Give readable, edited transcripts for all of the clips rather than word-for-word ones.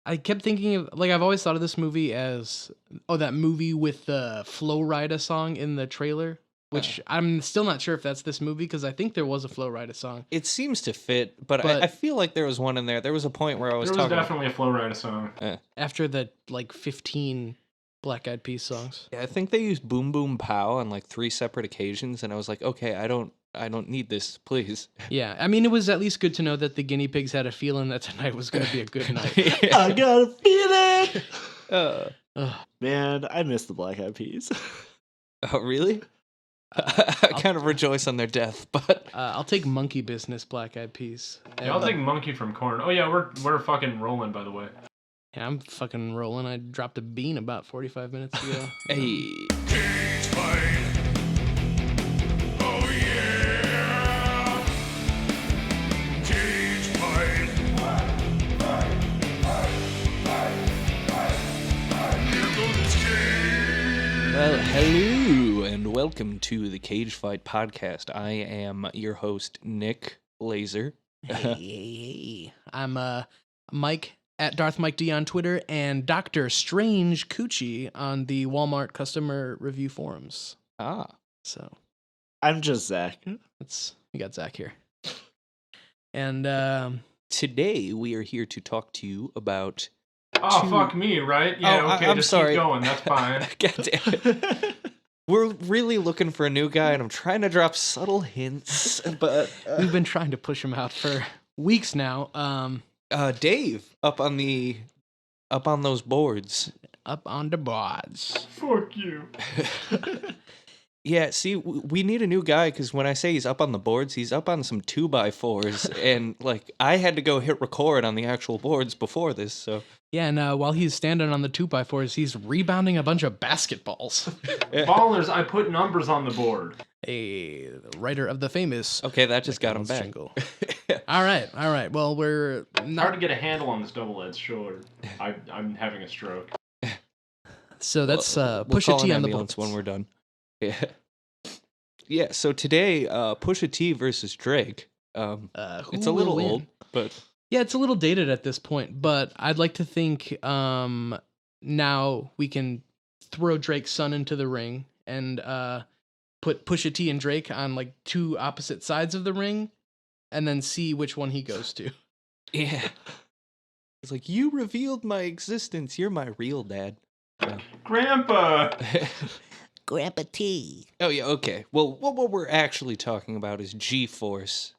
I kept thinking of, like, I've always thought of this movie as, that movie with the Flo Rida song in the trailer, which I'm still not sure if that's this movie, because I think there was a Flo Rida song. It seems to fit, but I But feel like there was one in there. There was a point where I was There was talking definitely a Flow Rider song. after the, like, 15 Black Eyed Peas songs. Yeah, I think they used Boom Boom Pow on like 3 separate occasions, and I was like, okay, I don't need this, please. Yeah, I mean, it was at least good to know that the guinea pigs had a feeling that tonight was going to be a good night. I got a feeling. Ugh. Man, I miss the Black Eyed Peas. Oh, really? I kind of rejoice on their death, but I'll take Monkey Business Black Eyed Peas. Yeah, I'll take Monkey from Corn. Oh yeah, we're fucking rolling, by the way. Yeah, I'm fucking rolling. I dropped a bean about 45 minutes ago. hey. Well, hello, and welcome to the Cage Fight Podcast. I am your host, Nick Laser. Hey. I'm Mike at Darth Mike D on Twitter and Dr. Strange Coochie on the Walmart customer review forums. So I'm just Zach. we got Zach here. And Today we are here to talk to you about... Oh, fuck me, right? Yeah, okay, I'm just sorry. keep going, that's fine. God damn it. We're really looking for a new guy, and I'm trying to drop subtle hints, but... we've been trying to push him out for weeks now. Dave, up on those boards. Up on the boards. Fuck you. Yeah, see, we need a new guy, because when I say he's up on the boards, he's up on some 2x4s, and, like, I had to go hit record on the actual boards before this, so... Yeah, and while he's standing on the 2x4s, he's rebounding a bunch of basketballs. Ballers, I put numbers on the board. A writer of the famous... Okay, that just got him back. Jingle. All right. Well, we're not... Hard to get a handle on this double-edged sword. I'm having a stroke. So that's we'll Pusha call T an on the ambulance boards. when we're done. Yeah. Yeah, so today, Pusha T versus Drake. It's a little old, but... Yeah, it's a little dated at this point, but I'd like to think now we can throw Drake's son into the ring and put Pusha T and Drake on like two opposite sides of the ring and then see which one he goes to. Yeah. It's like, you revealed my existence. You're my real dad. Grandpa! Grandpa T. Oh, yeah, okay. Well, what we're actually talking about is G-Force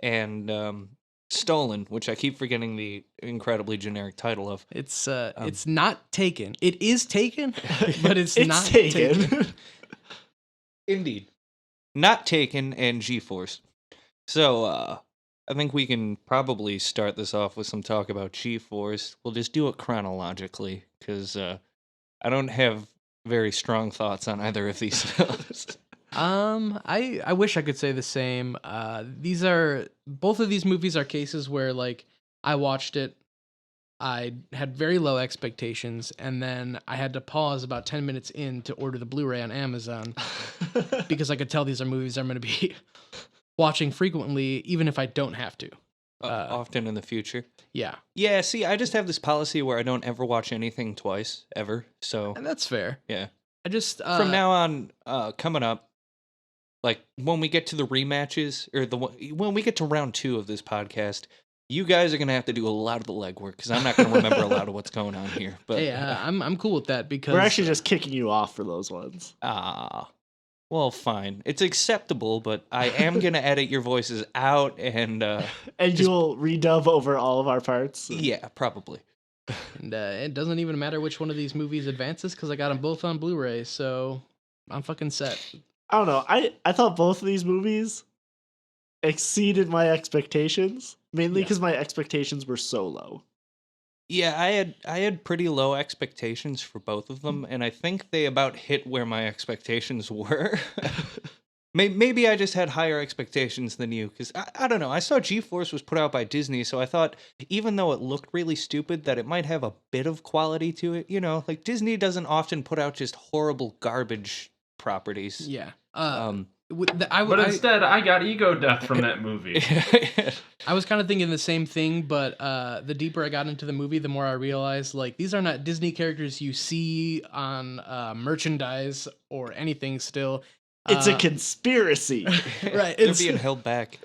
and Stolen, which I keep forgetting the incredibly generic title of. It's not Taken. It is Taken, but it's not Taken. Taken. Indeed. Not Taken and G-Force. So, I think we can probably start this off with some talk about G-Force. We'll just do it chronologically, because I don't have very strong thoughts on either of these films. I wish I could say the same. Both of these movies are cases where, like, I watched it, I had very low expectations, and then I had to pause about 10 minutes in to order the Blu-ray on Amazon because I could tell these are movies I'm going to be watching frequently, even if I don't have to. Often in the future. Yeah. Yeah, see, I just have this policy where I don't ever watch anything twice, ever, so... And that's fair. Yeah. I just... From now on, coming up, like, when we get to the rematches, or when we get to round 2 of this podcast, you guys are going to have to do a lot of the legwork, because I'm not going to remember a lot of what's going on here. But hey, I'm cool with that, because... We're actually just kicking you off for those ones. Well, fine. It's acceptable, but I am going to edit your voices out and... and you'll redub over all of our parts? Yeah, probably. And it doesn't even matter which one of these movies advances, because I got them both on Blu-ray, so I'm fucking set. I don't know. I thought both of these movies exceeded my expectations, mainly because my expectations were so low. Yeah, I had pretty low expectations for both of them, and I think they about hit where my expectations were. Maybe I just had higher expectations than you, because I don't know. I saw G-Force was put out by Disney, so I thought, even though it looked really stupid, that it might have a bit of quality to it. You know, like Disney doesn't often put out just horrible garbage properties. Yeah. But instead, I got ego death from that movie. I was kind of thinking the same thing, but the deeper I got into the movie, the more I realized, like, these are not Disney characters you see on merchandise or anything still. It's a conspiracy. Right. They're being held back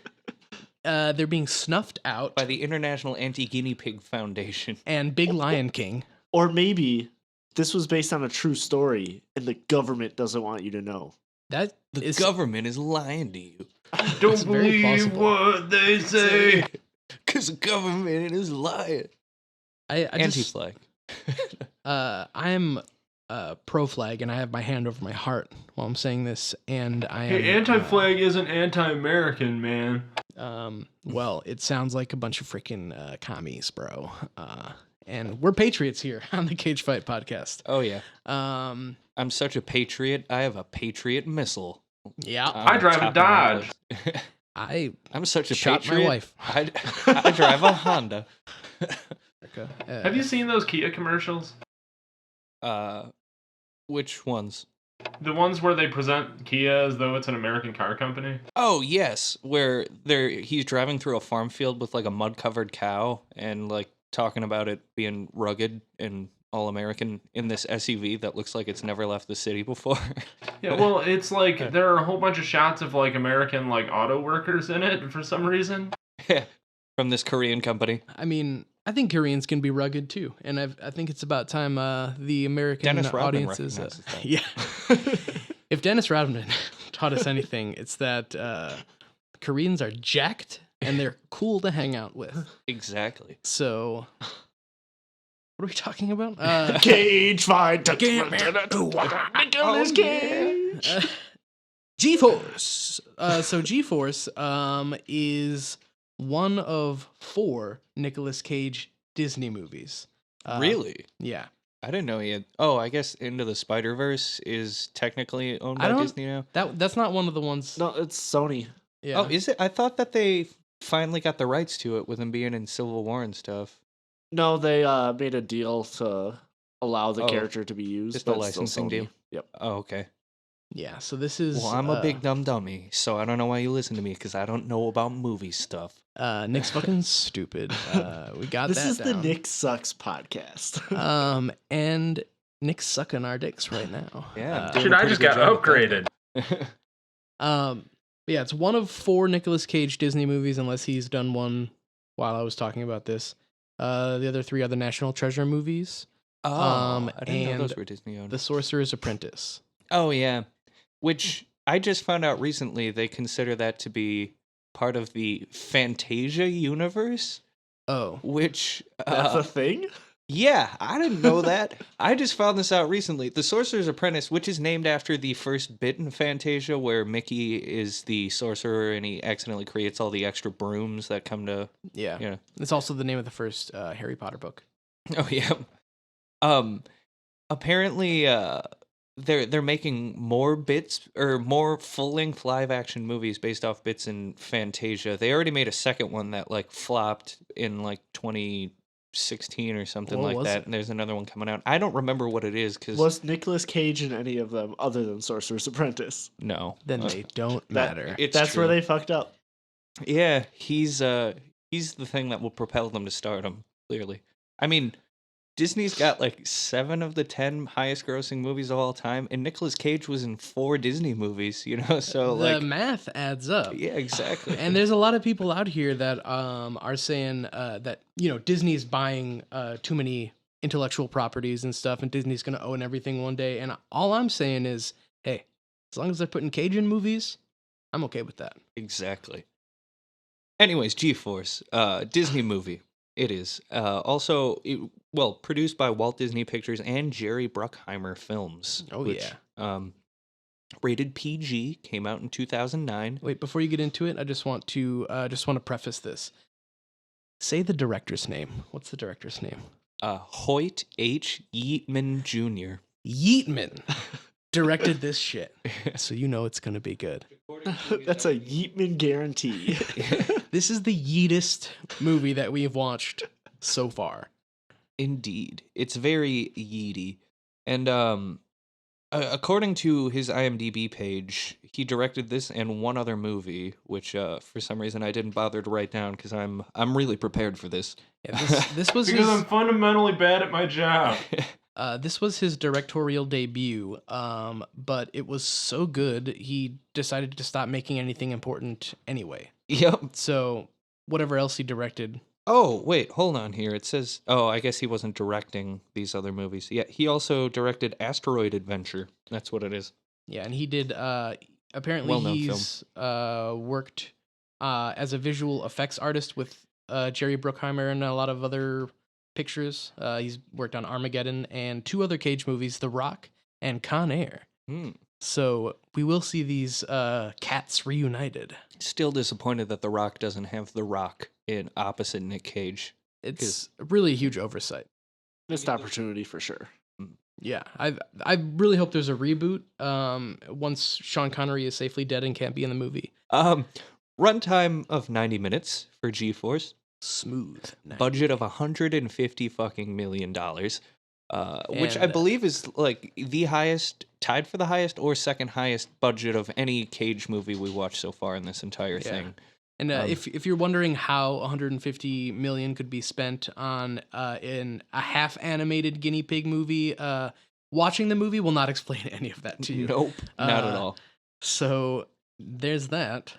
They're being snuffed out by the International Anti-Guinea Pig Foundation. and Big Lion King. Or maybe this was based on a true story and the government doesn't want you to know. That The is government is lying to you. Don't very believe plausible. what they say. Because the government is lying. I just, Anti-flag. I'm pro-flag, and I have my hand over my heart while I'm saying this, and I am... Hey, anti-flag isn't anti-American, man. Well, it sounds like a bunch of freaking commies, bro. And we're patriots here on the Cage Fight podcast. Oh, yeah. Um, I'm such a patriot. I have a Patriot missile. yeah, on I the drive a top of my Dodge. list. I'm such a shot patriot. my wife. I drive a Honda. Have you seen those Kia commercials? Which ones? The ones where they present Kia as though it's an American car company? Oh yes, where he's driving through a farm field with like a mud-covered cow and like talking about it being rugged and all American in this SUV that looks like it's never left the city before. Yeah, well, it's like there are a whole bunch of shots of like American like auto workers in it for some reason. From this Korean company. I mean, I think Koreans can be rugged too, and I think it's about time the American Dennis Rodman audiences. recognizes that. Yeah. If Dennis Rodman taught us anything, it's that Koreans are jacked and they're cool to hang out with. Exactly. So, what are we talking about? Cage fight. Nicolas Cage. G-Force. So G-Force is one of 4 Nicolas Cage Disney movies. Really? Yeah. I didn't know he had. Oh, I guess Into the Spider-Verse is technically owned I by don't- Disney now. That's not one of the ones. No, it's Sony. Yeah. Oh, is it? I thought that they finally got the rights to it with him being in Civil War and stuff. No, they made a deal to allow the Oh, character to be used. just a but it's still licensing Sony. deal? Yep. Oh, okay. Yeah. So this is. Well, I'm a big dumb dummy, so I don't know why you listen to me because I don't know about movie stuff. Nick's fucking stupid. We got This that is the down. Nick Sucks podcast. And Nick's sucking our dicks right now. Yeah. Shit, I just got upgraded. Yeah, it's one of 4 Nicolas Cage Disney movies, unless he's done one while I was talking about this. The other 3 are the National Treasure movies, I didn't know and those were Disney owned. The Sorcerer's Apprentice. Oh yeah, which I just found out recently. They consider that to be part of the Fantasia universe, Oh, which That's a thing? yeah, I didn't know that. I just found this out recently. The Sorcerer's Apprentice, which is named after the first bit in Fantasia, where Mickey is the sorcerer and he accidentally creates all the extra brooms that come to. yeah. Yeah. It's also the name of the first Harry Potter book. Oh yeah. Apparently, they're making more bits or more full length live action movies based off bits in Fantasia. They already made a second one that like flopped in like 2016 or something What like was that. it? And there's another one coming out. I don't remember what it is because Was Nicolas Cage in any of them other than Sorcerer's Apprentice? no. Then they don't That- matter. That's where true. they fucked up. Yeah, he's the thing that will propel them to stardom. Clearly, I mean, Disney's got like 7 of the 10 highest grossing movies of all time, and Nicolas Cage was in 4 Disney movies. You know, so the like, math adds up. yeah, exactly. And there's a lot of people out here that are saying that Disney's buying too many intellectual properties and stuff, and Disney's gonna own everything one day. And all I'm saying is, hey, as long as they're putting Cajun movies, I'm okay with that. Exactly. Anyways, G-Force, Disney movie. It is. Also, produced by Walt Disney Pictures and Jerry Bruckheimer Films. Oh, yeah. Rated PG, came out in 2009. Wait, before you get into it, I just want to preface this. Say the director's name. What's the director's name? Hoyt H. Yeatman Jr. Yeatman directed this shit, so you know it's gonna be good. That's a Yeatman guarantee. This is the yeetest movie that we've watched so far. Indeed. It's very yeety. And According to his IMDb page, he directed this and one other movie, which for some reason I didn't bother to write down because I'm really prepared for this. Yeah, this was Because his, I'm fundamentally bad at my job. this was his directorial debut, but it was so good he decided to stop making anything important anyway. Yep. So whatever else he directed, Oh, wait, hold on here. It says, oh, I guess he wasn't directing these other movies. Yeah, he also directed Asteroid Adventure. That's what it is. yeah, and he did. Apparently, Well-known he's worked as a visual effects artist with Jerry Bruckheimer and a lot of other pictures. He's worked on Armageddon and 2 other Cage movies, The Rock and Con Air. Hmm. So we will see these cats reunited. Still disappointed that The Rock doesn't have The Rock in opposite Nick Cage. It's really a huge oversight. Missed opportunity for sure. Yeah, I really hope there's a reboot once Sean Connery is safely dead and can't be in the movie. Runtime of 90 minutes for G-Force. Smooth. Budget of $150 million, which I And, believe is like the highest, tied for the highest or second highest budget of any Cage movie we watched so far in this entire thing. And if you're wondering how 150 million could be spent on in a half animated guinea pig movie, watching the movie will not explain any of that to you. Nope, not at all. So there's that.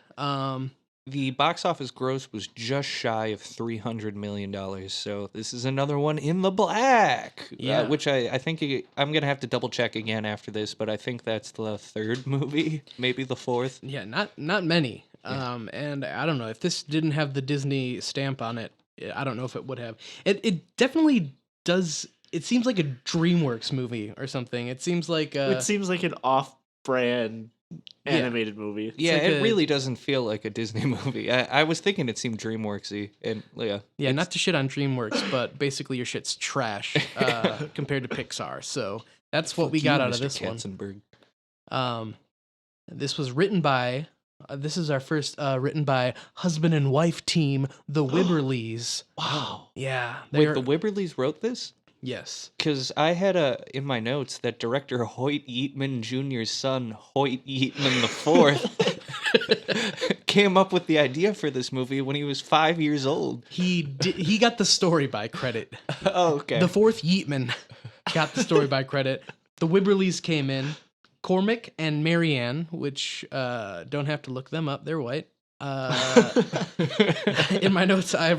The box office gross was just shy of $300 million, so this is another one in the black. Yeah. Which I think I'm going to have to double check again after this, but I think that's the 3rd movie, maybe the 4th. Yeah, not many. And I don't know if this didn't have the Disney stamp on it. I don't know if it would have. It definitely does. It seems like a DreamWorks movie or something. It seems like It seems like an off-brand animated movie. Yeah, like it a- really doesn't feel like a Disney movie. I was thinking it seemed DreamWorksy, and Yeah, not to shit on DreamWorks, but basically your shit's trash compared to Pixar. So that's what we fuck got you, out of Mr. this Katzenberg. one. This was written by. This is our first written by husband and wife team, the Wibberleys. Wow. Yeah, Wait, they're the Wibberleys wrote this? yes. Because I had in my notes that director Hoyt Yeatman Jr.'s son, Hoyt Yeatman IV, came up with the idea for this movie when he was 5 years old. He got the story by credit. Oh, okay. The 4th Yeatman got the story by credit. The Wibberleys came in. Cormac and Marianne, which don't have to look them up. They're white. In my notes, I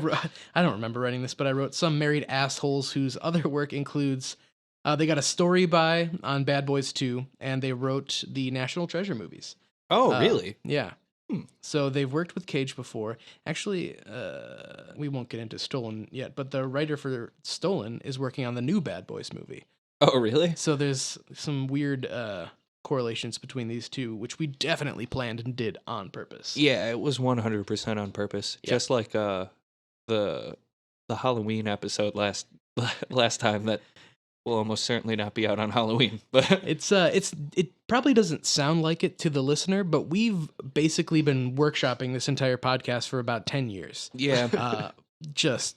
don't remember writing this, but I wrote some married assholes whose other work includes they got a story by on Bad Boys 2, and they wrote the National Treasure movies. Oh, really? Yeah. So they've worked with Cage before. Actually, we won't get into Stolen yet, but the writer for Stolen is working on the new Bad Boys movie. Oh, really? So there's some weird correlations between these two, which we definitely planned and did on purpose. Yeah, it was 100% on purpose. Yeah. Just like the Halloween episode last time that will almost certainly not be out on Halloween. But It probably doesn't sound like it to the listener, but we've basically been workshopping this entire podcast for about 10 years. yeah, Just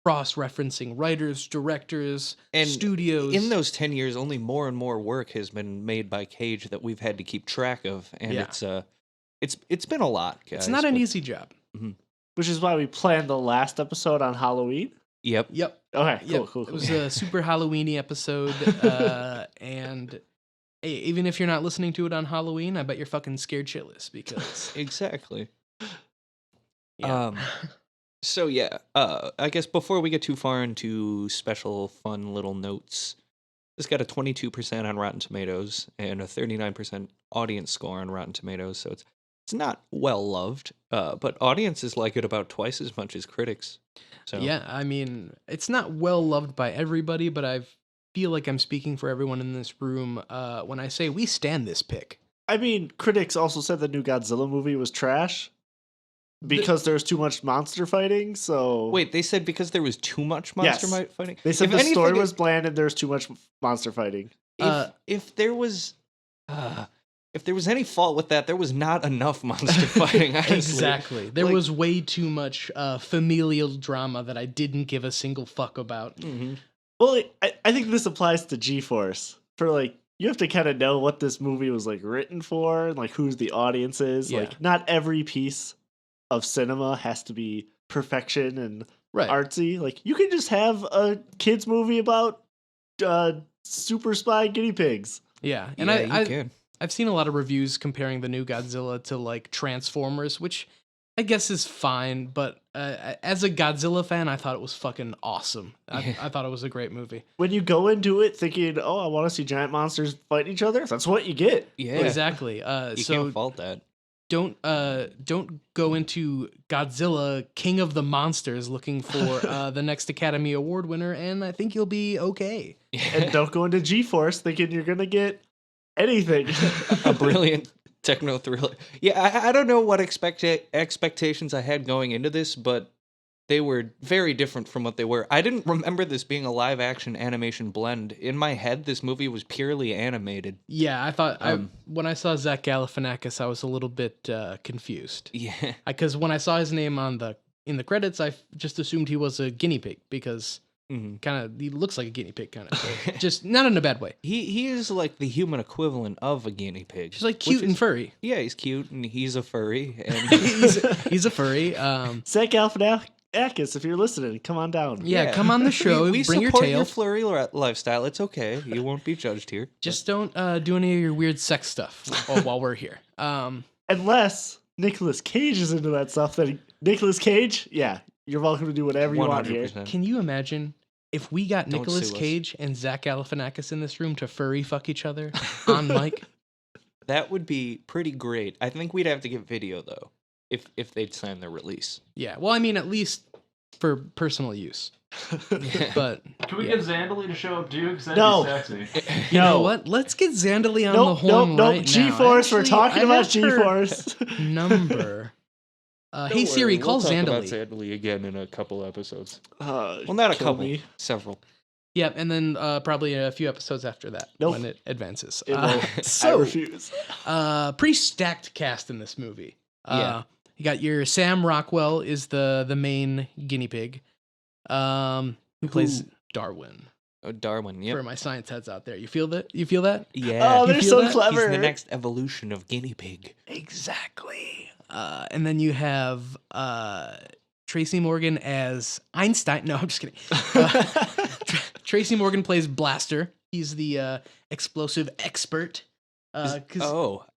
cross-referencing writers, directors, And studios. in those 10 years, only more and more work has been made by Cage that we've had to keep track of, and Yeah. it's been a lot, guys. It's not an but- easy job. Which is why we planned the last episode on Halloween. Yep. Yep. Okay, Yep. cool. It was a super Halloweeny episode, and hey, even if you're not listening to it on Halloween, I bet you're fucking scared shitless because Exactly. yeah. So yeah, I guess before we get too far into special fun little notes, this got a 22% on Rotten Tomatoes and a 39% audience score on Rotten Tomatoes, so it's not well loved, but audiences like it about twice as much as critics. So Yeah, I mean, it's not well loved by everybody, but I feel like I'm speaking for everyone in this room when I say we stand this pick. I mean, critics also said the new Godzilla movie was trash because there's too much monster fighting. So Wait, they said because there was too much monster Yes. fighting? they said If the story anything, was bland and there's too much monster fighting. if there was any fault with that, there was not enough monster fighting. Honestly. Exactly. There Like- was way too much familial drama that I didn't give a single fuck about. Mhm. Well, I think this applies to G-Force for like you have to kind of know what this movie was like written for, and like who's the audience is. Yeah. Like, not every piece of cinema has to be perfection and Right. artsy. Like, you can just have a kids movie about super spy guinea pigs. Yeah. And Yeah, you can. I've seen a lot of reviews comparing the new Godzilla to like Transformers, which I guess is fine, but as a Godzilla fan, I thought it was fucking awesome. I thought it was a great movie. When you go into it thinking, "Oh, I want to see giant monsters fight each other," that's what you get. Yeah, Exactly. you So can't fault that. don't go into Godzilla King of the Monsters looking for the next Academy Award winner, and I think you'll be okay. And don't go into G-Force thinking you're gonna get anything. A brilliant techno thriller. Yeah, I don't know what expectations I had going into this, but they were very different from what they were. I didn't remember this being a live action animation blend. In my head, this movie was purely animated. Yeah, I thought when I saw Zach Galifianakis, I was a little bit confused. Yeah. Because when I saw his name in the credits, I just assumed he was a guinea pig because he looks like a guinea pig kind of. So just not in a bad way. He is like the human equivalent of a guinea pig. Just like cute and furry. Yeah, he's cute and he's a furry. And he's a furry. Zach Galifianakis, if you're listening, come on down. Yeah, come on the show. we bring your support tail. your flurry lifestyle. It's okay. You won't be judged here. Just don't do any of your weird sex stuff while we're here. Unless Nicolas Cage is into that stuff, then Nicolas Cage, yeah, you're welcome to do whatever you want here. 100%. Can you imagine if we got Don't Nicolas sue us. Cage and Zach Galifianakis in this room to furry fuck each other on mic? That would be pretty great. I think we'd have to get video though, if they'd sign their release. Yeah, well, I mean, at least for personal use. But Can we yeah. get Zandali to show up too? Because that'd No. be sexy. You know what? Let's get Zandali on the Nope, horn nope, right nope. now. G-Force, we're Actually, talking I about have her G-Force. number. Hey Siri, call Zandali. Zandali again in a couple episodes. Well, Well, not a couple, several. Yep, and then probably a few episodes after that Nope. when it advances. I So, refuse. pretty stacked cast in this movie. Yeah. You got your Sam Rockwell is the main guinea pig, who plays Darwin. Oh, Darwin. For Yep. my science heads out there, you feel that? You feel that? Yeah. Oh, they're feel so that? clever. He's the next evolution of guinea pig. Exactly. And then you have Tracy Morgan as Einstein. No, I'm just kidding. Tracy Morgan plays Blaster. He's the explosive expert. I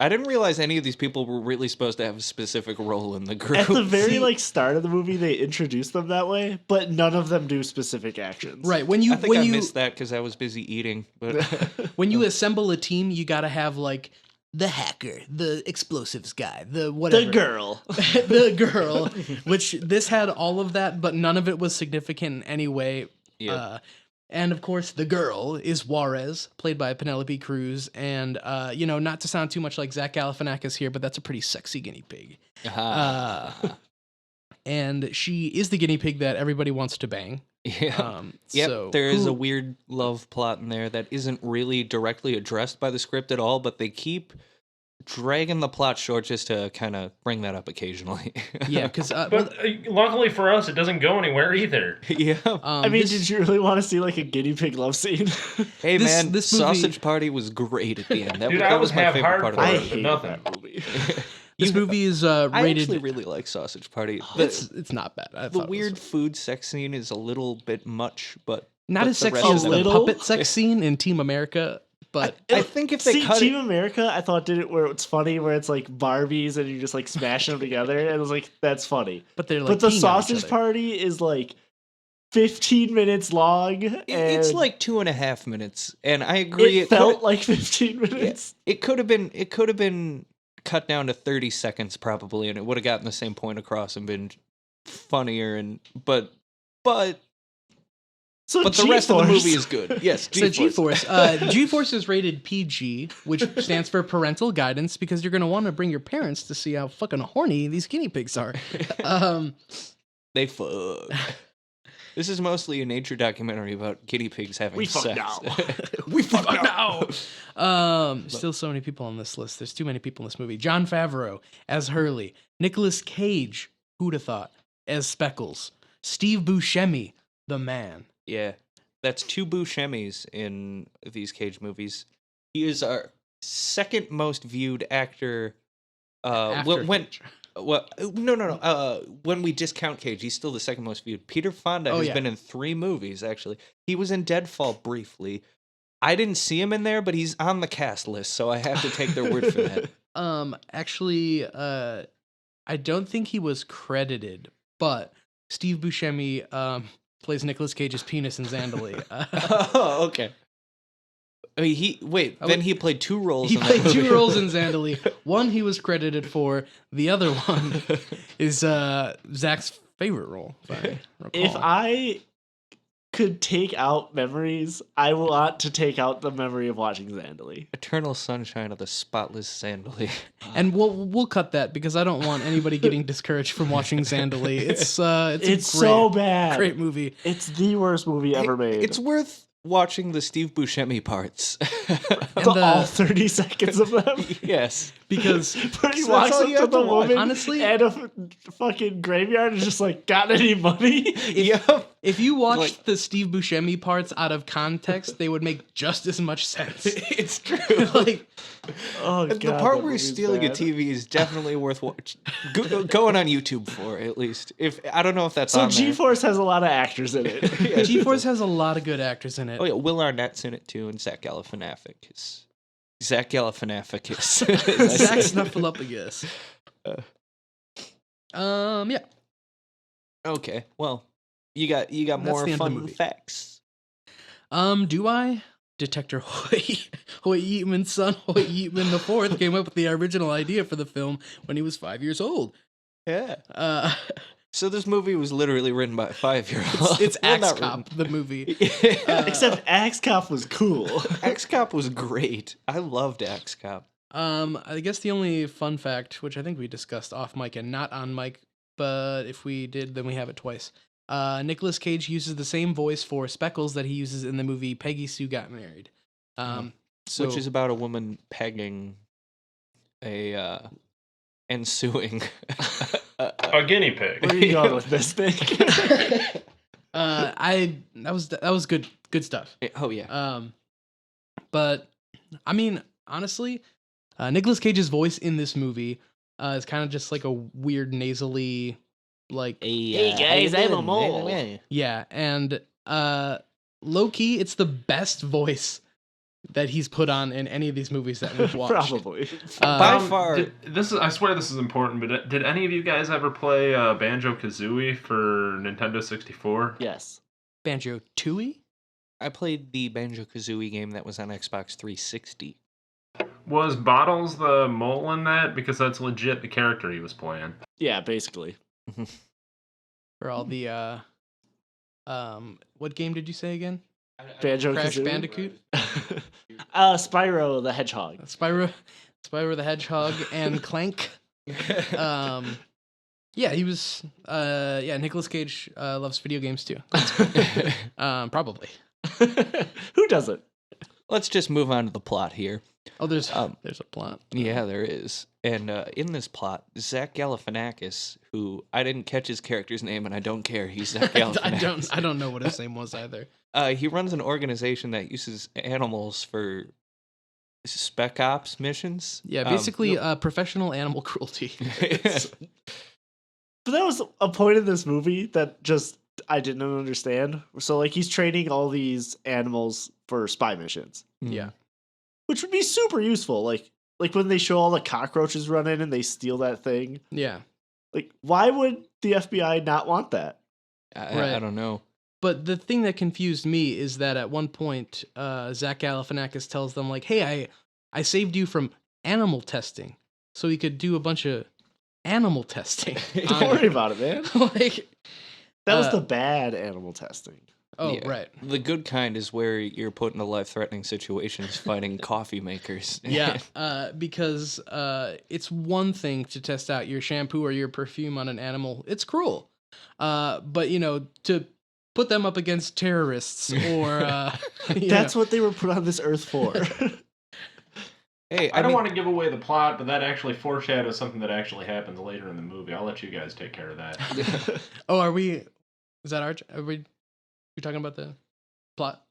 didn't realize any of these people were really supposed to have a specific role in the group. At the very See- start of the movie, they introduce them that way, but none of them do specific actions. Right. When you I think I missed that because I was busy eating. But when you assemble a team, you got to have like the hacker, the explosives guy, the whatever. The girl. The girl, which this had all of that, but none of it was significant in any way. yeah. And of course, the girl is Juarez, played by Penelope Cruz. And, not to sound too much like Zach Galifianakis here, but that's a pretty sexy guinea pig. And she is the guinea pig that everybody wants to bang. Yeah. Yep. So there is a weird love plot in there that isn't really directly addressed by the script at all, but they keep dragging the plot short just to kind of bring that up occasionally. Yeah, because But luckily for us, it doesn't go anywhere either. yeah. Did you really want to see like a guinea pig love scene? Hey this- man, this movie- Sausage Party was great at the end. Dude, That I was was my half favorite hard part of for the it, movie. but hate nothing. that movie. this movie is I rated. actually really like Sausage Party. It's not bad. I The thought it was weird food sex scene is a little bit much, but not but as the sexy rest as of the it- puppet sex scene in Team America, but I think if they See, cut Team it, America, I thought did it where it's funny, where it's like Barbies and you just like smashing them together, and it was like that's funny. they're like. But the peeing on each sausage other. party is like 15 minutes long. it's and like 2.5 minutes, and I agree. it felt like 15 minutes. It could have been cut down to 30 seconds probably, and it would have gotten the same point across and been funnier. But So the rest of the G-Force. movie is good. Yes, So G-Force. G-Force, G-Force is rated PG, which stands for parental guidance, because you're going to want to bring your parents to see how fucking horny these guinea pigs are. They fuck. This is mostly a nature documentary about guinea pigs having We fuck sex. now. We fuck now. Still so many people on this list. There's too many people in this movie. Jon Favreau as Hurley. Nicolas Cage, who'd have thought, as Speckles. Steve Buscemi, the man. Yeah, that's 2 Buscemis in these Cage movies. He is our second most viewed actor. After When Cage. well, no. When we discount Cage, he's still the second most viewed. Peter Fonda Oh, has yeah. been in 3 movies actually. He was in Deadfall briefly. I didn't see him in there, but he's on the cast list, so I have to take their word for that. Actually, I don't think he was credited, but Steve Buscemi plays Nicolas Cage's penis in Xandali. Oh, okay. I mean, he played 2 roles. He in that played movie. 2 roles in Xandali. One he was credited for. The other one is Zach's favorite role. If I recall. If I could take out memories, I want to take out the memory of watching Xandali. Eternal Sunshine of the Spotless Xandali. And we'll cut that because I don't want anybody getting discouraged from watching Xandali. It's So bad. great movie. It's the worst movie ever made. It's worth watching the Steve Buscemi parts. all 30 seconds of them. Yes. Because But he So walks that's all up you to have the to watch. woman Honestly- and a fucking graveyard and is just like, got any money? Yep. if you watched Like- the Steve Buscemi parts out of context, they would make just as much sense. It's true. Like, Oh, The God, part that where he's movie's stealing a bad. TV is definitely worth watching. Going on YouTube for, at least. If I don't know if that's So on there. G-Force has a lot of actors in it. Yeah. G-Force has a lot of good actors in it. Oh yeah, Will Arnett's in it too, and Zach Galifianakis. Zach Galifianakis. Zach Snuffleupagus. Yeah. Okay, well, you got That's more the end of the fun movie. facts. Do I? Detective Hoyt Yeatman's son, Hoyt Yeatman IV, came up with the original idea for the film when he was 5 years old. Yeah. So this movie was literally written by a 5-year-old. It's Well, Axe not Cop, the movie. written. Except Axe Cop was cool. Axe Cop was great. I loved Axe Cop. I guess the only fun fact, which I think we discussed off mic and not on mic, but if we did, then we have it twice. Nicolas Cage uses the same voice for Speckles that he uses in the movie Peggy Sue Got Married. So Which is about a woman pegging and suing. A guiney pig. Where are you going with this thing? that was good stuff. Oh yeah. But I mean, honestly, Nicolas Cage's voice in this movie is kind of just like a weird nasally, like Hey, guys, I'm a mole. yeah, and low key, it's the best voice that he's put on in any of these movies that we've watched. Probably. By far. I swear this is important, but did any of you guys ever play Banjo-Kazooie for Nintendo 64? Yes. Banjo Tooie. I played the Banjo-Kazooie game that was on Xbox 360. Was Bottles the mole in that? Because that's legit the character he was playing. Yeah, basically. For all the what game did you say again? Banjo Crash Kazooie. Bandicoot? Spyro the Hedgehog. Spyro the Hedgehog and Clank. Yeah, he was Nicolas Cage loves video games too. Probably. Who doesn't? Let's just move on to the plot here. Oh, there's a plot. Yeah, there is. And in this plot, Zach Galifianakis, who I didn't catch his character's name, and I don't care. He's Zach Galifianakis. I don't know what his name was either. He runs an organization that uses animals for spec ops missions. Yeah, basically professional animal cruelty. But that was a point in this movie that just I didn't understand. So like he's training all these animals for spy missions, Yeah. which would be super useful. Like when they show all the cockroaches run in and they steal that thing. Yeah. Like why would the FBI not want that? I don't know. But the thing that confused me is that at one point, Zach Galifianakis tells them like, "Hey, I saved you from animal testing, so he could do a bunch of animal testing." Don't worry about it, man. Like, That was the bad animal testing. oh Yeah. right, The good kind is where you're put into life-threatening situations fighting coffee makers. yeah, because it's one thing to test out your shampoo or your perfume on an animal. It's cruel, but to put them up against terrorists or That's what they were put on this earth for. Hey, I don't want to give away the plot, but that actually foreshadows something that actually happens later in the movie. I'll let you guys take care of that. Oh, are we? Is that our? Are we? You talking about the plot?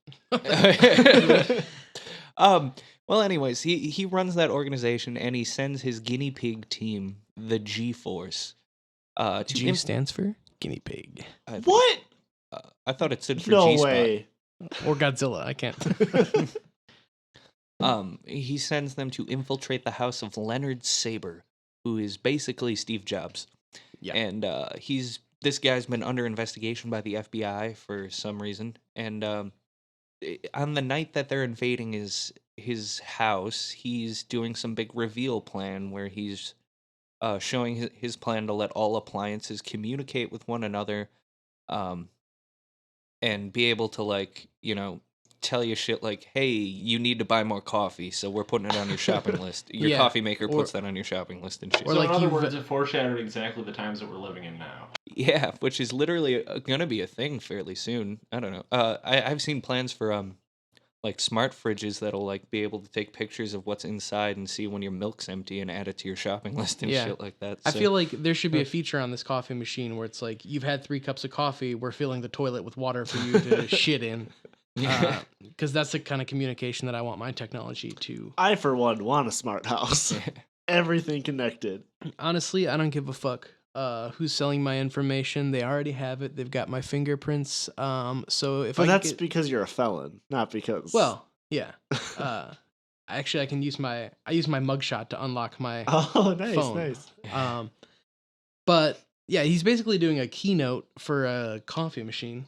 Well, anyways, he runs that organization and he sends his guinea pig team, the G-Force, to G stands for guinea pig I think- What? I thought it stood for No G-Spot. way. or Godzilla. I can't. He sends them to infiltrate the house of Leonard Saber, who is basically Steve Jobs. Yeah. And this guy's been under investigation by the FBI for some reason. And on the night that they're invading his house, he's doing some big reveal plan where he's showing his plan to let all appliances communicate with one another, and be able to, like, tell you shit like, hey, you need to buy more coffee, so we're putting it on your shopping list. Your Yeah, coffee maker puts or- that on your shopping list and shit. or So like in other you've- words, it foreshadowed exactly the times that we're living in now. Yeah, which is literally going to be a thing fairly soon. I don't know. I've seen plans for like smart fridges that'll like be able to take pictures of what's inside and see when your milk's empty and add it to your shopping list and Yeah. shit like that. I So- feel like there should be a feature on this coffee machine where it's like you've had 3 cups of coffee. We're filling the toilet with water for you to shit in. Because that's the kind of communication that I want my technology to. I, for one, want a smart house. Everything connected. Honestly, I don't give a fuck who's selling my information. They already have it. They've got my fingerprints. So if But I that's get, because you're a felon, not because. well, yeah. Actually, I can use my mugshot to unlock my Oh, nice, phone. nice. But yeah, he's basically doing a keynote for a coffee machine.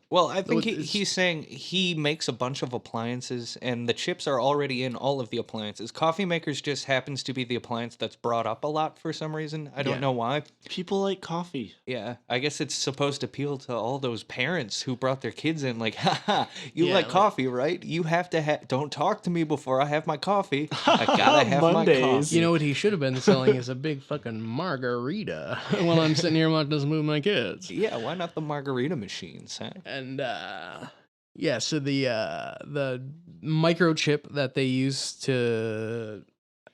Well, I think it's- he's saying he makes a bunch of appliances, and the chips are already in all of the appliances. Coffee makers just happens to be the appliance that's brought up a lot for some reason. I don't Yeah. know why. People like coffee. Yeah, I guess it's supposed to appeal to all those parents who brought their kids in, like, haha, you Yeah, like like- coffee, right? You have to don't talk to me before I have my coffee. I gotta have my Mondays. coffee. You know what he should have been selling is a big fucking margarita while I'm sitting here watching this movie with my kids. Yeah, why not the margarita machines, huh? And yeah, so the microchip that they use to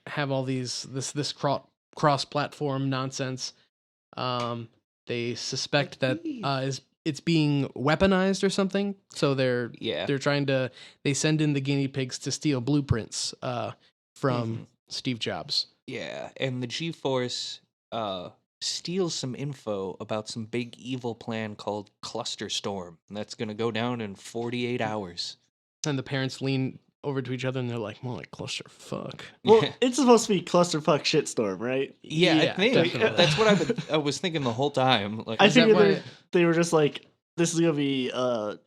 have all this cross-platform nonsense, they suspect that it's being weaponized or something. So they're Yeah. they send in the guinea pigs to steal blueprints from Mhm. Steve Jobs. Yeah, and the G-Force steals some info about some big evil plan called Cluster Storm. And that's going to go down in 48 hours. And the parents lean over to each other and they're like, more like clusterfuck. Well, Yeah. it's supposed to be clusterfuck shitstorm, right? Yeah, I Yeah, think definitely. that's what I was thinking the whole time. Like, I Is that figured why- they were just like, this is gonna be a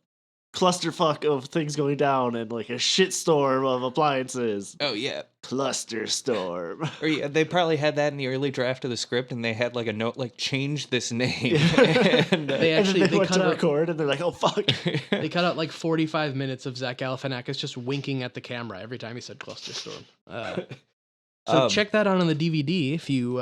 clusterfuck of things going down and like a shitstorm of appliances. oh yeah, Cluster storm. or yeah, they probably had that in the early draft of the script, and they had like a note like change this name. and, They And actually then they went cut to out record and they're like, oh fuck. they cut out like 45 minutes of Zach Galifianakis just winking at the camera every time he said cluster storm. So check that out on the DVD if you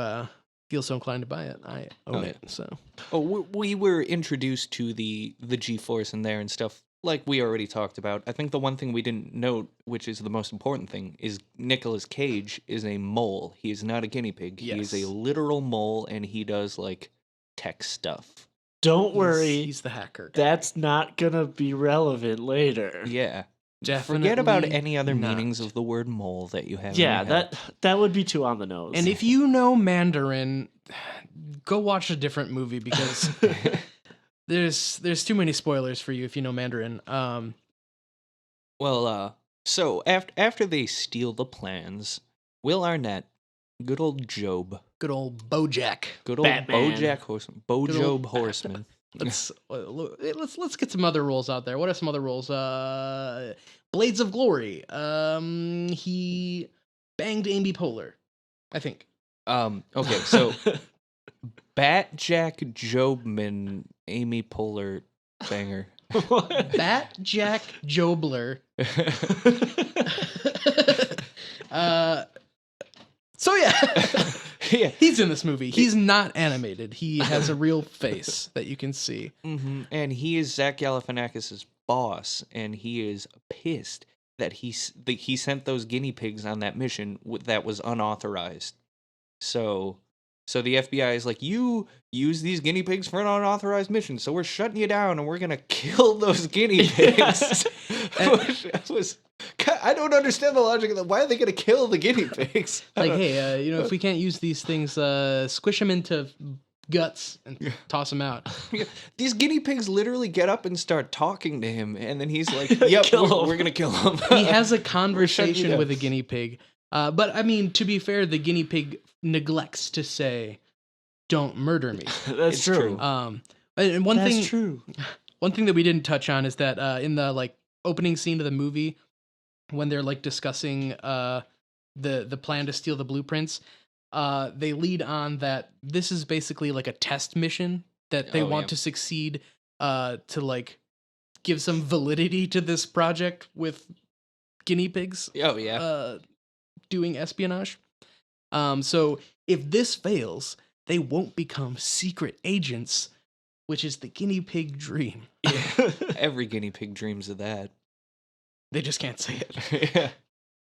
feel so inclined to buy it. I own yeah. it. So Oh, we were introduced to the G-Force in there and stuff, like we already talked about. I think the one thing we didn't note, which is the most important thing, is Nicolas Cage is a mole. He is not a guinea pig. He is a Yes. literal mole, and he does, like, tech stuff. Don't worry. he's the hacker. guy. That's not gonna be relevant later. Yeah. Forget about Definitely any other not. meanings of the word mole that you have. Yeah, in your head. that would be too on the nose. And if you know Mandarin, go watch a different movie because there's too many spoilers for you if you know Mandarin. Well, so after they steal the plans, Will Arnett, good old Job, Good old Bojack. good old Batman. Bojack Horseman, Good old Bojob Horseman. Let's get some other roles out there. What are some other roles? Blades of Glory. He banged Amy Poehler, I think. Okay, so Batjack Jobman, Amy Poehler banger. Bat Jack Jobler. So yeah, Yeah. he's in this movie. He's not animated. He has a real face that you can see. And he is Zach Galifianakis' boss, and he is pissed that he sent those guinea pigs on that mission that was unauthorized. So the FBI is like, you use these guinea pigs for an unauthorized mission, so we're shutting you down, and we're gonna kill those guinea pigs. Which was, I don't understand the logic of that. Why are they going to kill the guinea pigs? Like, hey, if we can't use these things, squish them into guts and toss them out. These guinea pigs literally get up and start talking to him, and then he's like, "Yep, we're gonna kill him." He has a conversation with a guinea pig. But I mean, to be fair, the guinea pig neglects to say, "Don't murder me." That's true. And one That's thing, true. one thing that we didn't touch on is that in the like opening scene of the movie, when they're like discussing the plan to steal the blueprints, they lead on that this is basically like a test mission that they want to succeed to like give some validity to this project with guinea pigs. Oh yeah. Doing espionage. So if this fails, they won't become secret agents, which is the guinea pig dream. Yeah. Every guinea pig dreams of that. They just can't say it.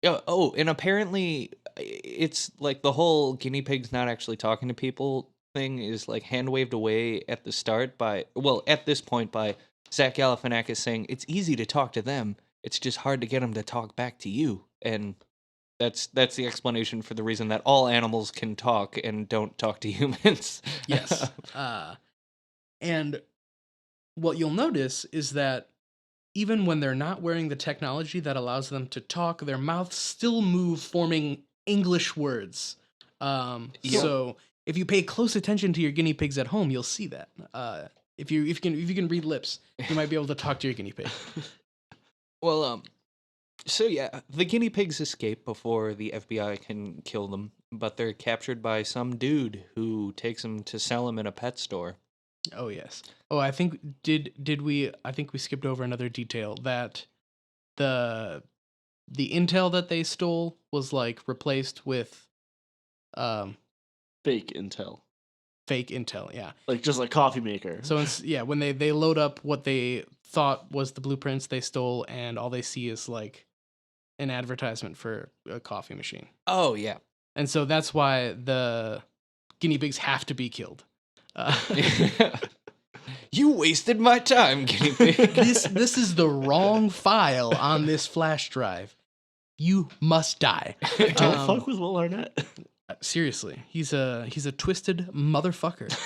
Yeah. Oh, and apparently it's like the whole guinea pig's not actually talking to people thing is like hand waved away at the start at this point by Zach Galifianakis saying it's easy to talk to them. It's just hard to get them to talk back to you. And that's the explanation for the reason that all animals can talk and don't talk to humans. Yes. And what you'll notice is that even when they're not wearing the technology that allows them to talk, their mouths still move, forming English words. So if you pay close attention to your guinea pigs at home, you'll see that. If you can read lips, you might be able to talk to your guinea pig. Well, so yeah, the guinea pigs escape before the FBI can kill them, but they're captured by some dude who takes them to sell them in a pet store. Oh yes. Oh, I think I think we skipped over another detail that the intel that they stole was like replaced with Fake intel. fake intel, yeah. Like just like coffee maker. So when they load up what they thought was the blueprints they stole, and all they see is like an advertisement for a coffee machine. Oh yeah. And so that's why the guinea pigs have to be killed. You wasted my time, guinea pig. This is the wrong file on this flash drive. You must die. Don't fuck with Will Arnett. Seriously, he's a twisted motherfucker.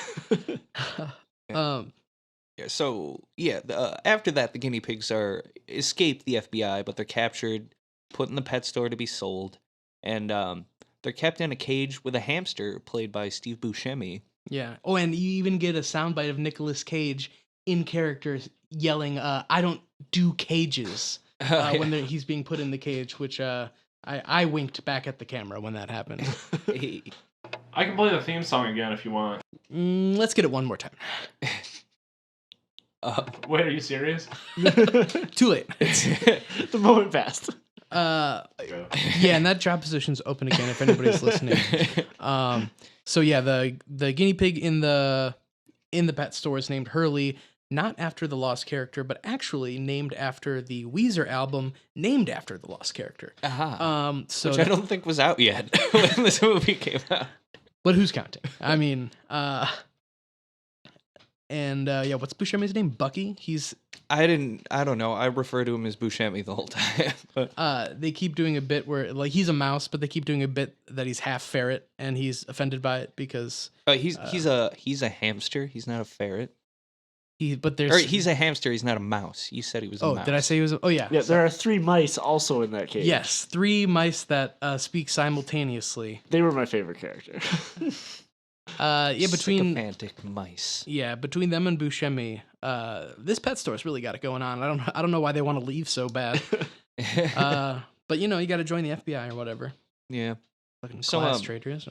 After that, the guinea pigs escape the FBI, but they're captured, put in the pet store to be sold, and they're kept in a cage with a hamster played by Steve Buscemi. Yeah. Oh, and you even get a soundbite of Nicolas Cage in character yelling, "I don't do cages," when he's being put in the cage, which I winked back at the camera when that happened. I can play the theme song again if you want. Let's get it one more time. Wait, are you serious? Too late. The moment passed. Yeah, and that job position's open again if anybody's listening. So yeah, the guinea pig in the pet store is named Hurley, not after the lost character, but actually named after the Weezer album named after the lost character. Which I don't think was out yet when this movie came out. But who's counting? I mean, what's Buscemi's name? Bucky? I don't know. I refer to him as Buscemi the whole time. But they keep doing a bit where like he's a mouse, but they keep doing a bit that he's half ferret, and he's offended by it because he's a hamster. He's not a ferret. He's a hamster. He's not a mouse. You said he was a mouse. Oh, did I say he was? Oh yeah. Yeah, there are 3 mice also in that cage. Yes, 3 mice that speak simultaneously. They were my favorite character. Sycophantic mice. Yeah, between them and Buscemi, this pet store's really got it going on. I don't know why they want to leave so bad. But you got to join the FBI or whatever. Yeah. Fucking class traitors.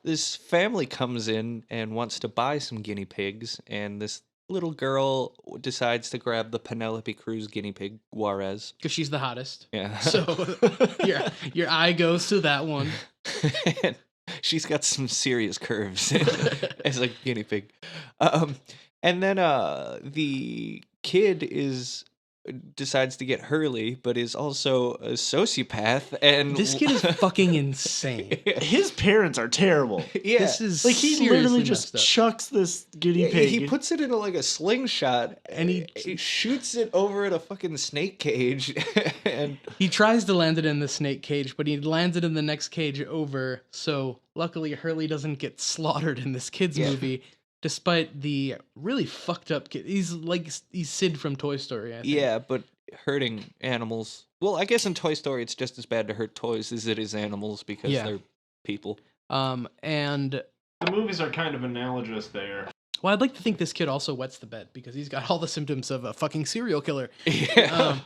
This family comes in and wants to buy some guinea pigs, and this little girl decides to grab the Penelope Cruz guinea pig, Juarez. Because she's the hottest. Yeah. So your eye goes to that one. And she's got some serious curves as a guinea pig. And then the kid is decides to get Hurley, but is also a sociopath. And This kid is fucking insane. His parents are terrible. yeah, This is Like he seriously literally messed just up. chucks this guinea pig. he puts it in like a slingshot, And he shoots it over at a fucking snake cage, and He tries to land it in the snake cage, but he lands it in the next cage over. So luckily, Hurley doesn't get slaughtered in this kids movie, despite the really fucked up kid. He's Sid from Toy Story. I think. yeah, but hurting animals. Well, I guess in Toy Story it's just as bad to hurt toys as it is animals because Yeah. they're people. And The movies are kind of analogous there. well, I'd like to think this kid also wets the bed because he's got all the symptoms of a fucking serial killer. Yeah.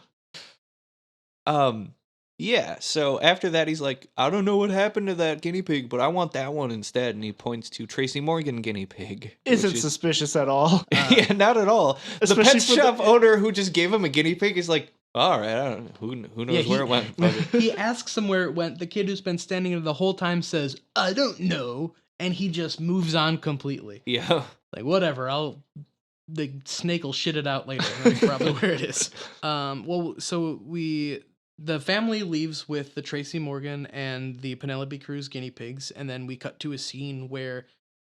Yeah, so after that he's like, I don't know what happened to that guinea pig, but I want that one instead, and he points to Tracy Morgan guinea pig. Isn't which is- suspicious at all. yeah, not at all. The Especially pet for shop the- owner who just gave him a guinea pig is like, all right, I don't know. Who knows where it went? Fuck it. He asks him where it went. The kid who's been standing there the whole time says, "I don't know," and he just moves on completely. Yeah. Like, whatever, the snake will shit it out later. That's probably where it is. Well, so the family leaves with the Tracy Morgan and the Penelope Cruz guinea pigs, and then we cut to a scene where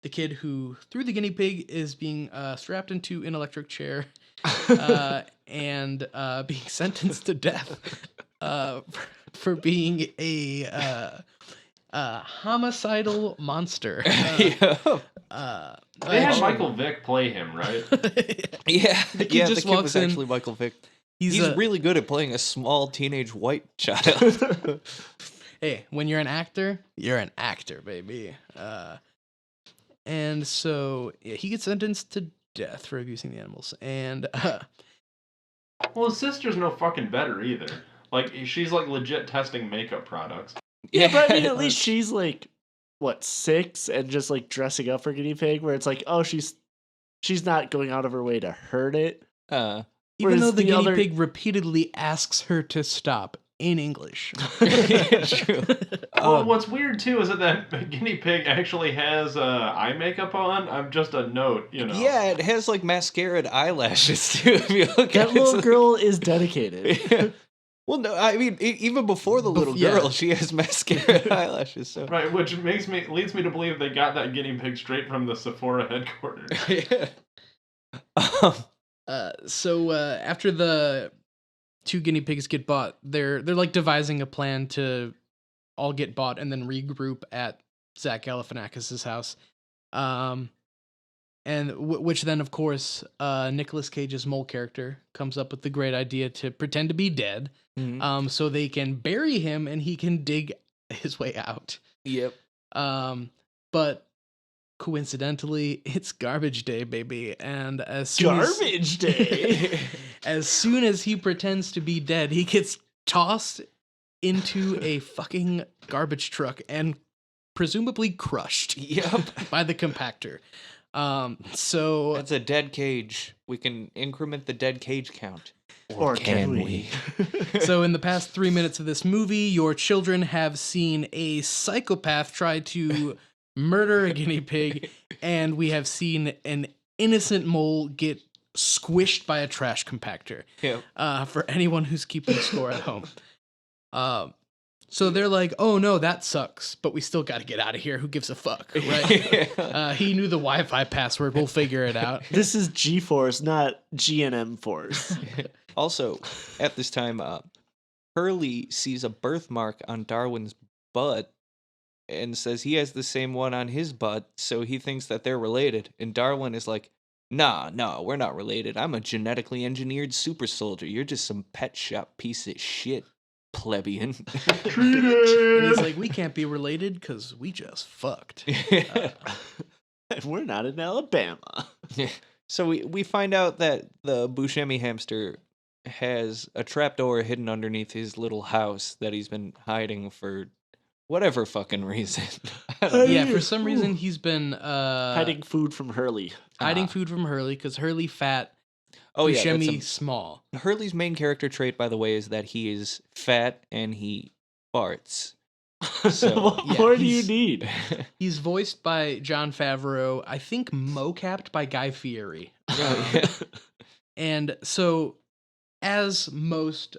the kid who threw the guinea pig is being strapped into an electric chair and being sentenced to death for being a homicidal monster. Yeah. They had Michael Vick play him, right? Yeah. The kid Yeah, just the kid walks was in. actually Michael Vick. He's really good at playing a small teenage white child. Hey, when you're an actor, baby. And so yeah, he gets sentenced to death for abusing the animals. And Well, his sister's no fucking better either. Like, she's like legit testing makeup products. Yeah, but I mean, at least she's like, what, 6 and just like dressing up for guinea pig, where it's like, oh, she's not going out of her way to hurt it. even Whereas though the the guinea other- pig repeatedly asks her to stop in English. True. Well, what's weird too is that guinea pig actually has eye makeup on. I'm just a note, you know. Yeah, it has like mascaraed eyelashes too. If you look That at it. little girl is dedicated. Yeah. Well, no, I mean, even before the little yeah. girl, she has mascara eyelashes. So Right, which leads me to believe they got that guinea pig straight from the Sephora headquarters. yeah. So after the 2 guinea pigs get bought, they're like devising a plan to all get bought and then regroup at Zach Galifianakis' house. And which then, of course, Nicolas Cage's mole character comes up with the great idea to pretend to be dead, Mhm. so they can bury him and he can dig his way out. Yep. But coincidentally, it's garbage day, baby, and as soon Garbage day. as soon as he pretends to be dead, he gets tossed into a fucking garbage truck and presumably crushed Yep. by the compactor. So That's a dead cage. We can increment the dead cage count. Or can we? so in the past 3 minutes of this movie, your children have seen a psychopath try to murder a guinea pig, and we have seen an innocent mole get squished by a trash compactor. Yep. For anyone who's keeping score at home. So they're like, oh no, that sucks, but we still got to get out of here. Who gives a fuck, right? He knew the Wi-Fi password. We'll figure it out. This is G-Force, not GNM Force. Also, at this time, Hurley sees a birthmark on Darwin's butt and says he has the same one on his butt, so he thinks that they're related. And Darwin is like, nah, we're not related. I'm a genetically engineered super soldier. You're just some pet shop piece of shit, plebeian. And he's like, we can't be related because we just fucked. We're not in Alabama. So we find out that the Buscemi hamster has a trapdoor hidden underneath his little house that he's been hiding for whatever fucking reason. I don't know. Yeah, for some reason he's been Hiding food from Hurley. hiding food from Hurley because Hurley fat, Oh yeah, that's Buscemi small. Hurley's main character trait, by the way, is that he is fat and he farts. So, What yeah, more do you he's- need? He's voiced by Jon Favreau. I think mocapped by Guy Fieri. Oh, yeah. And so as most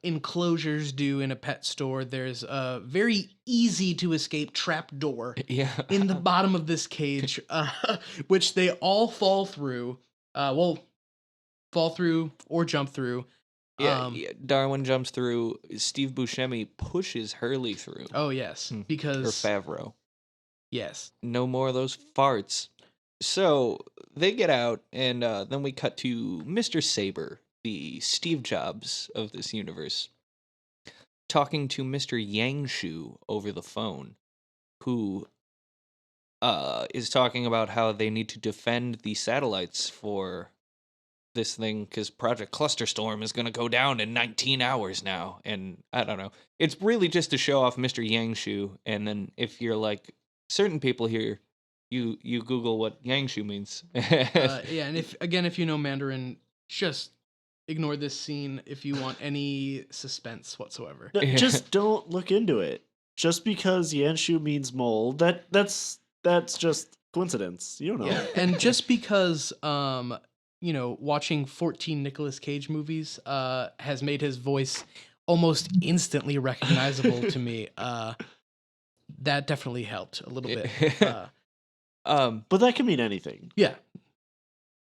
enclosures do in a pet store, there's a very easy to escape trap door Yeah. in the bottom of this cage, which they all fall through. Fall through or jump through. Yeah, Darwin jumps through. Steve Buscemi pushes Hurley through. Oh yes, Or because Favreau. yes, No more of those farts. So they get out, and then we cut to Mr. Saber, the Steve Jobs of this universe, talking to Mr. Yangshu over the phone, who is talking about how they need to defend the satellites for this thing because Project Clusterstorm is going to go down in 19 hours now. And I don't know. It's really just to show off Mr. Yangshu. And then if you're like certain people here, you Google what Yangshu means. yeah, and if you know Mandarin, just ignore this scene if you want any suspense whatsoever. No, just don't look into it. Just because Yanshu means mole, that's just coincidence. You don't know. Yeah, and just because watching 14 Nicolas Cage movies has made his voice almost instantly recognizable to me, that definitely helped a little bit. But that can mean anything. Yeah.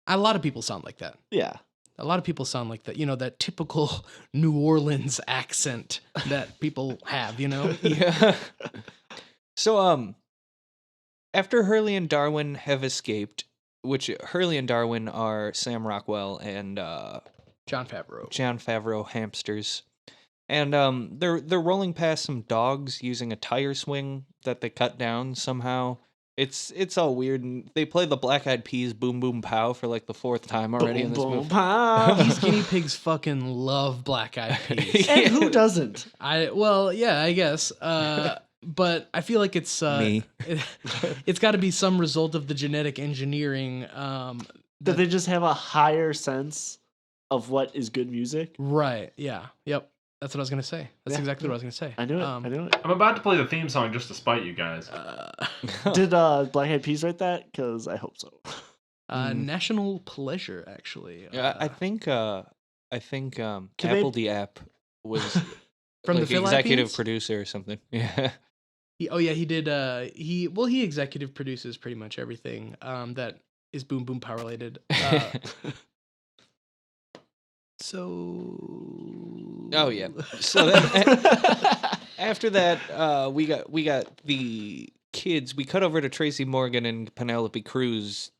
A lot of people sound like that. Yeah. A lot of people sound like that, that typical New Orleans accent that people have, Yeah. So, after Hurley and Darwin have escaped, which Hurley and Darwin are Sam Rockwell and Jon Favreau. Jon Favreau hamsters. And they're rolling past some dogs using a tire swing that they cut down somehow. It's all weird, and they play the Black Eyed Peas "Boom Boom Pow" for like the 4th time already in this movie. These guinea pigs fucking love Black Eyed Peas. And who doesn't? I guess. But I feel like it's Me. It's got to be some result of the genetic engineering. That they just have a higher sense of what is good music. Right. Yeah. Yep. That's what I was gonna say. That's Yeah. exactly what I was gonna say. I knew it. I knew it. I'm about to play the theme song just to spite you guys. Did Black Eyed Peas write that? Because I hope so. National Pleasure, actually. Yeah, I think they- Apple the app was From like the Philippines? executive producer or something. Yeah. He did. He executive produces pretty much everything that is Boom Boom Power related. Oh yeah. So then, after that, we got the kids. We cut over to Tracy Morgan and Penelope Cruz,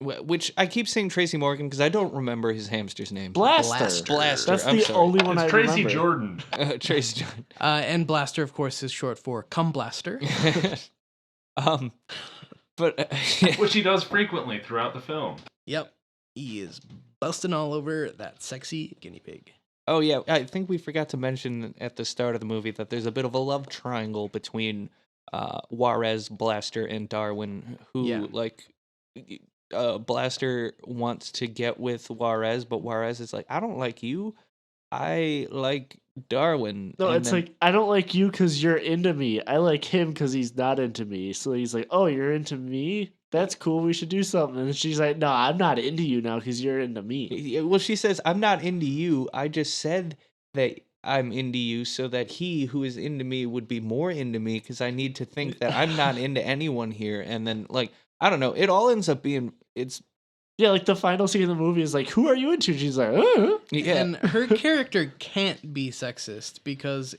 which I keep saying Tracy Morgan because I don't remember his hamster's name. Blaster. Blaster. That's I'm the sorry. only one It's I Tracy remember. Jordan. Tracy Jordan. And Blaster, of course, is short for Cum Blaster. But Which he does frequently throughout the film. Yep, he is busting all over that sexy guinea pig. oh yeah, I think we forgot to mention at the start of the movie that there's a bit of a love triangle between Juarez, Blaster, and Darwin, who Yeah. Blaster wants to get with Juarez, but Juarez is like, I don't like you. I like Darwin. No, And it's then- like, I don't like you because you're into me. I like him because he's not into me. So he's like, oh, you're into me? That's cool. We should do something. And she's like, no, I'm not into you now because you're into me. Well, she says, I'm not into you. I just said that I'm into you so that he who is into me would be more into me because I need to think that I'm not into anyone here. And then, I don't know. It all ends up being, Yeah, like the final scene of the movie is like, who are you into? She's like, yeah. And her character can't be sexist because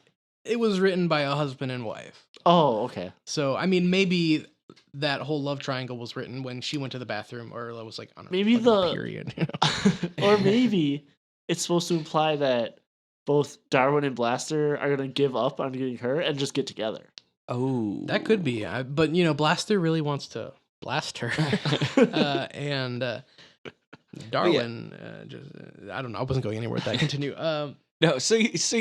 it was written by a husband and wife. Oh, okay. So, I mean, maybe that whole love triangle was written when she went to the bathroom or was like on a Maybe fucking the- period. Or maybe it's supposed to imply that both Darwin and Blaster are going to give up on getting her and just get together. Oh. That could be. But, Blaster really wants to blast her. And Darwin, I don't know. I wasn't going anywhere with that. Continue. No, just so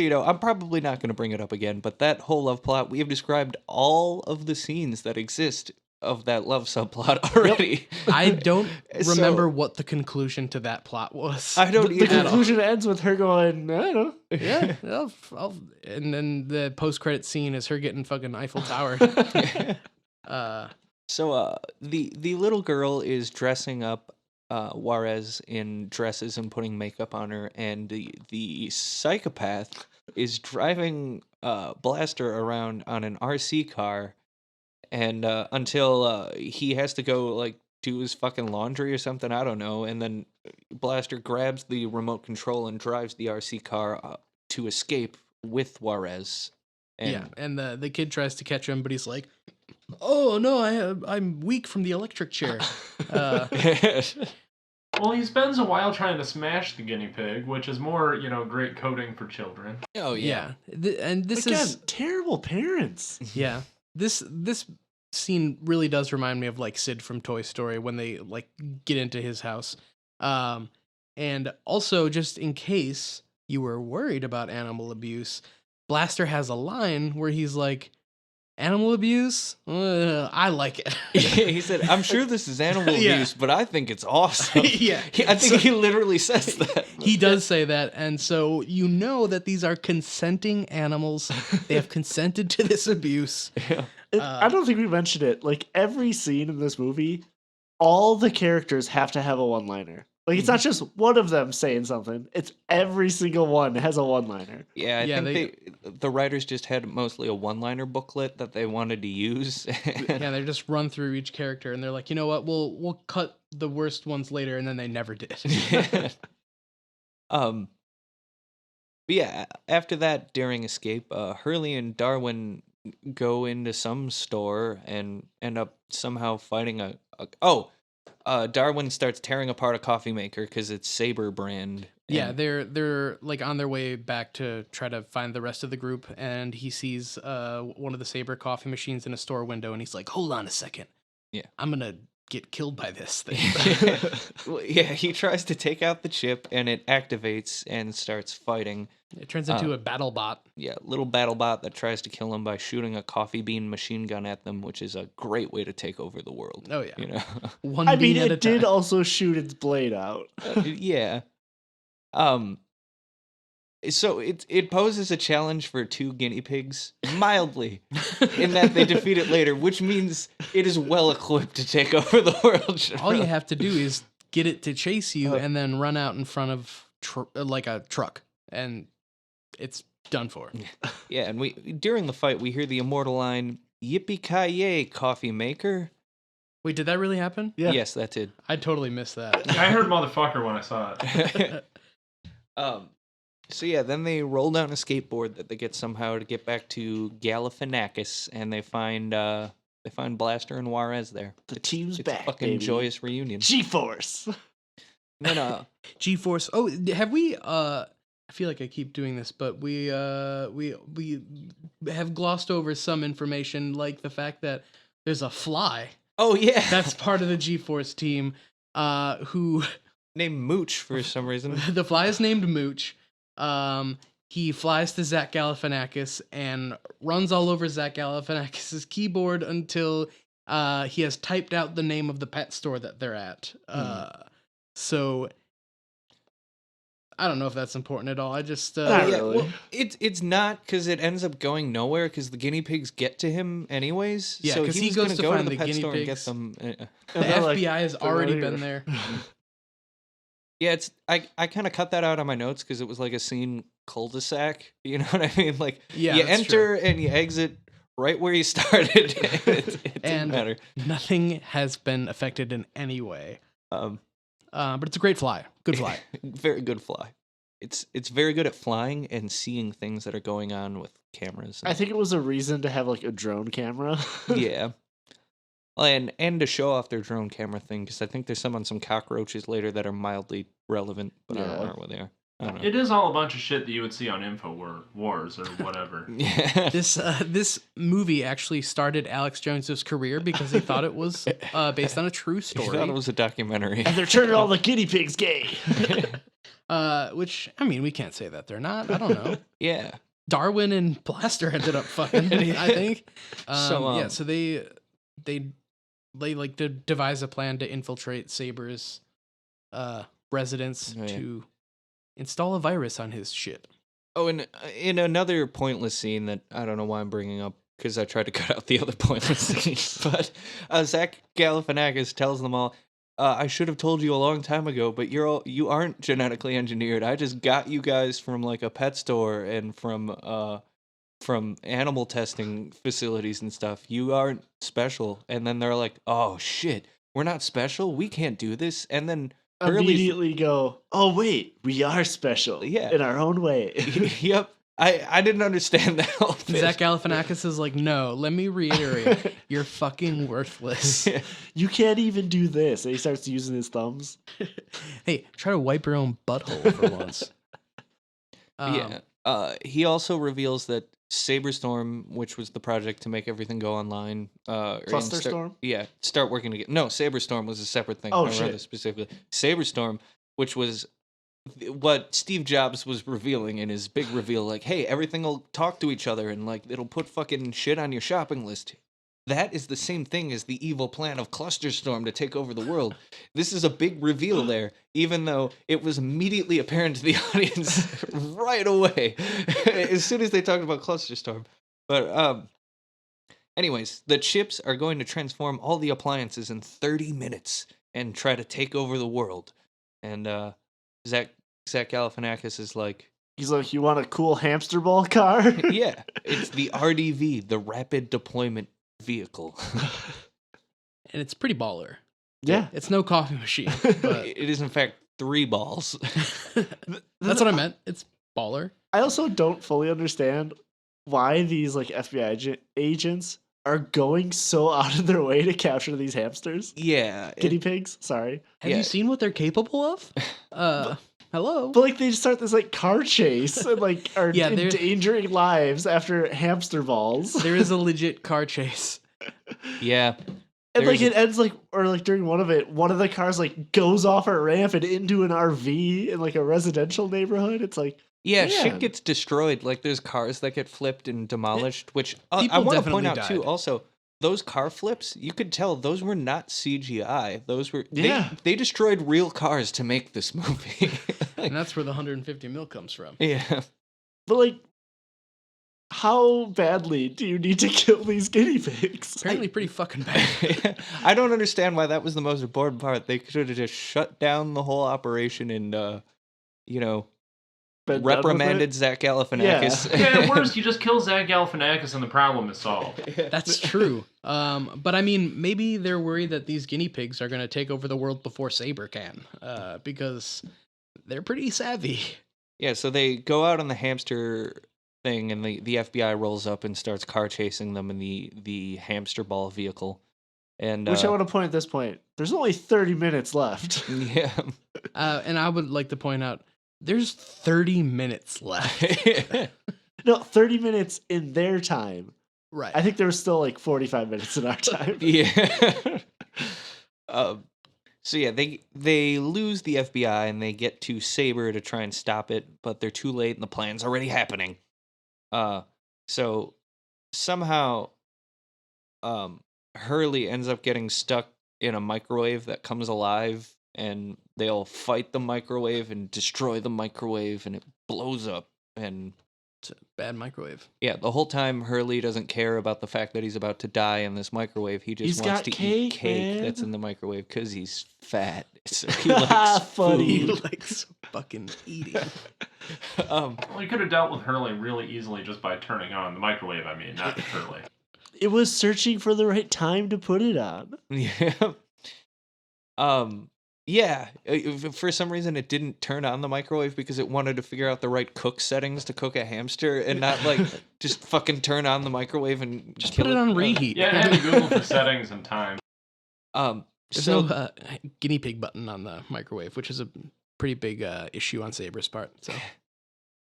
you know, I'm probably not going to bring it up again, but that whole love plot, we have described all of the scenes that exist of that love subplot already. I don't So- remember what the conclusion to that plot was. I don't The either. conclusion ends with her going, I don't know. Yeah, and then the post-credit scene is her getting fucking Eiffel Tower. So the little girl is dressing up Juarez in dresses and putting makeup on her, and the psychopath is driving Blaster around on an RC car, and until he has to go like do his fucking laundry or something, I don't know, and then Blaster grabs the remote control and drives the RC car to escape with Juarez. Yeah, and the kid tries to catch him, but he's like, "Oh no, I'm weak from the electric chair." Well, he spends a while trying to smash the guinea pig, which is more, great coding for children. Oh yeah. And this Again, is terrible parents. yeah. This scene really does remind me of like Sid from Toy Story when they like get into his house. And also just in case you were worried about animal abuse, Blaster has a line where he's like, "Animal abuse? I like it." He said, "I'm sure this is animal Yeah. abuse, but I think it's awesome." Yeah. I think he literally says that. He does say that, and so you know that these are consenting animals. They have consented to this abuse. Yeah. I don't think we mentioned it. Like every scene in this movie, all the characters have to have a one-liner. Like it's not just one of them saying something. It's every single one has a one-liner. Yeah, I think the writers just had mostly a one-liner booklet that they wanted to use. Yeah, they just run through each character, and they're like, you know what? We'll cut the worst ones later, and then they never did. But yeah, after that, during escape, Hurley and Darwin go into some store and end up somehow fighting Darwin starts tearing apart a coffee maker because it's Saber brand. Yeah, they're like on their way back to try to find the rest of the group, and he sees one of the Saber coffee machines in a store window, and he's like, "Hold on a second, Yeah. I'm gonna get killed by this thing." Well, yeah, he tries to take out the chip, and it activates and starts fighting. It turns into a battle bot. Yeah, little battle bot that tries to kill him by shooting a coffee bean machine gun at them, which is a great way to take over the world. Oh yeah, You know? one. I mean, bean at a it did time. also shoot its blade out. Yeah. So it poses a challenge for two guinea pigs, mildly, in that they defeat it later, which means it is well equipped to take over the world. All you have to do is get it to chase you, and then run out in front of like a truck, and it's done for. Yeah, and during the fight we hear the immortal line, "Yippee-ki-yay, coffee maker." Wait, did that really happen? Yeah. Yes, that did. I totally missed that. I heard motherfucker when I saw it. So yeah, then they roll down a skateboard that they get somehow to get back to Galifianakis, and they find Blaster and Juarez there. The team's It's a back, fucking baby. joyous reunion. G-Force. And then G-Force. Oh, have we? I feel like I keep doing this, but we have glossed over some information, like the fact that there's a fly oh yeah, that's part of the G-Force team. Who named Mooch for some reason. the fly is named Mooch. He flies to Zach Galifianakis and runs all over Zach Galifianakis' keyboard until he has typed out the name of the pet store that they're at. So I don't know if that's important at all. I just Not Yeah, really. well, it's not, because it ends up going nowhere because the guinea pigs get to him anyways. Yeah, so 'cause he he was goes gonna to go find to the the pet guinea store and get pigs. them. the they're like, FBI has "They're already right been here." there. Yeah, I kind of cut that out of my notes because it was like a scene cul-de-sac. You know what I mean? Like Yeah, you that's enter and you exit right where you started. It didn't And matter. nothing has been affected in any way. Um, But it's a great fly. Good fly. very good fly. It's very good at flying and seeing things that are going on with cameras. I think it was a reason to have like a drone camera. Yeah. Well, and to show off their drone camera thing, because I think there's some on some cockroaches later that are mildly relevant, but I don't Yeah. remember what they are. I don't know. It is all a bunch of shit that you would see on InfoWars or whatever. Yeah. This movie actually started Alex Jones's career because he thought it was based on a true I story. thought it was a documentary. And they're turning all the guinea pigs gay. Which, I mean, we can't say that they're not. I don't know. Yeah. Darwin and Blaster ended up fucking, I think. Yeah, so they like to devise a plan to infiltrate Saber's residence Oh, yeah. to install a virus on his ship. Oh, and in another pointless scene that I don't know why I'm bringing up, because I tried to cut out the other pointless scenes, but Zach Galifianakis tells them all, I should have told you a long time ago, but you aren't genetically engineered. I just got you guys from like a pet store and from animal testing facilities and stuff. You aren't special." And then they're like, "Oh shit, we're not special. We can't do this." And then Hurley's Immediately go, oh wait, we are special Yeah. in our own way. Yep. I didn't understand that whole thing. Zach Galifianakis is like, no, let me reiterate, you're fucking worthless. You can't even do this. And he starts using his thumbs. Hey, try to wipe your own butthole for once. Yeah. He also reveals that Saberstorm, which was the project to make everything go online, Clusterstorm? start working again. No, Saberstorm was a separate thing. Oh, I remember shit. specifically. Saberstorm, which was what Steve Jobs was revealing in his big reveal, like, hey, everything will talk to each other and like it'll put fucking shit on your shopping list. That is the same thing as the evil plan of Clusterstorm to take over the world. This is a big reveal there, even though it was immediately apparent to the audience right away as soon as they talked about Clusterstorm. But anyways, the chips are going to transform all the appliances in 30 minutes and try to take over the world. And Zach Galifianakis is like, He's like, you want a cool hamster ball car? yeah, it's the RDV, the Rapid Deployment Vehicle. And it's pretty baller. Yeah. It's no coffee machine, but It is in fact 3 balls. that's what I meant. It's baller. I also don't fully understand why these like FBI agents are going so out of their way to capture these hamsters. Yeah, Guinea pigs, sorry. Have Yeah. you seen what they're capable of? Hello. But like they start this like car chase and like are Yeah, they're- endangering lives after hamster balls. There is a legit car chase. yeah. And like There's it ends like, or like during one of it, one of the cars like goes off a ramp and into an RV in like a residential neighborhood. It's like, Yeah, man. shit gets destroyed. Like there's cars that get flipped and demolished, which I People want to point definitely out too. died. Also, those car flips, you could tell those were not CGI. Those were Yeah. they destroyed real cars to make this movie. And that's where the 150 mil comes from. Yeah. but like, how badly do you need to kill these guinea pigs? Apparently pretty fucking bad. I don't understand why that was the most important part. They could have just shut down the whole operation and you know, Been done with reprimanded it? Zach Galifianakis. Yeah, at worst, you just kill Zach Galifianakis and the problem is solved. That's true. But I mean, maybe they're worried that these guinea pigs are going to take over the world before Saber can, because they're pretty savvy. Yeah, so they go out on the hamster thing, and the FBI rolls up and starts car chasing them in the hamster ball vehicle. And Which I want to point at this point. There's only 30 minutes left. yeah, And I would like to point out, there's 30 minutes left. No, 30 minutes in their time. Right. I think there was still like 45 minutes in our time. yeah. So yeah, they lose the FBI and they get to Saber to try and stop it, but they're too late and the plan's already happening. So somehow, Hurley ends up getting stuck in a microwave that comes alive, and they'll fight the microwave and destroy the microwave, and it blows up. And It's a bad microwave. yeah, the whole time Hurley doesn't care about the fact that he's about to die in this microwave. He just He's wants got to eat cake, cake man. that's in the microwave because he's fat. So he likes Funny. He food. likes fucking eating. Um, Well, he could have dealt with Hurley really easily just by turning on the microwave, I mean, not Hurley. It was searching for the right time to put it on. yeah. Yeah. For some reason, it didn't turn on the microwave because it wanted to figure out the right cook settings to cook a hamster, and not like just fucking turn on the microwave and Just kill put it on reheat. Yeah, it had to Google for settings and time. There's So no guinea pig button on the microwave, which is a pretty big issue on Saber's part.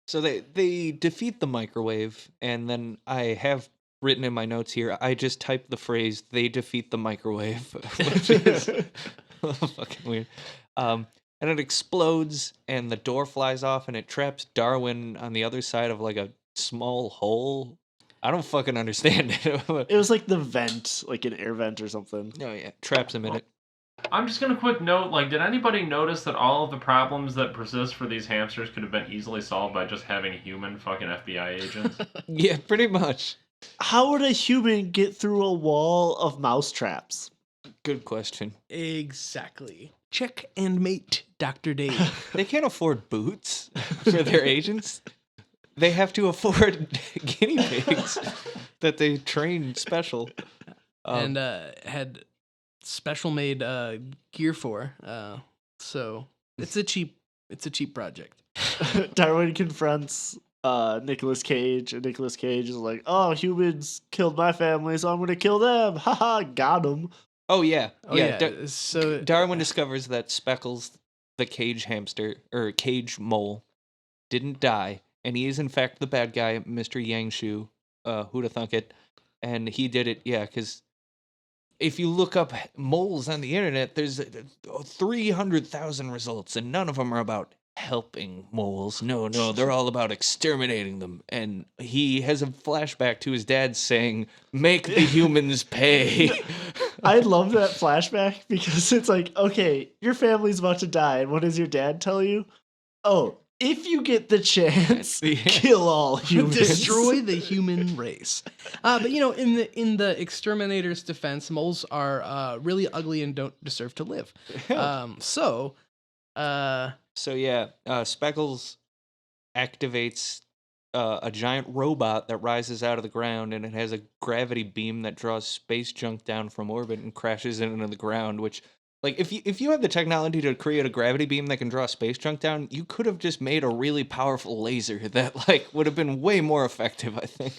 So they defeat the microwave, and then I have written in my notes here, I just typed the phrase "they defeat the microwave," which is fucking weird. And it explodes, and the door flies off, and it traps Darwin on the other side of like a small hole. I don't fucking understand it. It was like the vent, like an air vent or something. Oh yeah, traps him in it. I'm just gonna quick note, like, did anybody notice that all of the problems that persist for these hamsters could have been easily solved by just having human fucking FBI agents? Yeah, pretty much. How would a human get through a wall of mouse traps? Good question. Exactly. Check and mate, Dr. Dave. They can't afford boots for their agents. They have to afford guinea pigs that they train special. And had special made gear for. So it's a cheap project. Darwin confronts Nicolas Cage, and Nicolas Cage is like, "Oh, humans killed my family, so I'm gonna kill them." Haha, got him. Oh yeah, So Darwin discovers that Speckles, the cage hamster or cage mole, didn't die, and he is in fact the bad guy, Mr. Yangshu. Who'da thunk it? And he did it, yeah, because if you look up moles on the internet, there's 300,000 results, and none of them are about helping moles. No, they're all about exterminating them. And he has a flashback to his dad saying, "Make the humans pay." I love that flashback because it's like, okay, your family's about to die, and what does your dad tell you? Oh, if you get the chance, Yeah. kill all humans. destroy the human race. But you know, in the exterminator's defense, moles are really ugly and don't deserve to live. So yeah, Speckles activates a giant robot that rises out of the ground, and it has a gravity beam that draws space junk down from orbit and crashes it into the ground, which, like, if you had the technology to create a gravity beam that can draw space junk down, you could have just made a really powerful laser that, like, would have been way more effective, I think.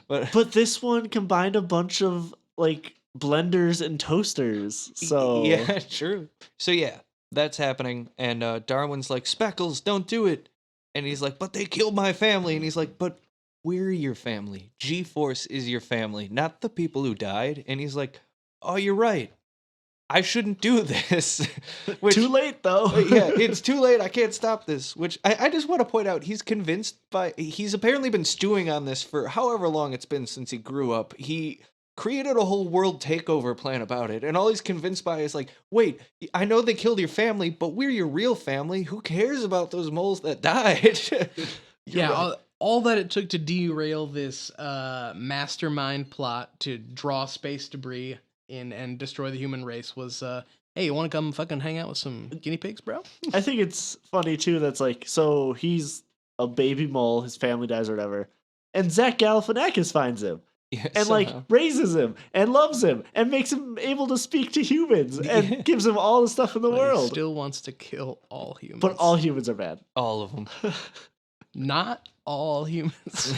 But this one combined a bunch of, like, blenders and toasters, so... Yeah, true. So yeah, that's happening, and Darwin's like, "Speckles, don't do it." And he's like, "But they killed my family." And he's like, "But we're your family. G-Force is your family, not the people who died." And he's like, "Oh, you're right. I shouldn't do this." Too late, though. Yeah, it's too late. I can't stop this. Which I just want to point out, he's apparently been stewing on this for however long it's been since he grew up. He created a whole world takeover plan about it, and all he's convinced by is like, "Wait, I know they killed your family, but we're your real family. Who cares about those moles that died?" yeah, right. all that it took to derail this mastermind plot to draw space debris in and destroy the human race was, hey, you want to come fucking hang out with some guinea pigs, bro? I think it's funny, too, that's like, so he's a baby mole, his family dies or whatever, and Zach Galifianakis finds him. Yeah, And like raises him and loves him and makes him able to speak to humans and gives him all the stuff in the But world. he still wants to kill all humans. But all humans are bad. all of them. Not all humans.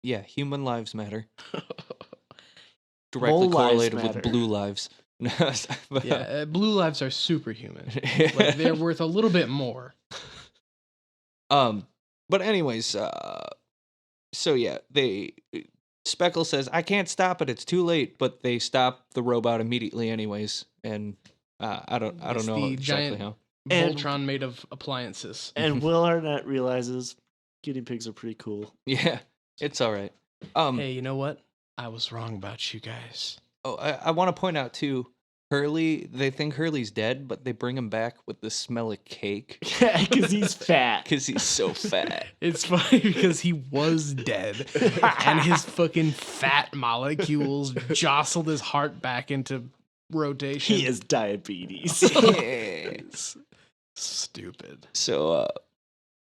Yeah, human lives matter. Mole Directly lives correlated matter. with blue lives. But, Yeah, blue lives are superhuman. Like, they're worth a little bit more. But anyways, so yeah, Speckle says, "I can't stop it. It's too late." But they stop the robot immediately, anyways. And I don't It's know the exactly giant how. And- Voltron made of appliances. And Will Arnett realizes guinea pigs are pretty cool. Yeah, it's all right. Hey, you know what? I was wrong about you guys. Oh, I want to point out too, Hurley. They think Hurley's dead, but they bring him back with the smell of cake Yeah, because he's fat. because he's so fat. It's funny because he was dead, and his fucking fat molecules jostled his heart back into rotation. He has diabetes. Yes. Stupid. So,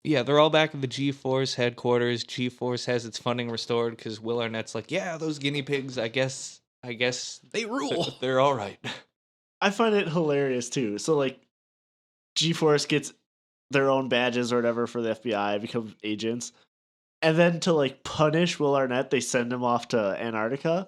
yeah, they're all back at the G-Force headquarters. G-Force has its funding restored because Will Arnett's like, "Yeah, those guinea pigs, I guess They rule. they're all right." I find it hilarious too. So like G-Force gets their own badges or whatever for the FBI, become agents. And then to like punish Will Arnett, they send him off to Antarctica.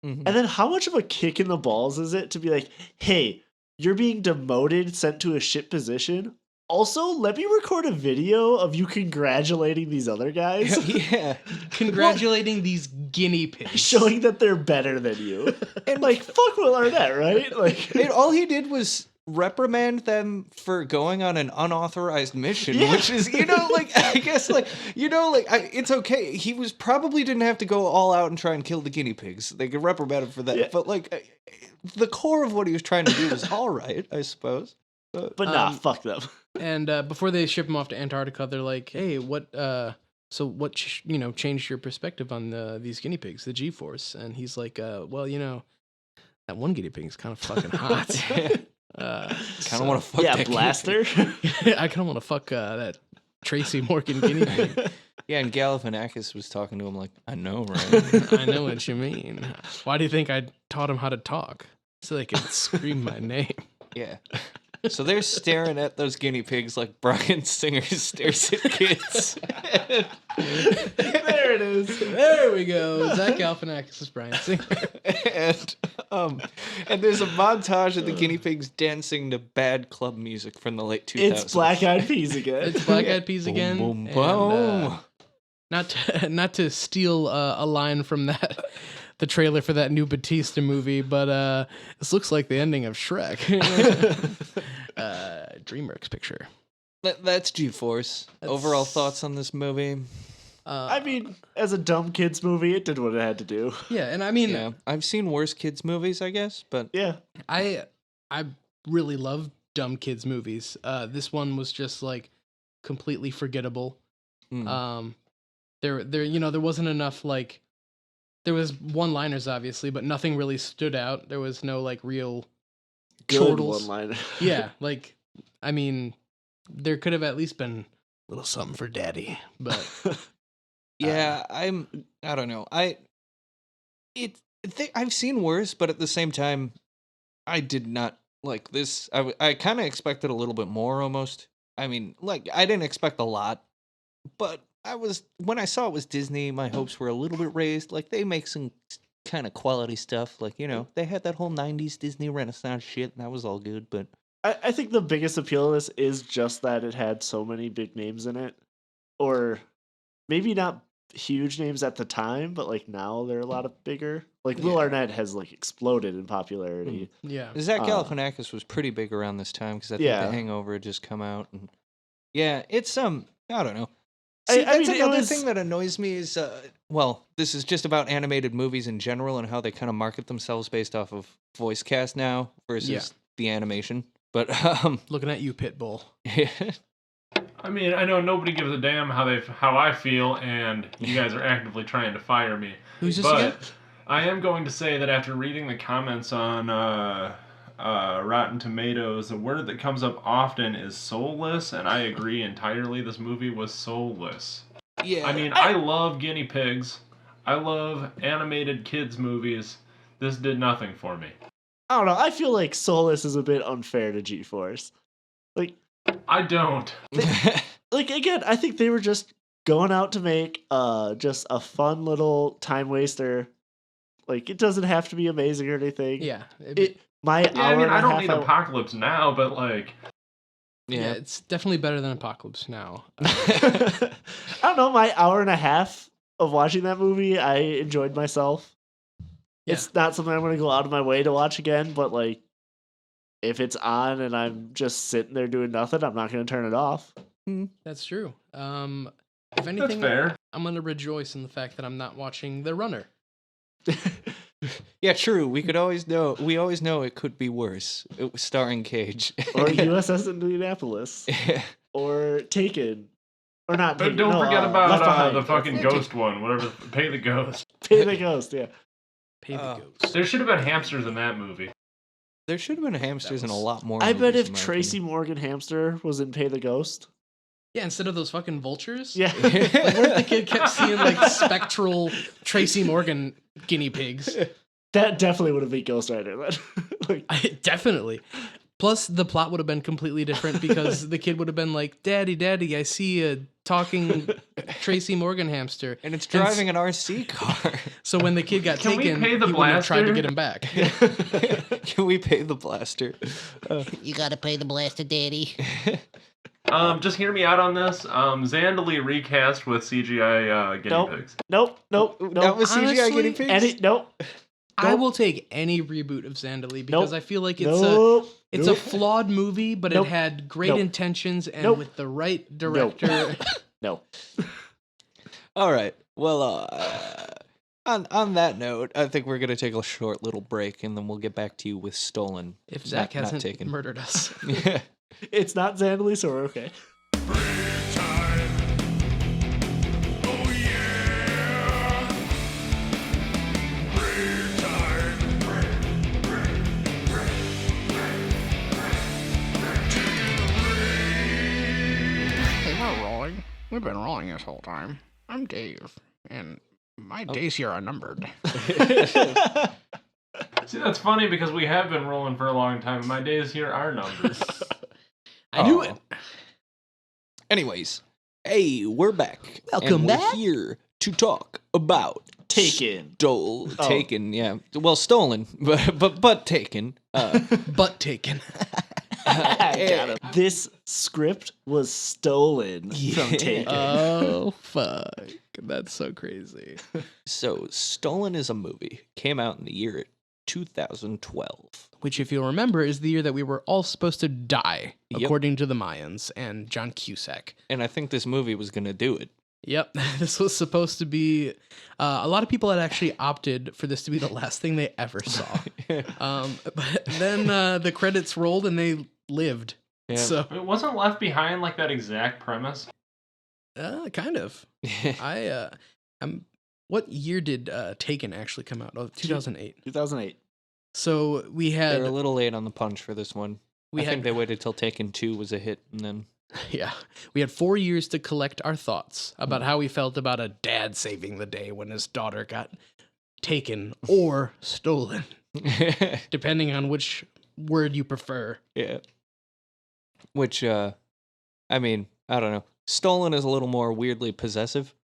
Mhm. And then how much of a kick in the balls is it to be like, "Hey, you're being demoted, sent to a shit position. Also, let me record a video of you congratulating these other guys." Yeah. Congratulating these guinea pigs. Showing that they're better than you. And like, fuck Will Arnett, right? Like, And all he did was reprimand them for going on an unauthorized mission, Yeah. which is, like, I guess, like, it's okay. He probably didn't have to go all out and try and kill the guinea pigs. They could reprimand him for that. Yeah. But, like, the core of what he was trying to do was all right, I suppose. but nah, fuck them. And before they ship him off to Antarctica, they're like, "Hey, what? So what? Changed your perspective on these guinea pigs, the G-force?" And he's like, "Well, That one guinea pig is kind of fucking hot. Kind of want to fuck Yeah, that Blaster. I kind of want to fuck that Tracy Morgan guinea pig. Yeah, and Galifianakis was talking to him like, I know, right? I know what you mean. Why do you think I taught him how to talk? So they could scream my name. Yeah. So they're staring at those guinea pigs like Bryan Singer stares at kids. There it is. There we go. Zach Galifianakis is Bryan Singer. and there's a montage of the guinea pigs dancing to bad club music from the late 2000s. It's Black Eyed Peas again. It's Black Eyed Peas Boom, again. boom, and, boom. not to steal a line from the trailer for that new Batista movie, but this looks like the ending of Shrek. DreamWorks picture. That's G-Force. Overall thoughts on this movie? I mean, as a dumb kids movie, it did what it had to do. Yeah, and I mean, Yeah, I've seen worse kids movies, I guess, but Yeah. I really love dumb kids movies. This one was just like completely forgettable. There wasn't enough like. There was one-liners, obviously, but nothing really stood out. There was no, like, real Good chortles. one-liner. Yeah, like, I mean, there could have at least been a little something for Daddy, but... yeah, I don't know. I've seen worse, but at the same time, I did not like this. I kind of expected a little bit more, almost. I mean, like, I didn't expect a lot, but... when I saw it was Disney, my hopes were a little bit raised. Like, they make some kind of quality stuff. Like, they had that whole 90s Disney Renaissance shit, and that was all good, but... I think the biggest appeal of this is just that it had so many big names in it. Or maybe not huge names at the time, but, like, now they're a lot of bigger. Like, Will Arnett has, like, exploded in popularity. Yeah. Zach Galifianakis was pretty big around this time, because I think The Hangover had just come out. And yeah, it's, I don't know. See, I mean, another thing that annoys me is, this is just about animated movies in general and how they kind of market themselves based off of voice cast now versus the animation. But Looking at you, Pitbull. I mean, I know nobody gives a damn how I feel, and you guys are actively trying to fire me. Who's this but again? I am going to say that after reading the comments on Rotten Tomatoes, the word that comes up often is soulless, and I agree entirely. This movie was soulless. Yeah. I mean, I love guinea pigs. I love animated kids movies. This did nothing for me. I don't know. I feel like Soulless is a bit unfair to G-Force. Like, I don't. again, I think they were just going out to make just a fun little time waster. Like, it doesn't have to be amazing or anything. Yeah. I don't need Apocalypse Now, but like... Yeah, it's definitely better than Apocalypse Now. I don't know, my hour and a half of watching that movie, I enjoyed myself. Yeah. It's not something I'm going to go out of my way to watch again, but like, if it's on and I'm just sitting there doing nothing, I'm not going to turn it off. That's true. If anything, fair. I'm going to rejoice in the fact that I'm not watching The Runner. Yeah, true. We always know it could be worse. It was starring Cage. Or USS Indianapolis. Or Taken. Or not But Taken. don't forget Left about Behind. the fucking ghost one, whatever. Pay the Ghost. Pay the Ghost, yeah. Pay the Ghost. There should have been hamsters in that movie. There should have been hamsters in a lot more. I bet movies, if in my Tracy opinion. Morgan Hamster was in Pay the Ghost. Yeah, instead of those fucking vultures. Yeah. Like, what if the kid kept seeing like spectral Tracy Morgan guinea pigs? That definitely would have been Ghost Rider then. Definitely. Plus, the plot would have been completely different because the kid would have been like, "Daddy, Daddy, I see a talking Tracy Morgan hamster," And it's driving an RC car. So when the kid got Can we taken, pay the he wouldn't have tried to blaster? get him back. Can we pay the blaster? You gotta pay the blaster, Daddy. Just hear me out on this. Zandali recast with CGI guinea pigs. Nope. That was CGI Honestly, guinea pigs? Nope. I will take any reboot of Zandali because I feel like it's a flawed movie, but it had great intentions and with the right director. No. All right. Well, on that note, I think we're gonna take a short little break, and then we'll get back to you with Stolen. If Zach Not hasn't taken. murdered us. Yeah. It's not Zandali, so we're okay. rolling. We've been rolling this whole time. I'm Dave, and my days here are numbered. See, that's funny because we have been rolling for a long time, and my days here are numbered. I knew it. Anyways, hey, we're back. Welcome and we're back. here to talk about Taken. Taken, yeah. Well, stolen, but taken. Butt taken. I got him. This script was stolen from Taken. Oh, fuck. That's so crazy. So, Stolen is a movie. Came out in the year 2012. Which, if you'll remember, is the year that we were all supposed to die, Yep. according to the Mayans and John Cusack. And I think this movie was going to do it. Yep, this was supposed to be. A lot of people had actually opted for this to be the last thing they ever saw. But then the credits rolled and they lived. Yeah. So, It wasn't Left Behind like that exact premise. kind of. What year did Taken actually come out? Oh, 2008. 2008. So we had. They're a little late on the punch for this one. We I think had- they waited till Taken 2 was a hit, and then... Yeah, we had 4 years to collect our thoughts about how we felt about a dad saving the day when his daughter got taken or stolen, depending on which word you prefer. Yeah. Which, I mean, I don't know. Stolen is a little more weirdly possessive.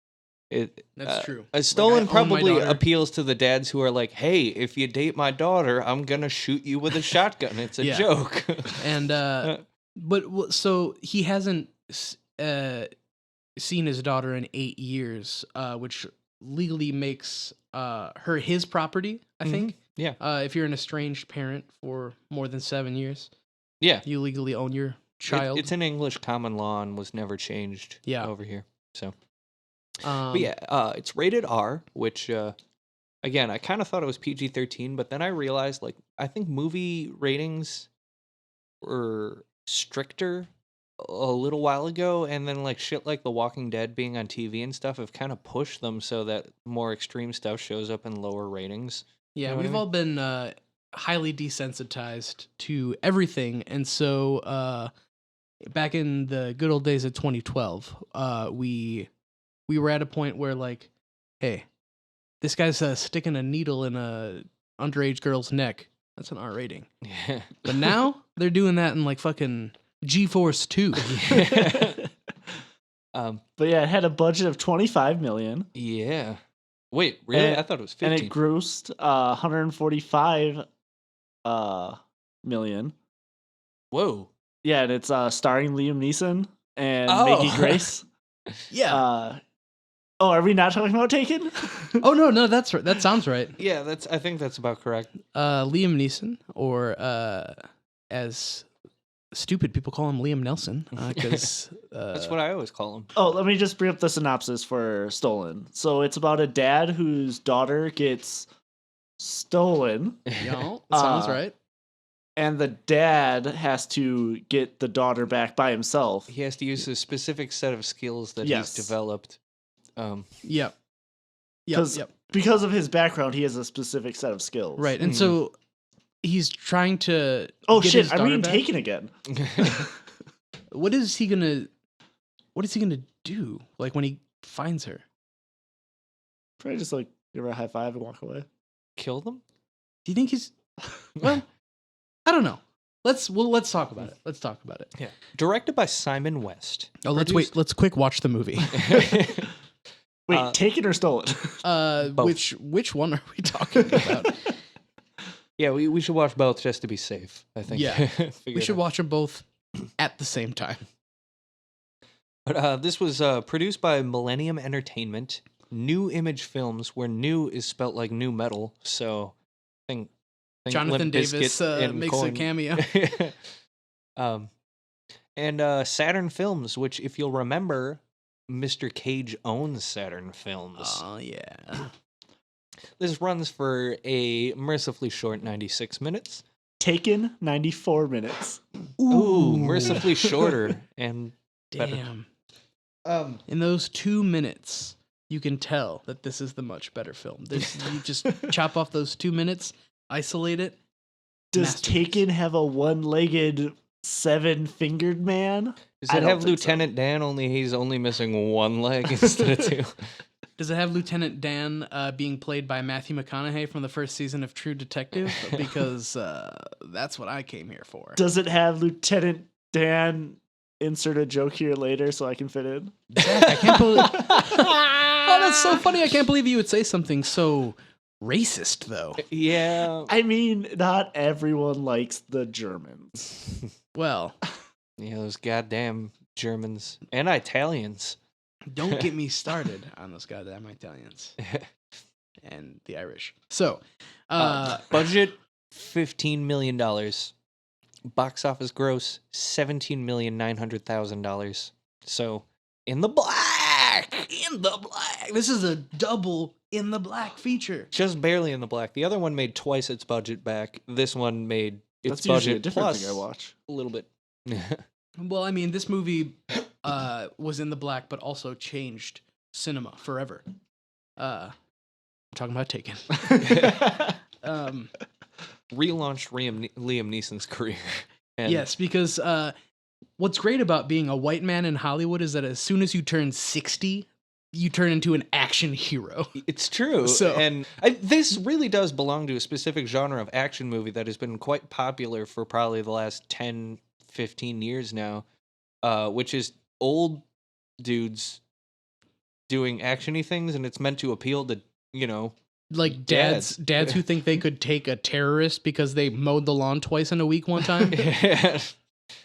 That's true. A stolen I own my probably daughter. appeals to the dads who are like, hey, if you date my daughter, I'm going to shoot you with a shotgun. It's a Yeah. joke. And so he hasn't seen his daughter in 8 years, which legally makes her his property, I think. Yeah. If you're an estranged parent for more than 7 years, Yeah. you legally own your child. It's an English common law and was never changed Yeah. over here. So, Um, but yeah, it's rated R, which, again, I kind of thought it was PG-13, but then I realized, like, I think movie ratings were stricter a little while ago, and then, like, shit like The Walking Dead being on TV and stuff have kind of pushed them so that more extreme stuff shows up in lower ratings. Yeah, know what I we've mean? all been highly desensitized to everything, and so back in the good old days of 2012, we were at a point where like, hey, this guy's sticking a needle in a underage girl's neck. That's an R rating. Yeah. But now they're doing that in like fucking G-Force 2. But yeah, it had a budget of 25 million. Yeah. Wait, really? And- I thought it was And 15. it grossed 145 million. Whoa. Yeah, and it's starring Liam Neeson and Oh. Maggie Grace. Yeah. Are we not talking about Taken? Oh no, that's right. That sounds right. Yeah, I think that's about correct. Liam Neeson, or as stupid people call him, Liam Nelson, because That's what I always call him. Oh, let me just bring up the synopsis for Stolen. So it's about a dad whose daughter gets stolen, sounds Uh, right. and the dad has to get the daughter back by himself. He has to use a specific set of skills that Yes. he's developed. Yep. 'Cause- Because of his background, he has a specific set of skills. Right, and so he's trying to. Oh get shit! his I'm daughter reading back. Taken again. What is he gonna do? Like when he finds her? Probably just like give her a high five and walk away. Kill them? Do you think he's? Well, I don't know. Let's talk about it. Let's talk about it. Yeah. Directed by Simon West. Oh, let's wait. Let's quick watch the movie. Wait, Taken or Stolen? Both. Which one are we talking about? Yeah, we should watch both just to be safe, I think. Yeah. Figure We it should out. watch them both at the same time. But this was produced by Millennium Entertainment, New Image Films, where new is spelt like new metal. So think Jonathan Limp Davis Bizkit and makes a Korn. cameo. And Saturn Films, which, if you'll remember, Mr. Cage owns Saturn Films. Oh yeah. This runs for a mercifully short 96 minutes. Taken 94 minutes. Ooh, mercifully shorter and better. Damn. In those 2 minutes, you can tell that this is the much better film. You just chop off those 2 minutes, isolate it. Does Masterpiece. Taken have a one-legged seven-fingered man. Does I it don't have think so. Lieutenant Dan, only he's only missing one leg instead of two? Does it have Lieutenant Dan being played by Matthew McConaughey from the first season of True Detective? Because that's what I came here for. Does it have Lieutenant Dan? Insert a joke here later so I can fit in. Zach, I can't believe. Oh, that's so funny! I can't believe you would say something so racist, though. Yeah. I mean, not everyone likes the Germans. Well, Yeah, those goddamn Germans and Italians. don't get me started on those goddamn Italians and the Irish. So, Budget $15 million. Box office gross $17,900,000. So in the black. in the black. This is a double in the black feature. Just barely in the black. The other one made twice its budget back. This one made its That's usually budget a different plus thing I watch. a little bit. Well, I mean, this movie was in the black, but also changed cinema forever. I'm talking about Taken. Relaunched Liam Neeson's career. And Yes, because what's great about being a white man in Hollywood is that as soon as you turn 60, you turn into an action hero. It's true. So- And this really does belong to a specific genre of action movie that has been quite popular for probably the last 10, 15 years now, which is old dudes doing actiony things, and it's meant to appeal to, Like dads who think they could take a terrorist because they mowed the lawn twice in a week one time.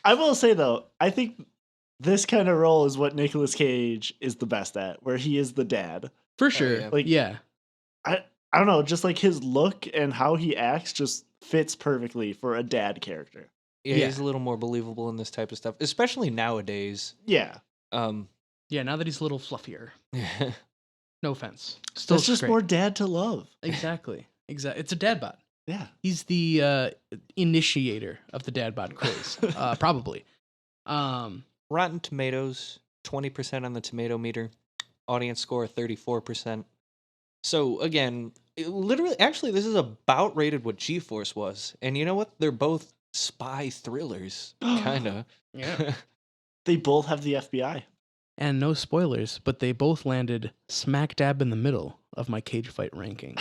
I will say though, I think this kind of role is what Nicolas Cage is the best at, where he is the dad. For sure. yeah. Like- yeah. I don't know, just like his look and how he acts just fits perfectly for a dad character. Yeah. He's a little more believable in this type of stuff, especially nowadays. Yeah, Yeah, now that he's a little fluffier. No offense. Still that's just great. more dad to love. Exactly. It's a dad bod. Yeah, He's the initiator of the dad bod craze. Probably. Rotten Tomatoes, 20% on the tomato meter. Audience score 34%. So again, actually, this is about rated what G-Force was. And you know what? They're both spy thrillers, kind of. Yeah. they both have the FBI. And no spoilers, but they both landed smack dab in the middle of my cage fight ranking.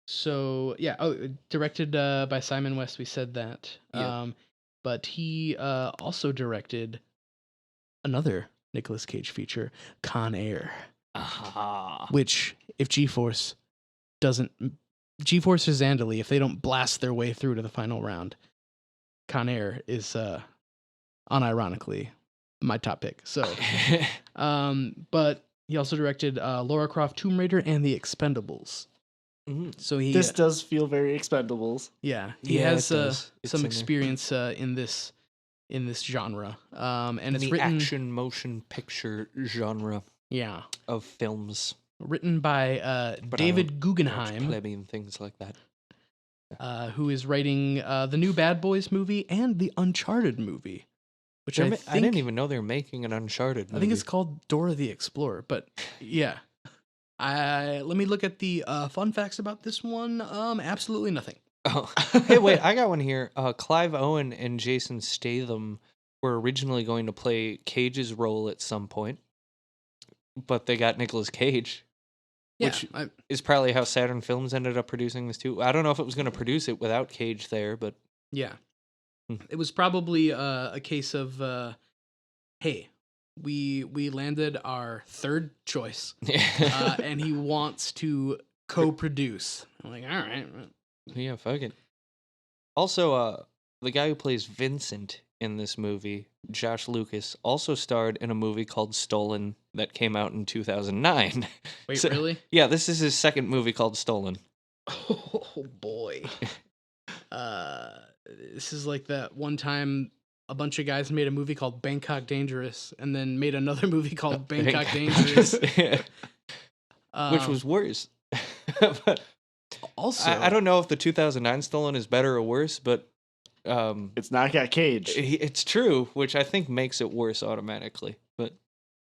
So yeah, directed by Simon West. We said that. Yeah. But he also directed another Nicolas Cage feature, Con Air, which if G-Force or Zandali, if they don't blast their way through to the final round, Con Air is unironically my top pick. So, but he also directed Lara Croft, Tomb Raider, and The Expendables. Mhm. So he This does feel very Expendables. he Yeah, has it does. It's some in there. experience in this genre, and it's the written action motion picture genre of films. written by But I David Watch Guggenheim, plebeian things like that. who is writing the new Bad Boys movie and the Uncharted movie, which I think I didn't even know they were making an Uncharted movie. I think it's called Dora the Explorer. But yeah, let me look at the fun facts about this one. Absolutely nothing. Oh. Hey, wait, I got one here. Clive Owen and Jason Statham were originally going to play Cage's role at some point, but they got Nicolas Cage, Yeah, which is probably how Saturn Films ended up producing this too. I don't know if it was going to produce it without Cage there, but yeah. Hmm. It was probably a case of, hey, we landed our third choice, and he wants to co-produce. I'm like, all right. yeah, fuck it. Also, the guy who plays Vincent in this movie, Josh Lucas, also starred in a movie called Stolen that came out in 2009. Wait, So- really? Yeah, this is his second movie called Stolen. Oh boy. This is like that one time a bunch of guys made a movie called Bangkok Dangerous and then made another movie called Bangkok Dangerous. Yeah, which Um, was worse. But also I don't know if the 2009 Stolen is better or worse, but It's not got Cage. it's true, which I think makes it worse automatically. But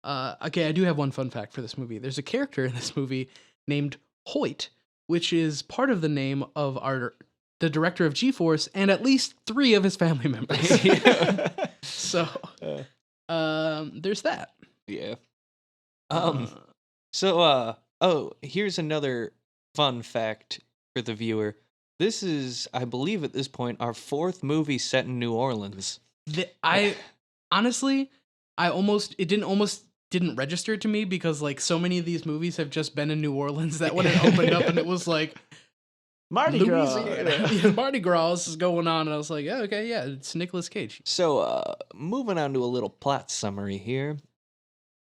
okay, I do have one fun fact for this movie. There's a character in this movie named Hoyt, which is part of the name of our the director of G-Force, and at least 3 of his family members. So, there's that. Yeah. Uh, Here's another fun fact for the viewer. This is, I believe at this point, our 4th movie set in New Orleans. I honestly, it didn't register to me because like so many of these movies have just been in New Orleans that when it opened up and it was like Mardi Gras. Louisiana. Yeah, Mardi Gras is going on, and I was like, yeah, okay, yeah, it's Nicolas Cage. So, moving on to a little plot summary here.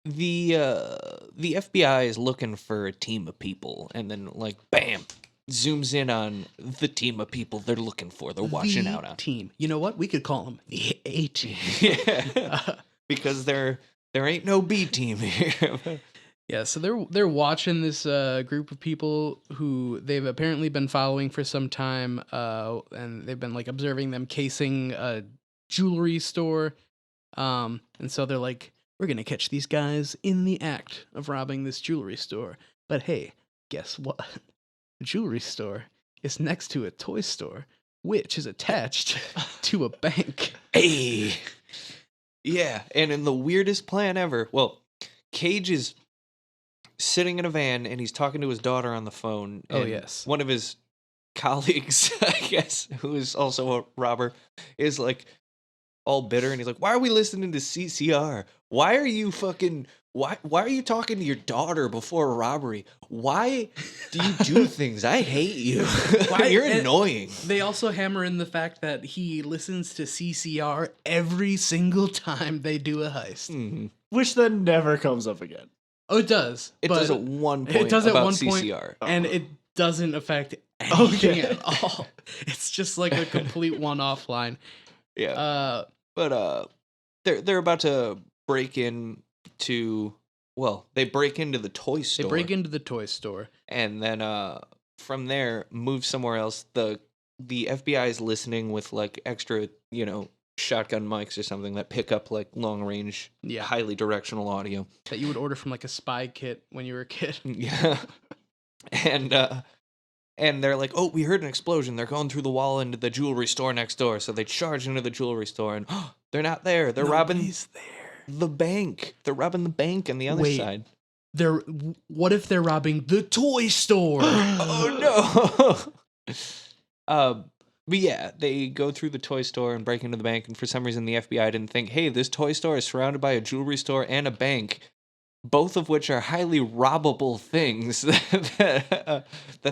The FBI is looking for a team of people, and then like bam, zooms in on the team of people they're looking for. They're watching out on. Team. You know what? We could call them the A team. Yeah, because there ain't no B team here. Yeah, so they're watching this group of people who they've apparently been following for some time, and they've been like observing them casing a jewelry store, and so they're like, we're gonna catch these guys in the act of robbing this jewelry store. But hey, guess what? The jewelry store is next to a toy store, which is attached to a bank. Hey, yeah, and in the weirdest plan ever, well, Cage is sitting in a van and he's talking to his daughter on the phone. Oh, and yes. one of his colleagues, I guess, who is also a robber, is like all bitter, and he's like, "Why are we listening to CCR? Why are you fucking? Why are you talking to your daughter before a robbery? Why do you do things? I hate you. You're annoying." They also hammer in the fact that he listens to CCR every single time they do a heist. Mm-hmm. Which then never comes up again. Oh, it does. It but does at one point. It does at about one CCR. point, and it doesn't affect anything at all. It's just like a complete one-off line. Yeah. But they're about to break in to, well, they break into the toy store. They break into the toy store. And then from there move somewhere else. The FBI is listening with like extra, shotgun mics or something that pick up like long range, highly directional audio that you would order from like a spy kit when you were a kid. Yeah. And they're like, "Oh, we heard an explosion. They're going through the wall into the jewelry store next door." So they charge into the jewelry store, and they're not there. They're robbing the bank. They're robbing the bank on the other side. What if they're robbing the toy store? Oh no! But yeah, they go through the toy store and break into the bank, and for some reason the FBI didn't think, "Hey, this toy store is surrounded by a jewelry store and a bank, both of which are highly robbable things that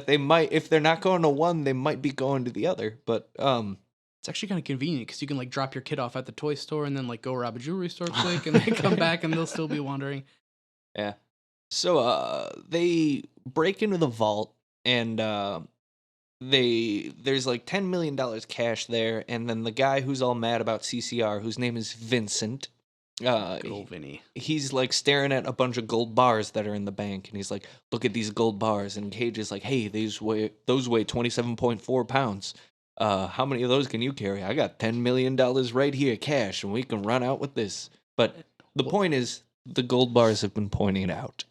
they might, if they're not going to one, they might be going to the other." But it's actually kind of convenient because you can like drop your kid off at the toy store and then like go rob a jewelry store quick, and then come back and they'll still be wandering. Yeah. So they break into the vault, and there's like $10 million cash there, and then the guy who's all mad about CCR, whose name is Vincent. Good old Vinny. He's like staring at a bunch of gold bars that are in the bank, and he's like, "Look at these gold bars." And Cage is like, "Hey, those weigh 27.4 pounds. How many of those can you carry? I got $10 million right here, cash, and we can run out with this." But the point is, the gold bars have been pointing out.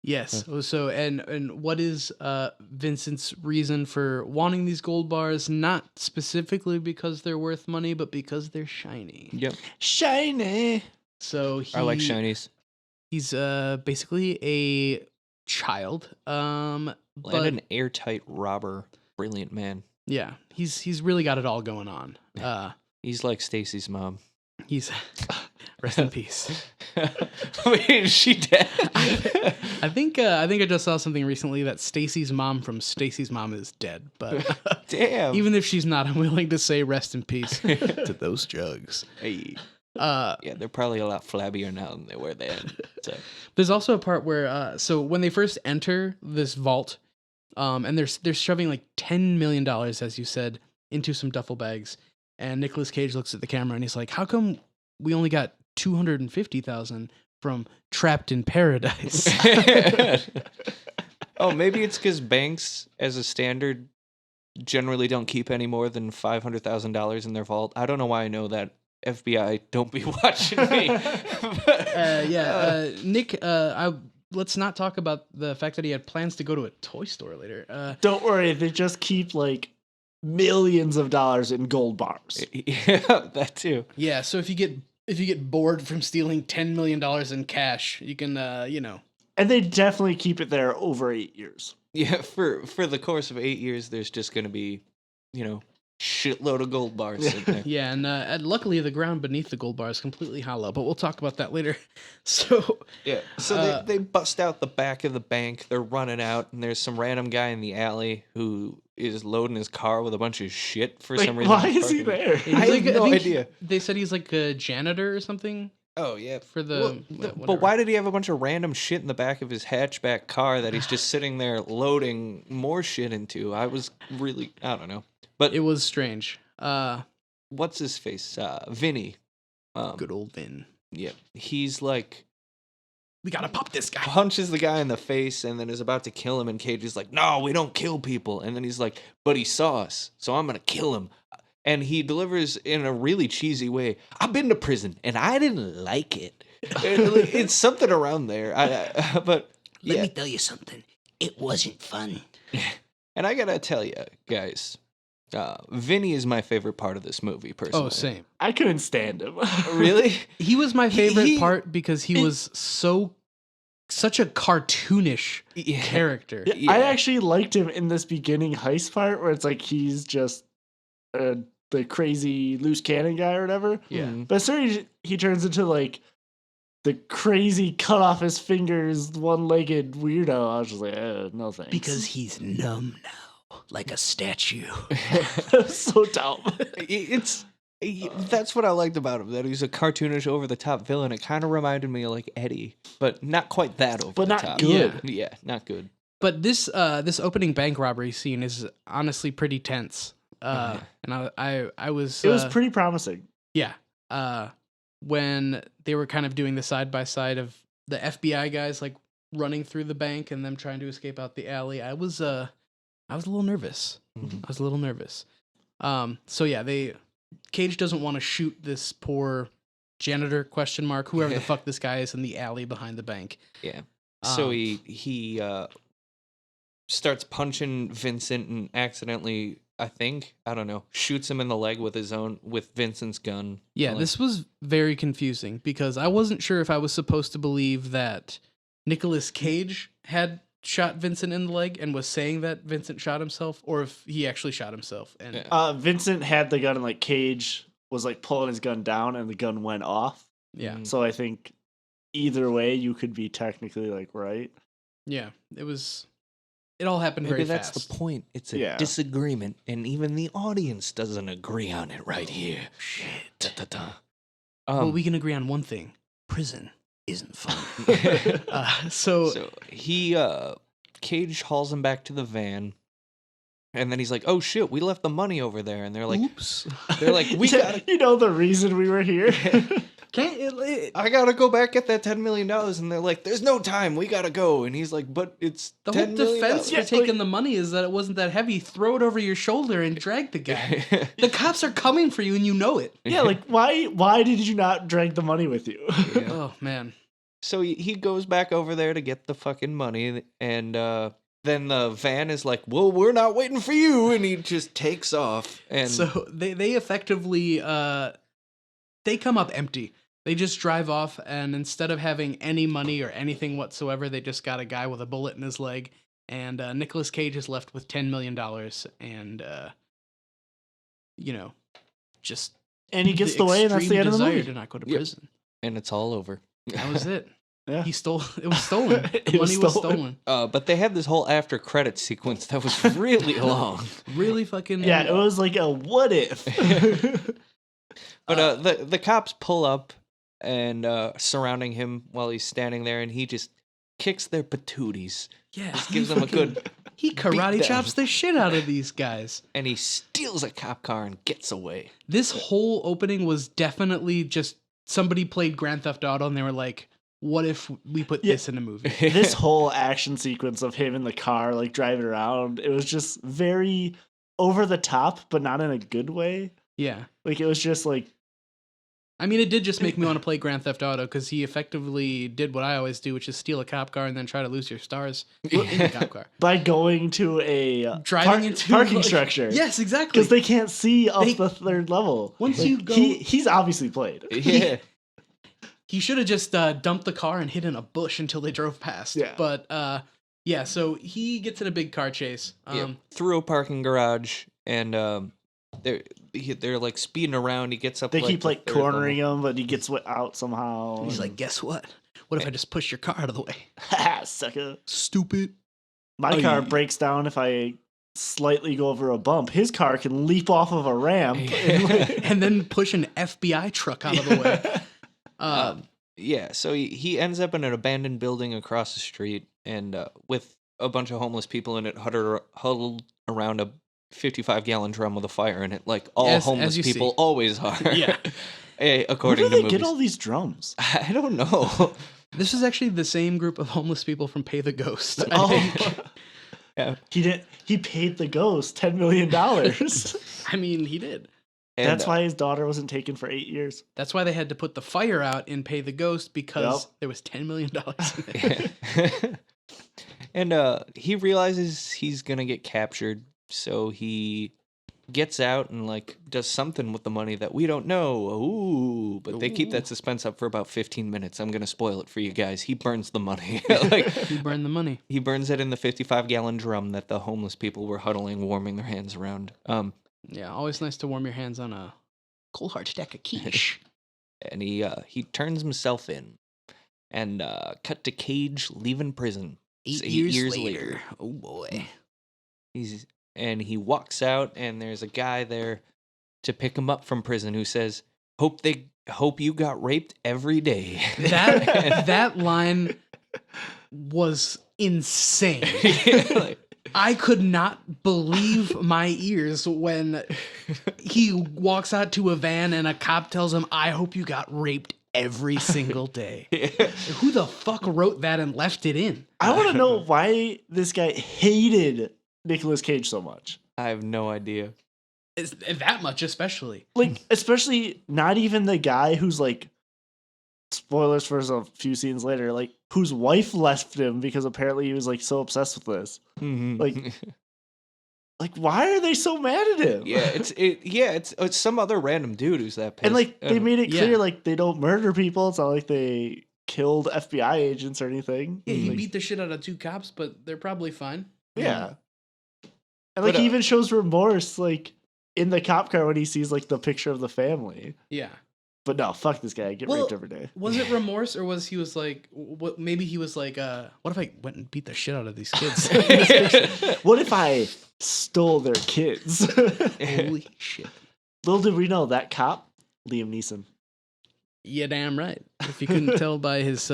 Yes. So, and what is Vincent's reason for wanting these gold bars? Not specifically because they're worth money, but because they're shiny. Yep. Shiny. So I like shinies. He's basically a child. And an airtight robber. Brilliant man. Yeah. He's really got it all going on. He's like Stacy's mom. He's rest in peace. Wait, is she dead? I think I just saw something recently that Stacy's mom from Stacy's Mom is dead. But damn, even if she's not, I'm willing to say rest in peace to those jugs. Hey. Yeah, they're probably a lot flabbier now than they were then. So. There's also a part where so when they first enter this vault, and they're shoving like $10 million, as you said, into some duffel bags. And Nicolas Cage looks at the camera and he's like, "How come we only got 250,000 from Trapped in Paradise?" Oh, maybe it's because banks, as a standard, generally don't keep any more than $500,000 in their vault. I don't know why I know that. FBI, don't be watching me. Nick, let's not talk about the fact that he had plans to go to a toy store later. Don't worry, they just keep like millions of dollars in gold bars. Yeah, that too. Yeah, so if you get bored from stealing $10 million in cash, you can And they definitely keep it there over 8 years. Yeah, for the course of 8 years, there's just going to be, shitload of gold bars sitting there. Yeah, and luckily the ground beneath the gold bar is completely hollow, but we'll talk about that later. So Yeah. So they bust out the back of the bank. They're running out, and there's some random guy in the alley who is loading his car with a bunch of shit for some reason. Why is he there? he's I have no think idea. They said he's like a janitor or something Oh yeah. for the. But whatever. why did he have a bunch of random shit in the back of his hatchback car that he's just sitting there loading more shit into? I don't know. But It was strange. what's his face? Vinny. Good old Vin. Yeah. He's like We gotta pop this guy. punches the guy in the face and then is about to kill him, and Cage is like, "No, we don't kill people." And then he's like, "But he saw us, so I'm gonna kill him." And he delivers in a really cheesy way. "I've been to prison and I didn't like it." It's something around there. But Let yeah. me tell you something. It wasn't fun. And I gotta tell you, guys, Vinny is my favorite part of this movie. Personally, Oh, same. I couldn't stand him. Really? He was my favorite he- part because he was such a cartoonish Yeah. character. Yeah. I actually liked him in this beginning heist part where it's like he's just the crazy loose cannon guy or whatever. Yeah. Mhm. But as soon as he turns into like the crazy cut off his fingers, one-legged weirdo, I was just like, no thanks. Because he's numb now, like a statue. That's so dumb. That's what I liked about him. That he's a cartoonish, over the top villain. It kind of reminded me of like Eddie, but not quite that over But the not top. good. Yeah, not good. But this opening bank robbery scene is honestly pretty tense. Yeah. And I was It was pretty promising. yeah. When they were kind of doing the side by side of the FBI guys like running through the bank and them trying to escape out the alley, I was a little nervous. Mhm. I was a little nervous. So yeah, Cage doesn't want to shoot this poor janitor whoever the fuck this guy is in the alley behind the bank. Yeah. So Um, he starts punching Vincent and accidentally, I don't know, shoots him in the leg with Vincent's gun. Yeah, Like, this was very confusing because I wasn't sure if I was supposed to believe that Nicolas Cage had shot Vincent in the leg and was saying that Vincent shot himself, or if he actually shot himself. And Yeah. Vincent had the gun and like Cage was like pulling his gun down and the gun went off. yeah, Mm. So I think either way you could be technically like right. yeah, it all happened Maybe very that's fast. the point. It's a Yeah. disagreement, and even the audience doesn't agree on it right here. Shit. Da, da, da. Well, we can agree on one thing: prison isn't fun. So he Cage hauls him back to the van, and then he's like, "Oh shit, we left the money over there." And they're like, Oops. "They're like, we gotta, You know the reason we were here. I gotta go back get that $10 million." And they're like, "There's no time, we gotta go." And he's like, "But it's The whole $10 million." defense for Yeah, taking like- the money is that it wasn't that heavy. Throw it over your shoulder and drag the guy. The cops are coming for you, and you know it. Yeah, like why did you not drag the money with you? Yeah. Oh man. So he goes back over there to get the fucking money, and then the van is like, "Well, we're not waiting for you," and he just takes off. And So they effectively they come up empty. They just drive off, and instead of having any money or anything whatsoever, they just got a guy with a bullet in his leg, and Nicolas Cage is left with $10 million, and just And he gets the way, and that's the extreme end of the desire movie. to not go to Yep. prison. and it's all over. That was it. Yeah. He stole. It was stolen. It The was money was stolen. stolen. But they had this whole after credit sequence that was really long. Really fucking. Yeah, it was like a what if. But the cops pull up and surrounding him while he's standing there, and he just kicks their patooties. Yeah. Just he gives them a fucking- good, He karate beat chops down. the shit out of these guys. and he steals a cop car and gets away. This whole opening was definitely just somebody played Grand Theft Auto and they were like, what if we put Yeah. this in a movie? This whole action sequence of him in the car, like driving around, it was just very over the top, but not in a good way. Yeah. Like it was just like I mean, it did just make me want to play Grand Theft Auto because he effectively did what I always do, which is steal a cop car and then try to lose your stars in the cop car. By going to a Into parking structure. Yes, exactly. Because they can't see up the third level. Once you go, he's obviously played. Yeah. He should have just dumped the car and hid in a bush until they drove past. Yeah. But yeah, so he gets in a big car chase. Through a parking garage, and they're like speeding around. He gets up. They like, keep the like third cornering level. him, but he gets out somehow. He's like, guess what? What if I just push your car out of the way? Ha, sucker. Stupid. My car breaks down if I slightly go over a bump. His car can leap off of a ramp. And then push an FBI truck out of the way. Yeah, so he ends up in an abandoned building across the street, and with a bunch of homeless people in it huddled around a 55-gallon drum with a fire in it, like all homeless people always are. Yeah. According Where to do they movies. get all these drums? I don't know. This is actually the same group of homeless people from Pay the Ghost. I Oh. think. Yeah. He paid the ghost $10 million. I mean, he did. And, That's why his daughter wasn't taken for 8 years. That's why they had to put the fire out in Pay the Ghost because there was $10 million in it. And he realizes he's gonna get captured, so he gets out and like does something with the money that we don't know. Ooh, but they keep that suspense up for about 15 minutes. I'm gonna spoil it for you guys. He burns the money. Like He burned the money. he burns it in the 55-gallon drum that the homeless people were huddling, warming their hands around. Yeah, always nice to warm your hands on a cold hard stack of quiche. And he turns himself in, and cut to Cage leaving prison. It's 8 years later. Oh boy. He walks out, and there's a guy there to pick him up from prison who says, "Hope you got raped every day." That line was insane. Like, I could not believe my ears when he walks out to a van and a cop tells him, "I hope you got raped every single day." Who the fuck wrote that and left it in? I want to know why this guy hated Nicolas Cage so much. I have no idea. It's that much, especially. Like, especially not even the guy who's like, spoilers for a few scenes later, like whose wife left him because apparently he was like so obsessed with this. Mhm. Like why are they so mad at him? It's some other random dude who's that pissed. And like they made it clear Yeah. like they don't murder people. It's not like they killed FBI agents or anything. Yeah, he Like, beat the shit out of 2 cops, but they're probably fine. yeah. And like But, he even shows remorse like in the cop car when he sees like the picture of the family. Yeah. But no, fuck this guy. I get Well, raped every day. Was it remorse or was he was like, what? Maybe he was like, what if I went and beat the shit out of these kids? What if I stole their kids? Holy shit. Little did we know that cop, Liam Neeson. Yeah, damn right. If you couldn't tell by his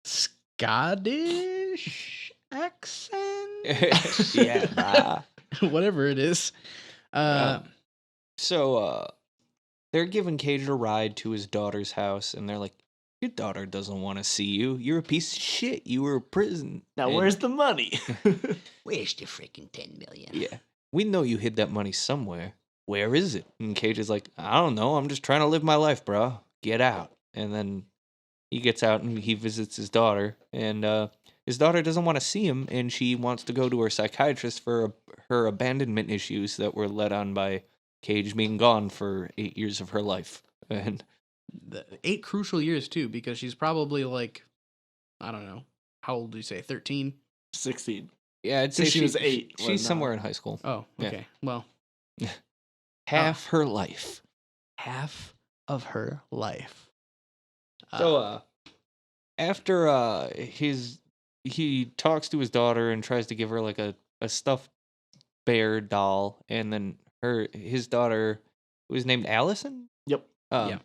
Scottish accent, Yeah. whatever it is. So they're giving Cage a ride to his daughter's house, and they're like, "Your daughter doesn't want to see you. You're a piece of shit. You were in prison." Now, And- where's the money? Where's the freaking 10 million? Yeah. We know you hid that money somewhere. Where is it? And Cage is like, "I don't know. I'm just trying to live my life, bro. Get out." And then he gets out and he visits his daughter. And his daughter doesn't want to see him. And she wants to go to her psychiatrist for her abandonment issues that were led on by Cage being gone for 8 years of her life. And 8 crucial years too, because she's probably like, I don't know, how old do you say? 13? 16. yeah, I'd say She was 8 when, She's somewhere in high school. Oh, Yeah. okay. Well, Half her life. half of her life. So after he talks to his daughter and tries to give her like a stuffed bear doll, and then his daughter, who was named Allison. Yep. Yeah.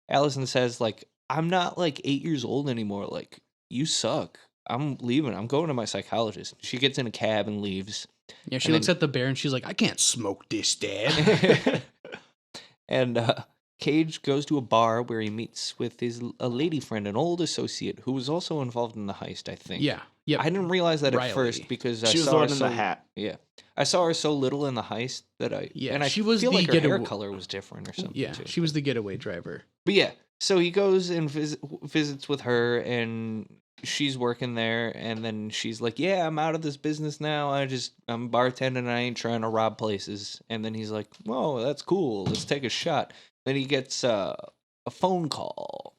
Allison says like, "I'm not like 8 years old anymore. Like, you suck. I'm leaving. I'm going to my psychologist." She gets in a cab and leaves. Yeah, she and looks then- at the bear and she's like, I can't smoke this, Dad. And Cage goes to a bar where he meets with a lady friend, an old associate who was also involved in the heist, I think. Yeah. Yep. I didn't realize that at Riley. first because I She was saw the her one in the hat. Yeah, I saw her so little in the heist that I she was feel the like her hair getaway. color was different or something. Yeah, too. she was the getaway driver. But yeah, so he goes and visits with her, and she's working there, and then she's like, "Yeah, I'm out of this business now. I'm bartending, and I ain't trying to rob places." And then he's like, "Whoa, that's cool. Let's take a shot." Then he gets a phone call.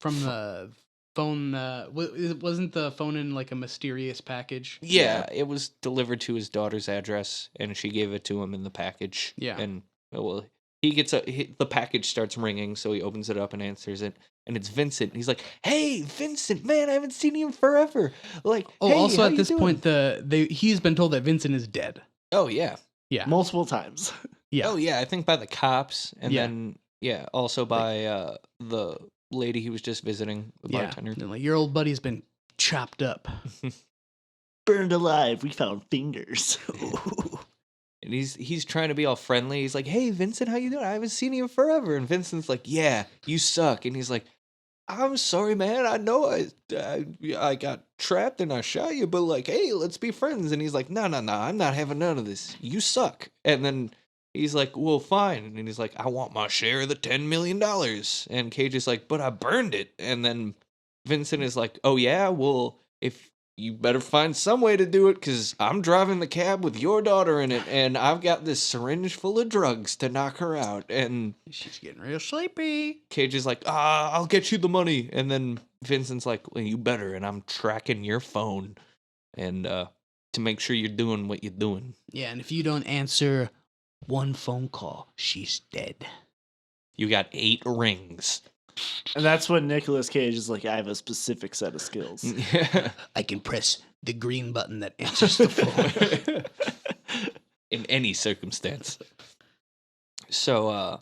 From the phone, wasn't the phone in like a mysterious package? Yeah, it was delivered to his daughter's address, and she gave it to him in the package. Yeah. And well, he gets the package starts ringing, so he opens it up and answers it, and it's Vincent. He's like, "Hey, Vincent, man, I haven't seen you in forever." Like, Oh, hey, also how at you this doing?" point, he's been told that Vincent is dead. Oh yeah, Yeah, Multiple times. yeah. oh yeah. I think by the cops, and Yeah. then also by the lady he was just visiting, the Yeah. bartender. They're like, your old buddy's been chopped up. Burned alive. We found fingers. And he's trying to be all friendly. He's like, "Hey, Vincent, how you doing? I haven't seen you in forever." And Vincent's like, "Yeah, you suck." And he's like, "I'm sorry, man. I know I got trapped and I shot you, but like, hey, let's be friends." And he's like, "No, no, no. I'm not having none of this. You suck." And then he's like, "Well, fine." And he's like, "I want my share of the $10 million." And Cage is like, "But I burned it." And then Vincent is like, "Oh yeah, well, if you better find some way to do it, because I'm driving the cab with your daughter in it, and I've got this syringe full of drugs to knock her out." And She's getting real sleepy. Cage is like, "I'll get you the money." And then Vincent's like, "Well, you better, and I'm tracking your phone, and to make sure you're doing what you're doing." Yeah, and if you don't answer one phone call, she's dead. You got 8 rings. And that's when Nicolas Cage is like, I have a specific set of skills. I can press the green button that answers the phone. In any circumstance. So,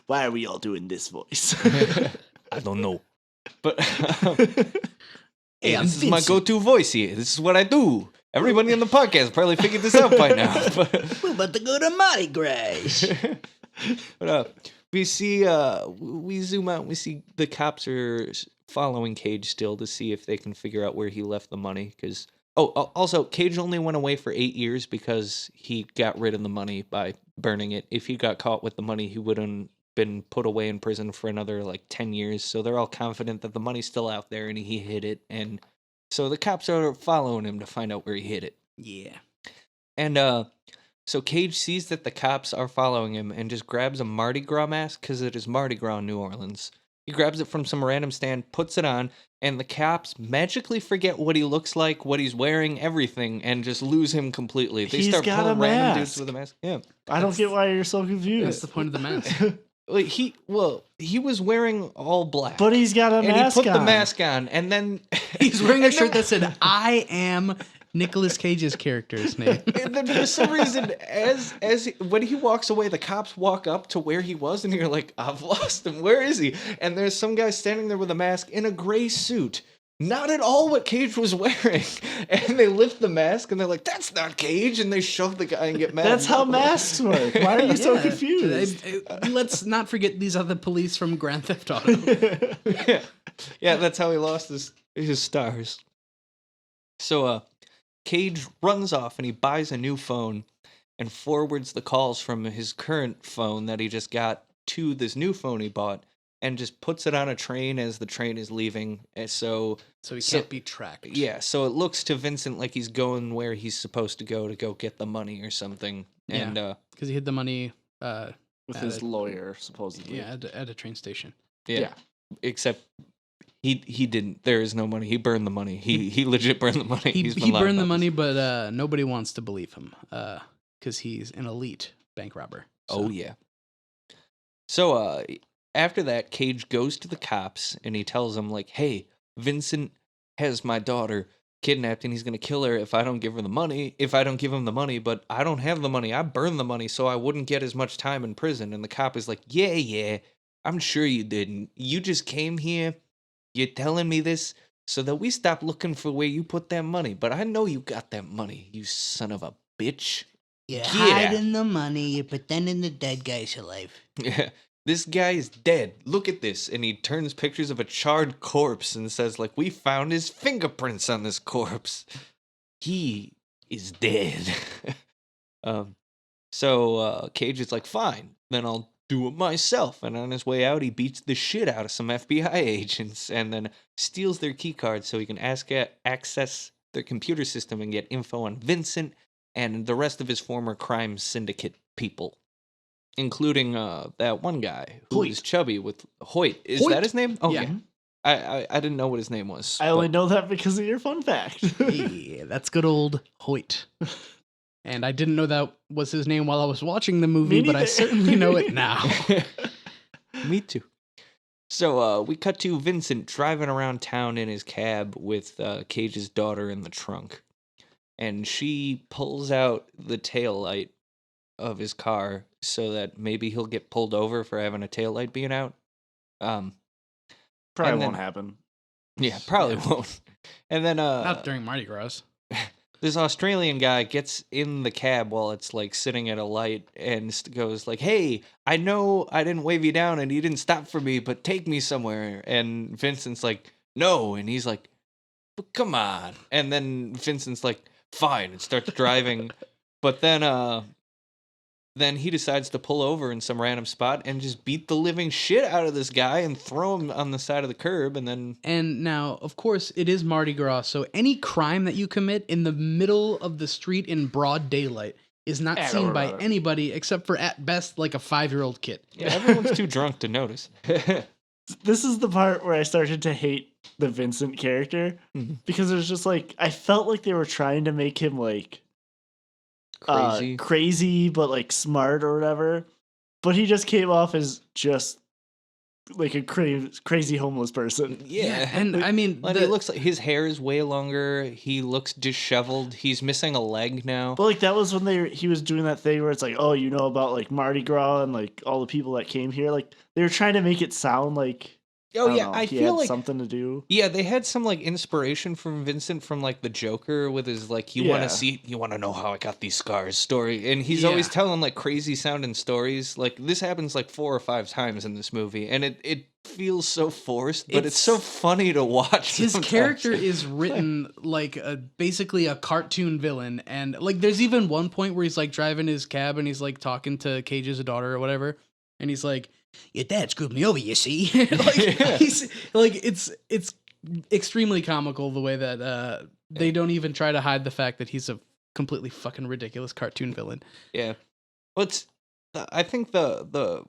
Why are we all doing this voice? I don't know. But Hey, I'm this is my Vincent. go-to voice here. This is what I do. Everybody on the podcast probably figured this out by now. But, We're about to go to Mardi Gras. we see, we zoom out and we see the cops are following Cage still to see if they can figure out where he left the money. Because, also, Cage only went away for 8 years because he got rid of the money by burning it. If he got caught with the money, he wouldn't been put away in prison for another like 10 years. So they're all confident that the money's still out there and he hid it. And so the cops are following him to find out where he hid it. Yeah. And so Cage sees that the cops are following him and just grabs a Mardi Gras mask, because it is Mardi Gras in New Orleans. He grabs it from some random stand, puts it on, and the cops magically forget what he looks like, what he's wearing, everything, and just lose him completely. They He's start got pulling a random mask. dudes with a mask. Yeah. I don't get why you're so That's confused. the point of the mask. Like, he was wearing all black. But he's got a and mask he put on. the mask on, and then He's wearing a and shirt then- that said, I am Nicolas Cage's character's name. And then for some reason, when he walks away, the cops walk up to where he was, and you're like, "I've lost him. Where is he?" And there's some guy standing there with a mask in a gray suit. Not at all what Cage was wearing. And they lift the mask, and they're like, "That's not Cage," and they shove the guy and get mad. That's how masks work. Why are you so Yeah. confused? Let's not forget these are the police from Grand Theft Auto. Yeah, that's how he lost his stars. So, Cage runs off and he buys a new phone and forwards the calls from his current phone that he just got to this new phone he bought, and just puts it on a train as the train is leaving. And so So he can't be tracked. yeah, so it looks to Vincent like he's going where he's supposed to go get the money or something. And Because he hid the money With his lawyer, supposedly. at a train station. yeah, except he didn't. There is no money. He burned the money. He legit burned the money. He He's been lying burned the about money, this. but nobody wants to believe him because he's an elite bank robber. Oh yeah. So after that, Cage goes to the cops and he tells them like, "Hey, Vincent has my daughter kidnapped and he's gonna kill her if I don't give her the money. If I don't give him the money, but I don't have the money. I burned the money so I wouldn't get as much time in prison." And the cop is like, "Yeah, I'm sure you didn't. You just came here. You're telling me this so that we stop looking for where you put that money. But I know you got that money, you son of a bitch." You're Get hiding the money. You're pretending the dead guy's alive. Yeah, this guy is dead. Look at this. And he turns pictures of a charred corpse and says, like, "We found his fingerprints on this corpse. He is dead." So Cage is like, fine, then I'll do it myself. And on his way out, he beats the shit out of some FBI agents and then steals their key cards so he can access their computer system and get info on Vincent and the rest of his former crime syndicate people, including that one guy who Hoyt. is chubby with Hoyt. Is Hoyt. that his name? Oh, Yeah. yeah. I didn't know what his name was. I only but- know that because of your fun fact. Yeah, that's good old Hoyt. And I didn't know that was his name while I was watching the movie, Me but I neither. certainly know it now. Me too. So we cut to Vincent driving around town in his cab with Cage's daughter in the trunk. And she pulls out the taillight of his car so that maybe he'll get pulled over for having a taillight being out. Probably And then- won't happen. Yeah, probably won't. And then Not during Mardi Gras. this Australian guy gets in the cab while it's like sitting at a light and goes like, "Hey, I know I didn't wave you down and you didn't stop for me, but take me somewhere." And Vincent's like, "No," and he's like, "But come on." And then Vincent's like, "Fine," and starts driving. But then he decides to pull over in some random spot and just beat the living shit out of this guy and throw him on the side of the curb. And then And now, of course, it is Mardi Gras, so any crime that you commit in the middle of the street in broad daylight is not don't seen worry by about it. anybody except for, at best, like a 5-year-old kid. yeah, everyone's too drunk to notice. This is the part where I started to hate the Vincent character Mhm. because it was just like I felt like they were trying to make him like Crazy. crazy, but like smart or whatever. But he just came off as just like a crazy homeless person. Yeah, And I mean, Like, the- it looks like his hair is way longer. He looks disheveled. He's missing a leg now. But like that was when he was doing that thing where it's like, oh, you know about like Mardi Gras and like all the people that came here. Like they were trying to make it sound like Oh don't yeah, know, I he feel had like something to do. yeah, they had some like inspiration from Vincent from like the Joker with his like you want Yeah. to know how I got these scars story, and he's always Yeah. telling like crazy sounding stories. Like this happens like 4 or 5 times in this movie, and it feels so forced, but it's so funny to watch. his sometimes. character is written like basically a cartoon villain, and like there's even one point where he's like driving his cab and he's like talking to Cage's daughter or whatever, and he's like, "Your dad screwed me over, you see." Like Yeah. he's like it's extremely comical the way that they don't even try to hide the fact that he's a completely fucking ridiculous cartoon villain. Yeah. I think the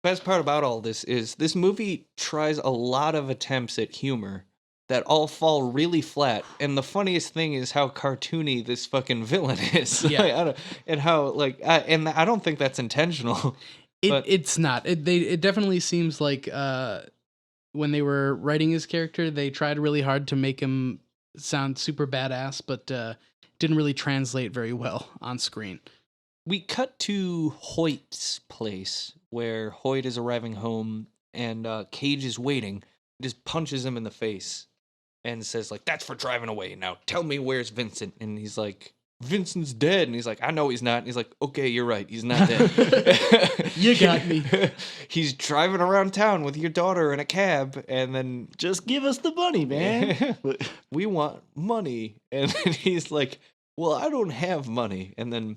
best part about all this is this movie tries a lot of attempts at humor that all fall really flat. And the funniest thing is how cartoony this fucking villain is. Yeah. And how and I don't think that's intentional. But- It's not. It definitely seems like when they were writing his character, they tried really hard to make him sound super badass, but didn't really translate very well on screen. We cut to Hoyt's place where Hoyt is arriving home and Cage is waiting. Just punches him in the face and says like, "That's for driving away. Now tell me where's Vincent." And he's like, "Vincent's dead." And he's like, "I know he's not." And he's like, "Okay, you're right. He's not dead." You got me. He's driving around town with your daughter in a cab, and then Just give us the money, man. we want money. And then he's like, "Well, I don't have money." And then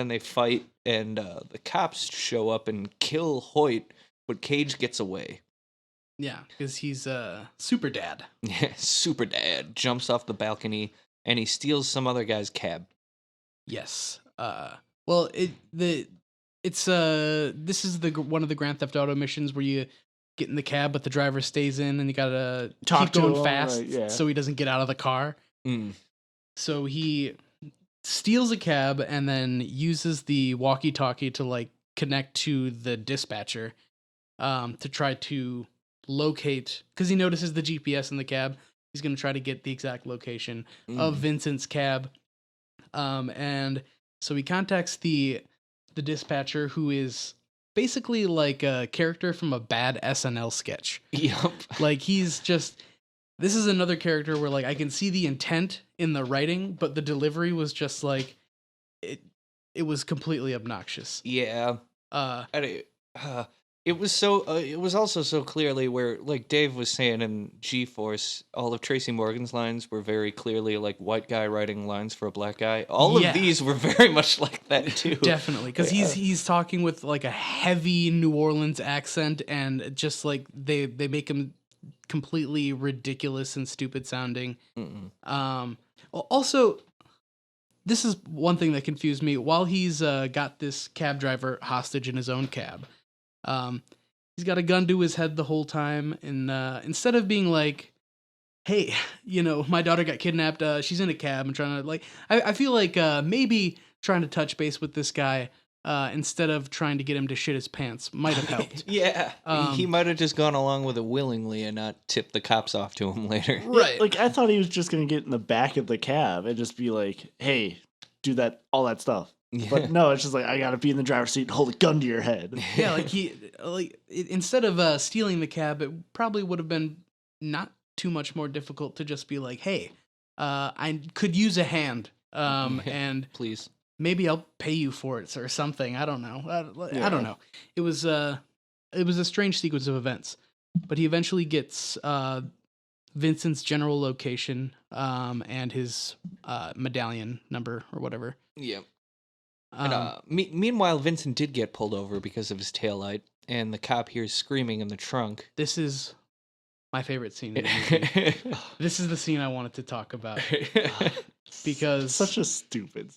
they fight, and the cops show up and kill Hoyt, but Cage gets away. Yeah, because he's super dad. Yeah, super dad jumps off the balcony and he steals some other guy's cab. Yes. Well, this is one of the Grand Theft Auto missions where you get in the cab, but the driver stays in, and you gotta Talk keep to going him, fast, like, yeah. so he doesn't get out of the car. Mm. So he steals a cab and then uses the walkie-talkie to like connect to the dispatcher to try to locate, because he notices the GPS in the cab. He's going to try to get the exact location of Vincent's cab. And so he contacts the dispatcher, who is basically like a character from a bad SNL sketch. Yup. Like this is another character where like I can see the intent in the writing, but the delivery was just like it was completely obnoxious. Yeah. Uh It It was so. It was also so clearly where, like Dave was saying in G-Force, all of Tracy Morgan's lines were very clearly like white guy writing lines for a black guy. All Yeah. of these were very much like that too. Definitely, because he's talking with like a heavy New Orleans accent, and just like they make him completely ridiculous and stupid sounding. Also, this is one thing that confused me. While he's got this cab driver hostage in his own cab, he's got a gun to his head the whole time, and instead of being like, hey, my daughter got kidnapped, she's in a cab, and trying to, like, I feel like maybe trying to touch base with this guy instead of trying to get him to shit his pants might have helped. Yeah, he might have just gone along with it willingly and not tipped the cops off to him later. Right. Like, I thought he was just gonna get in the back of the cab and just be like, "Hey, do all that stuff." But no, it's just like, I gotta be in the driver's seat and hold a gun to your head. Yeah, instead of stealing the cab, it probably would have been not too much more difficult to just be like, hey, I could use a hand, and Please. maybe I'll pay you for it or something. I don't know. I don't know. It was a strange sequence of events, but he eventually gets Vincent's general location and his medallion number or whatever. Yeah. And, meanwhile, Vincent did get pulled over because of his taillight, and the cop hears screaming in the trunk. This is my favorite scene in the movie. This is the scene I wanted to talk about because Such a stupid.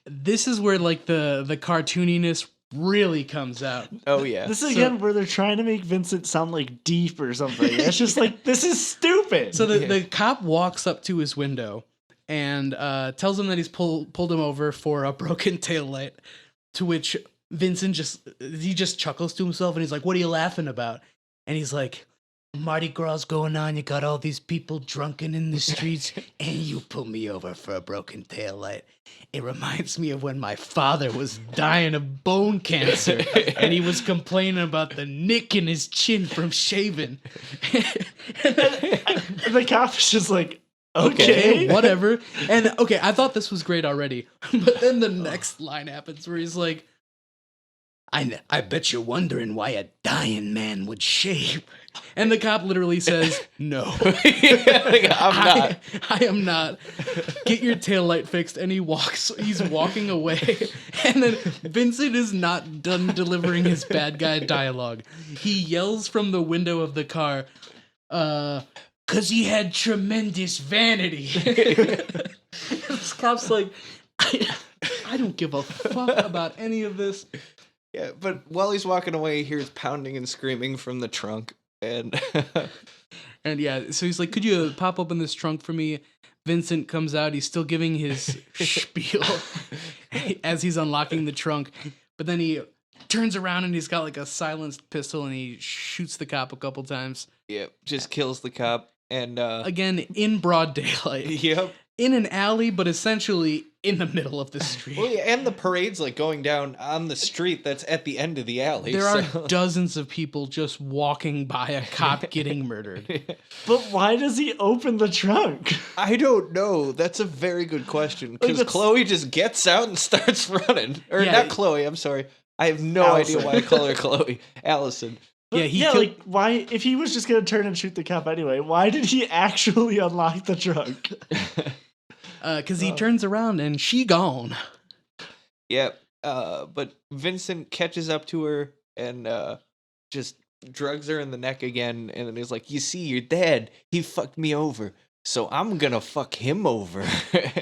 this is where like the cartooniness really comes out. Oh yeah. This is again where they're trying to make Vincent sound like deep or something. It's just like, this is stupid. So the cop walks up to his window and tells him that he's pulled him over for a broken taillight, to which Vincent just chuckles to himself and he's like, "What are you laughing about?" And he's like, "Mardi Gras going on, you got all these people drunken in the streets, and you pull me over for a broken taillight. It reminds me of when my father was dying of bone cancer, and he was complaining about the nick in his chin from shaving." And the cop is just like, okay, whatever. And okay, I thought this was great already, but then the next line happens where he's like, I bet you're wondering why a dying man would shave. And the cop literally says, "No, I'm not. I am not. Get your taillight fixed." And he's walking away. And then Vincent is not done delivering his bad guy dialogue. He yells from the window of the car, "'Cause he had tremendous vanity." This cop's like, I don't give a fuck about any of this. Yeah, but while he's walking away, he hears pounding and screaming from the trunk. And And yeah, so he's like, "Could you pop open this trunk for me?" Vincent comes out. He's still giving his spiel as he's unlocking the trunk. But then he turns around and he's got like a silenced pistol and he shoots the cop a couple times. yeah, just kills the cop. And Again, in broad daylight. yep. In an alley, but essentially in the middle of the street. Well, yeah, and the parade's like going down on the street that's at the end of the alley. There are so- dozens of people just walking by a cop getting murdered. But why does he open the trunk? I don't know. That's a very good question. Because that's- Chloe just gets out and starts running. Or Yeah. not Chloe, I'm sorry. I have no Allison. idea why I call her Chloe. Allison. Yeah, he yeah, killed- like, why, if he was just gonna turn and shoot the cop anyway, why did he actually unlock the trunk? Because he turns around and she gone. Yep. But Vincent catches up to her and just drugs her in the neck again. And then he's like, "You see, your dad, he fucked me over. So I'm gonna fuck him over."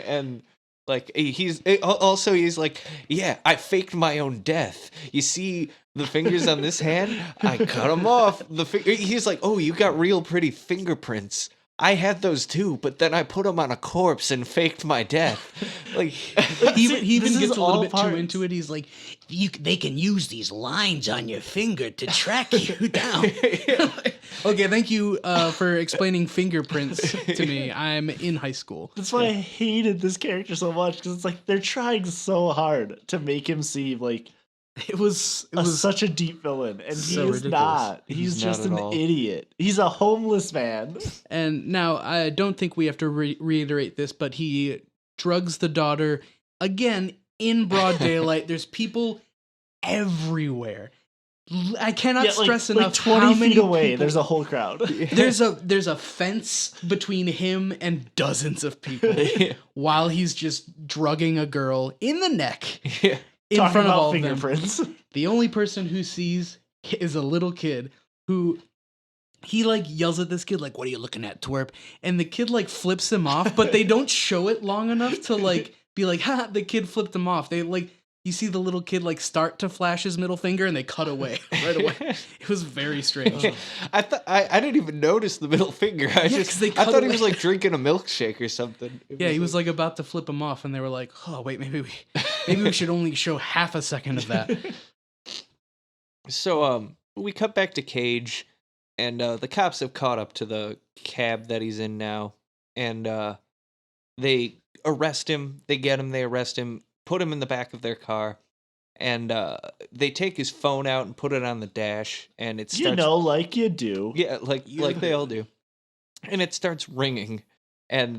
And like, he's like, "Yeah, I faked my own death. You see the fingers on this hand? I cut them off. He's like, "Oh, you got real pretty fingerprints. I had those too, but then I put them on a corpse and faked my death." Like, He even this is gets a little all bit too parts. into it. He's like, They can use these lines on your finger to track you down. "Okay, thank you for explaining fingerprints to me. I'm in high school." That's why I hated this character so much, because it's like they're trying so hard to make him seem like It was such a deep villain, and so he is ridiculous. not. He's He's not just at an all. idiot. He's a homeless man. And now I don't think we have to reiterate this, but he drugs the daughter again in broad daylight. There's people everywhere. I cannot stress like enough 20 how feet many away, people- there's a whole crowd. there's a fence between him and dozens of people while he's just drugging a girl in the neck Yeah. in Talking front of about all of them. fingerprints. The only person who sees is a little kid who he like yells at this kid like, "What are you looking at, twerp?" And the kid like flips him off, but they don't show it long enough to like be like, "Ha, the kid flipped him off." They like you see the little kid like start to flash his middle finger and they cut away right away. It was very strange. I thought I didn't even notice the middle finger. I 'cause they I cut thought he away. was like drinking a milkshake or something. Yeah, he was like about to flip him off, and they were like, "Oh wait, maybe we should only show half a second of that." So we cut back to Cage, and the cops have caught up to the cab that he's in now, and they arrest him. They get him. They arrest him. Put him in the back of their car, and they take his phone out and put it on the dash, and it starts. Like you do. Yeah, like they all do, and it starts ringing. And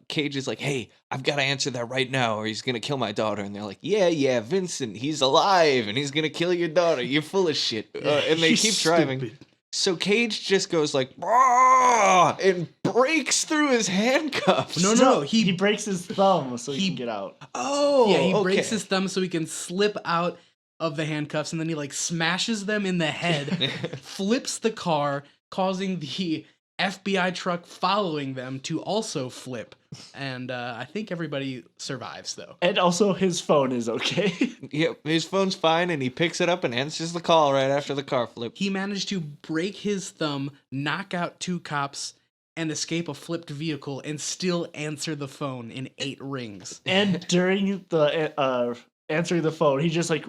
Cage is like, "Hey, I've got to answer that right now, or he's gonna kill my daughter." And they're like, "Yeah, Vincent, he's alive, and he's gonna kill your daughter. You're full of shit." And they keep driving. So Cage just goes like, "Ah!" and breaks through his handcuffs. No. He breaks his thumb so he can get out. Oh, Yeah, he okay. breaks his thumb so he can slip out of the handcuffs, and then he like smashes them in the head, flips the car, causing the FBI truck following them to also flip. And I think everybody survives though. And also his phone is okay. Yep, his phone's fine, and he picks it up and answers the call right after the car flip. He managed to break his thumb, knock out 2 cops, and escape a flipped vehicle, and still answer the phone in 8 rings. And during the answering the phone, he just like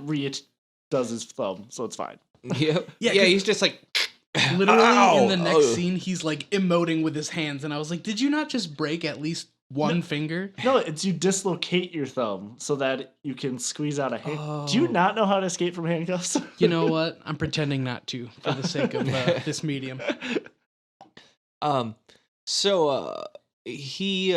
does his thumb, so it's fine. Yep. Yeah, Yeah, 'cause- he's just like. Literally Ow! in the next Oh. scene, he's like emoting with his hands, and I was like, "Did you not just break at least one finger?" No, it's you dislocate your thumb so that you can squeeze out a hand. Do you Oh. not know how to escape from handcuffs? You know what? I'm pretending not to for the sake of this medium. So he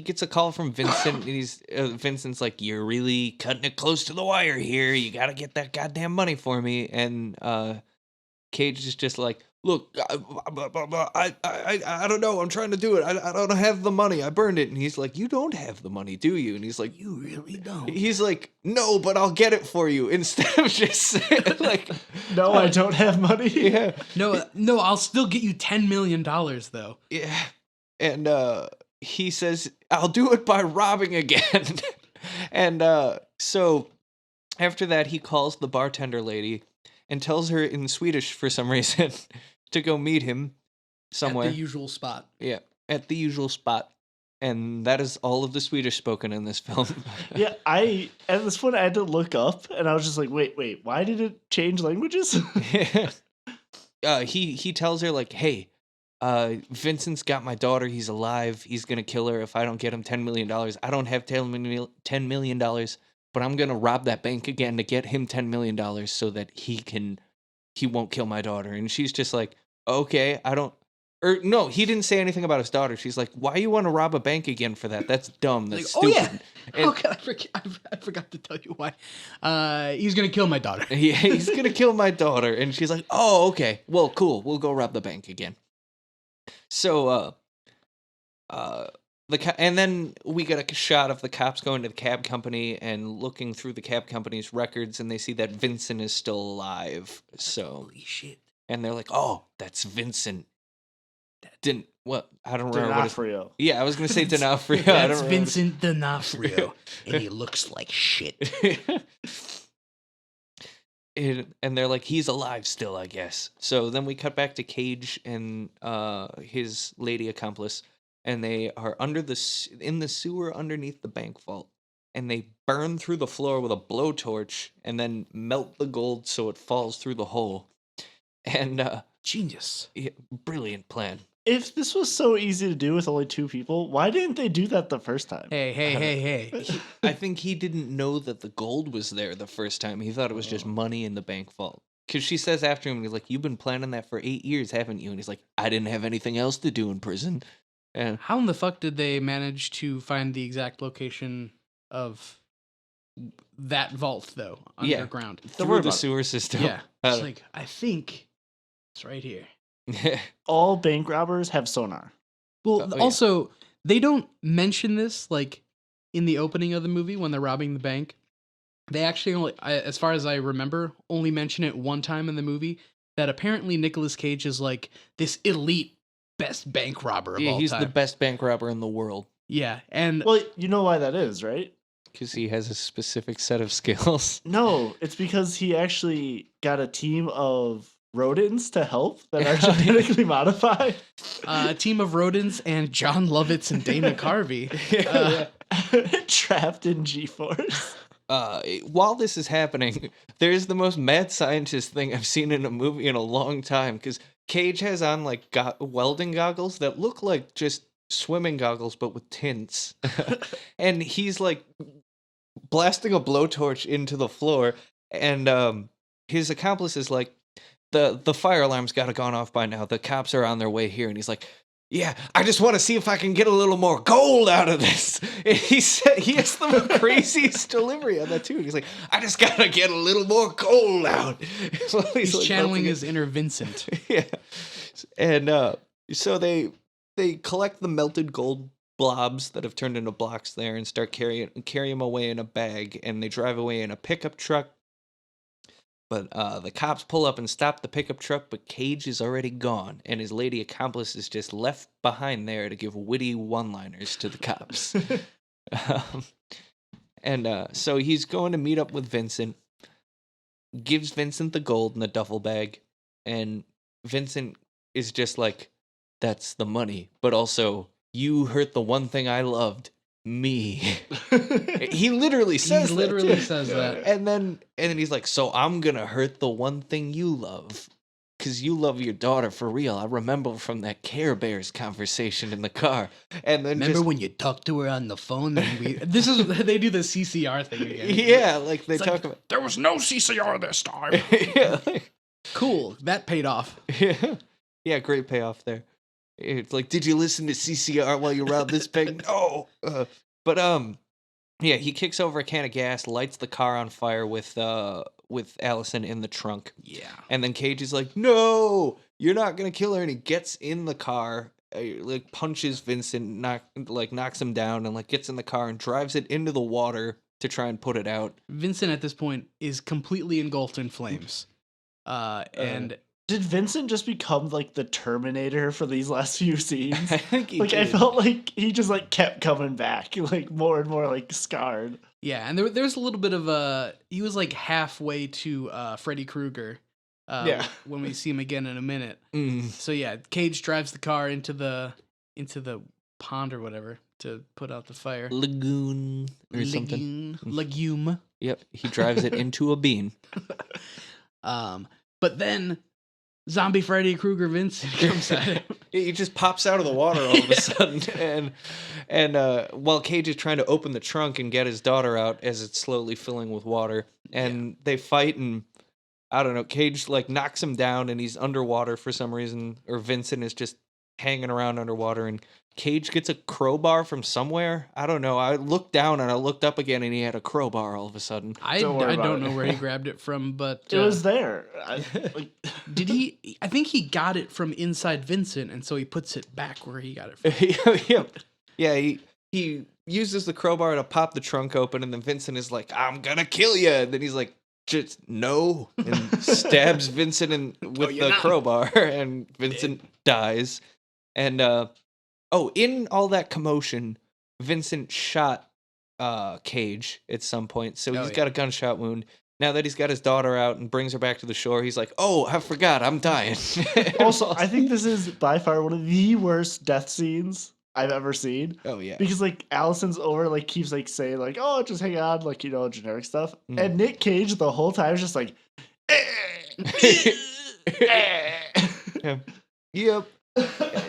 gets a call from Vincent, and he's Vincent's like, "You're really cutting it close to the wire here. You got to get that goddamn money for me." And Cage is just like, "Look, I don't know. I'm trying to do it. I don't have the money. I burned it." And he's like, "You don't have the money, do you?" And he's like, You really don't. He's like, "No, but I'll get it for you." Instead of just saying, like, No, I don't have money. yeah. No, I'll still get you $10 million though. Yeah. And he says, "I'll do it by robbing again." And so after that, he calls the bartender lady and tells her in Swedish for some reason to go meet him somewhere. At the usual spot. Yeah, at the usual spot. And that is all of the Swedish spoken in this film. Yeah, at this point I had to look up, and I was just like, wait, why did it change languages? He tells her like, "Hey, Vincent's got my daughter. He's alive. He's gonna kill her if I don't get him $10 million. I don't have $10 million, but I'm gonna rob that bank again to get him $10 million so that he won't kill my daughter." And she's just like, "Okay, I don't." Or no, he didn't say anything about his daughter. She's like, "Why you want to rob a bank again for that? That's dumb. That's Like, stupid." How could I forget? I forgot to tell you why. He's gonna kill my daughter. Yeah, he's gonna kill my daughter. And she's like, "Oh, okay. Well, cool. We'll go rob the bank again." So, and then we get a shot of the cops going to the cab company and looking through the cab company's records, and they see that Vincent is still alive. So, Holy shit. and they're like, "Oh, that's Vincent." Didn't what? I don't remember what it's. D'Onofrio. Yeah, I was gonna say D'Onofrio. I don't That's remember. Vincent D'Onofrio. And he looks like shit. And they're like, "He's alive still, I guess." So then we cut back to Cage and his lady accomplice, and they are in the sewer underneath the bank vault, and they burn through the floor with a blowtorch and then melt the gold so it falls through the hole. And Genius. yeah, brilliant plan. If this was so easy to do with only 2 people, why didn't they do that the first time? Hey. I think he didn't know that the gold was there the first time. He thought it was just money in the bank vault. Because she says after him, he's like, "You've been planning that for 8 years, haven't you?" And he's like, "I didn't have anything else to do in prison." And How in the fuck did they manage to find the exact location of that vault, though, Yeah. underground? worry through the about it. sewer system. Yeah. It's like, I think it's right here. All bank robbers have sonar. Well, yeah. also, they don't mention this, like, in the opening of the movie when they're robbing the bank. They actually only, as far as I remember, only mention it one time in the movie, that apparently Nicolas Cage is, like, this elite best bank robber of Yeah, all he's time. the best bank robber in the world Yeah, and Well, you know why that is, right? because he has a specific set of skills. No, it's because he actually got a team of rodents to help that are genetically modified. a team of rodents and John Lovitz and Dana Carvey. Trapped in G-Force. While this is happening, there's the most mad scientist thing I've seen in a movie in a long time, because Cage has on like welding goggles that look like just swimming goggles but with tints. And he's like blasting a blowtorch into the floor, and his accomplice is like, the fire alarm's gotta gone off by now, the cops are on their way here, and he's like, yeah, I just want to see if I can get a little more gold out of this. And he has the craziest delivery on that too. He's like, I just gotta get a little more gold out. So He's like channeling melting his inner Vincent. yeah. And so they collect the melted gold blobs that have turned into blocks there and start carry them away in a bag, and they drive away in a pickup truck. But the cops pull up and stop the pickup truck, but Cage is already gone, and his lady accomplice is just left behind there to give witty one-liners to the cops. So he's going to meet up with Vincent, gives Vincent the gold in the duffel bag, and Vincent is just like, that's the money, but also, you hurt the one thing I loved, me. He literally says that. And then he's like, so I'm gonna hurt the one thing you love, because you love your daughter for real. I remember from that Care Bears conversation in the car. And then Remember when you talked to her on the phone? And They do the CCR thing again. yeah, like they It's talk like, about. there was no CCR this time. Yeah, like, Cool, that paid off. yeah, great payoff there. It's like, did you listen to CCR while you robbed this bank? No. Yeah, he kicks over a can of gas, lights the car on fire with Allison in the trunk. Yeah. And then Cage is like, no, you're not going to kill her. And he gets in the car, like punches Vincent, knocks him down, and like gets in the car and drives it into the water to try and put it out. Vincent at this point is completely engulfed in flames. And Did Vincent just become like the Terminator for these last few scenes? I think he Like I did. felt like he just like kept coming back, like more and more like scarred. yeah, and there's a little bit of he was like halfway to Freddy Krueger. Yeah. When we see him again in a minute. Mm. So yeah, Cage drives the car into the pond or whatever to put out the fire. Lagoon or something. Legume. Yep, he drives it into a bean. But then Zombie Freddy Krueger Vincent comes at him. He just pops out of the water all of a sudden, and while Cage is trying to open the trunk and get his daughter out as it's slowly filling with water, and they fight, and I don't know, Cage like knocks him down, and he's underwater for some reason, or Vincent is just hanging around underwater, and Cage gets a crowbar from somewhere. I don't know. I looked down and I looked up again, and he had a crowbar all of a sudden. I Don't worry I about don't it. know where he grabbed it from, but It was there. did he? I think he got it from inside Vincent, and so he puts it back where he got it from. Yeah, he uses the crowbar to pop the trunk open, and then Vincent is like, I'm gonna kill you. And then he's like, just no, and stabs Vincent with you're the not. crowbar, and Vincent dies. And in all that commotion, Vincent shot Cage at some point, so he's got a gunshot wound. Now that he's got his daughter out and brings her back to the shore, he's like, oh, I forgot, I'm dying. Also, I think this is by far one of the worst death scenes I've ever seen. Oh, yeah. Because like Allison's over, like keeps like saying like, oh, just hang on, like, you know, generic stuff. Mm. And Nick Cage the whole time is just like Yep.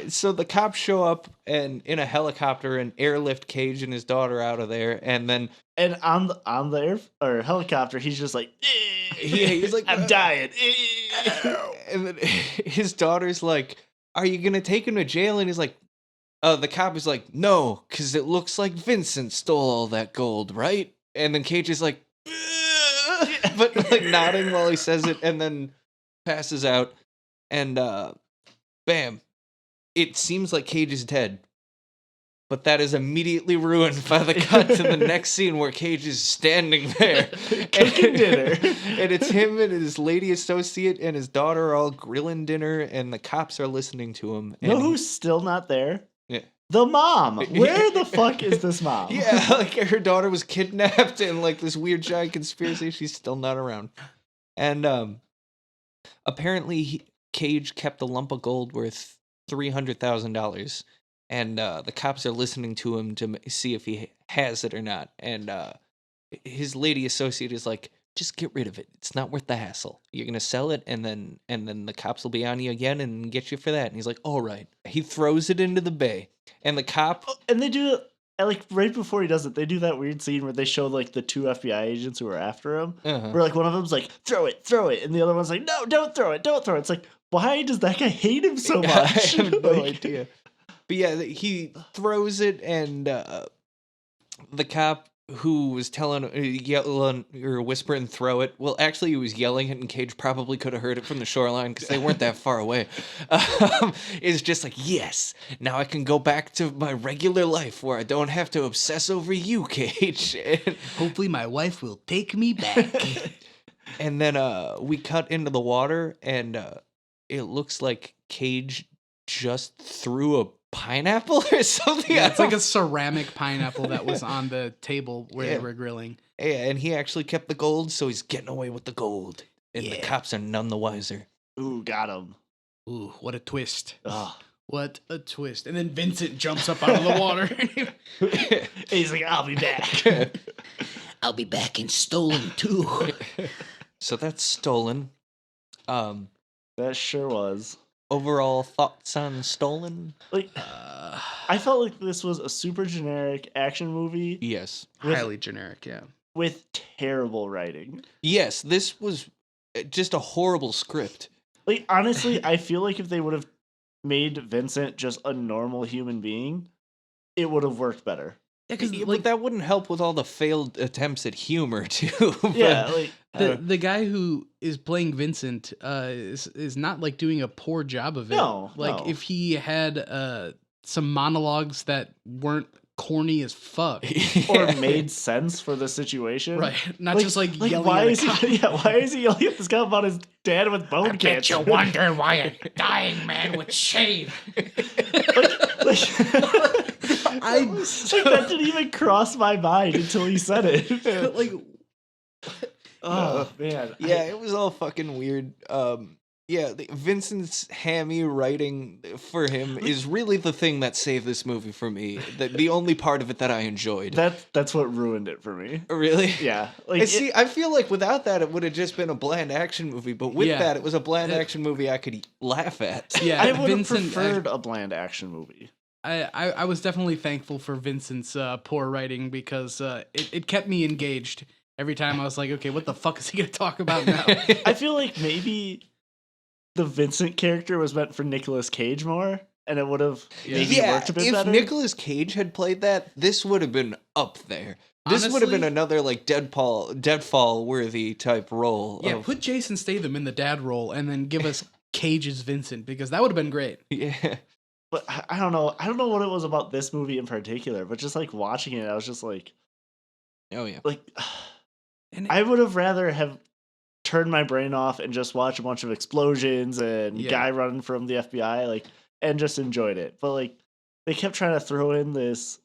So the cops show up and in a helicopter and airlift Cage and his daughter out of there, and then and on the air or helicopter, he's just like he's like, I'm dying. and then his daughter's like, are you gonna take him to jail? And he's like, the cop is like, no, because it looks like Vincent stole all that gold, right? And then Cage is like, but like nodding while he says it, and then passes out, and bam, it seems like Cage is dead. But that is immediately ruined by the cut to the next scene where Cage is standing there Cooking dinner. And it's him and his lady associate and his daughter are all grilling dinner, and the cops are listening to him. You know And who's still not there? Yeah. The mom. Where the fuck is this mom? Yeah, like her daughter was kidnapped and like this weird giant conspiracy. She's still not around. And apparently Cage kept a lump of gold worth $300,000. And the cops are listening to him to see if he has it or not. And his lady associate is like, just get rid of it. It's not worth the hassle. You're gonna sell it, and then the cops will be on you again and get you for that. And he's like, all right. He throws it into the bay, and the cop. And they do like right before he does it, they do that weird scene where they show like the two FBI agents who are after him. Where like one of them's like, throw it, and the other one's like, no, don't throw it. It's like, why does that guy hate him so much? I have no Like, idea. But yeah, he throws it, and the cop who was yelling or whispering, throw it. Well, actually, he was yelling it, and Cage probably could have heard it from the shoreline because they weren't that far away. Is just like, yes, now I can go back to my regular life where I don't have to obsess over you, Cage. Hopefully, my wife will take me back. And then we cut into the water, and it looks like Cage just threw a pineapple or something. Yeah, it's like a ceramic pineapple that was on the table where they were grilling. Yeah, and he actually kept the gold, so he's getting away with the gold. And the cops are none the wiser. ooh, got him. Ooh, what a twist. Ugh. What a twist. And then Vincent jumps up out of the water. He's like, I'll be back. I'll be back and stolen too. So that's Stolen. That sure was. Overall thoughts on Stolen? Like, I felt like this was a super generic action movie Yes. Highly generic, yeah. with terrible writing. Yes, this was just a horrible script. Like, honestly, I feel like if they would have made Vincent just a normal human being, it would have worked better. Yeah, because But that wouldn't help with all the failed attempts at humor, too. Yeah, like, the guy who is playing Vincent is not like doing a poor job of it. No, like no. if he had some monologues that weren't corny as fuck, or made sense for the situation. right? Not just like yelling why at a is cop. why is he yelling at this guy about his dad with bone cancer? wonder why a dying man would shave. That didn't even cross my mind until he said it. like, Oh man. Yeah, it was all fucking weird. Vincent's hammy writing for him is really the thing that saved this movie for me. The only part of it that I enjoyed. That's what ruined it for me. Really? Yeah. I see. I feel like without that, it would have just been a bland action movie. But with Yeah. that, it was a bland action movie I could laugh at. yeah, I would have Vincent. preferred a bland action movie. I was definitely thankful for Vincent's poor writing because it kept me engaged every time. I was like, okay, what the fuck is he gonna talk about now? I feel like maybe the Vincent character was meant for Nicolas Cage more, and it would have maybe worked a bit if better. Nicolas Cage had played that, this would have been up there. This would have been Honestly- another like Deadfall worthy type role. Yeah, put Jason Statham in the dad role and then give us Cage's Vincent because that would have been great. Yeah. But I don't know. I don't know what it was about this movie in particular, but just like watching it, I was just like, Oh yeah. And I would have rather have turned my brain off and just watched a bunch of explosions and Yeah. guy running from the FBI, like, and just enjoyed it. But like, they kept trying to throw in this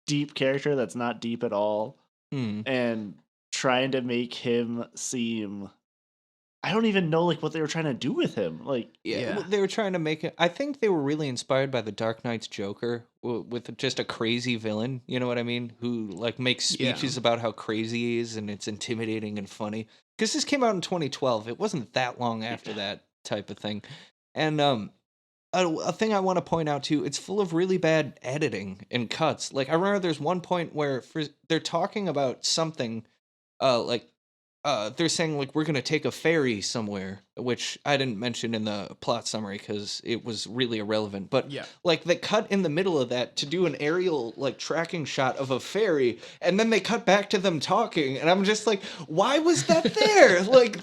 deep character that's not deep at all, and trying to make him seem. I don't even know like what they were trying to do with him. Like, Yeah, they were trying to make it. I think they were really inspired by the Dark Knight's Joker with just a crazy villain. You know what I mean? Who like makes speeches about how crazy he is and it's intimidating and funny. Because this came out in 2012. It wasn't that long after that type of thing. And a thing I want to point out too, it's full of really bad editing and cuts. Like I remember there's one point where they're talking about something, they're saying like we're gonna take a ferry somewhere, which I didn't mention in the plot summary because it was really irrelevant. But Yeah. like they cut in the middle of that to do an aerial like tracking shot of a ferry, and then they cut back to them talking, and I'm just like, why was that there? Like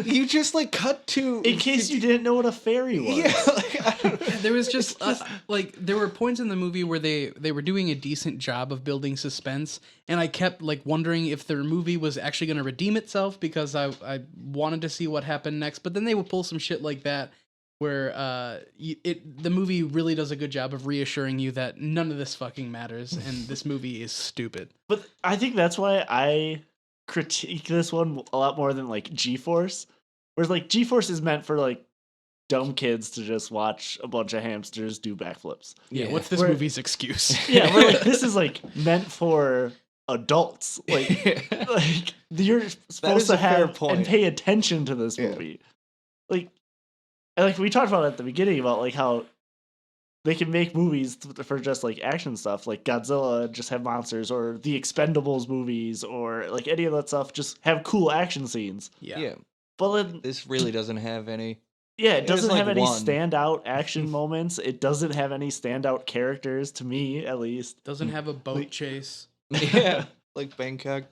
you just like cut to In case you didn't know what a fairy was. yeah. Like, I don't, There was just like there were points in the movie where they were doing a decent job of building suspense, and I kept like wondering if the movie was actually going to redeem itself because I wanted to see what happened next. But then they would pull some shit like that where the movie really does a good job of reassuring you that none of this fucking matters and this movie is stupid. But I think that's why I critique this one a lot more than like G-Force. Whereas like G-Force is meant for like dumb kids to just watch a bunch of hamsters do backflips. Yeah, what's this Where- movie's excuse? Yeah, but like this is like meant for adults. Like you're supposed is to a fair have point. and pay attention to this Yeah. movie. And like we talked about at the beginning about like how they can make movies for just like action stuff, like Godzilla just have monsters, or the Expendables movies, or like any of that stuff just have cool action scenes. yeah. But then, This really doesn't have any. yeah, it It has, doesn't like, have any one. standout action moments. It doesn't have any standout characters, to me at least. Doesn't have a boat chase. Yeah, like Bangkok.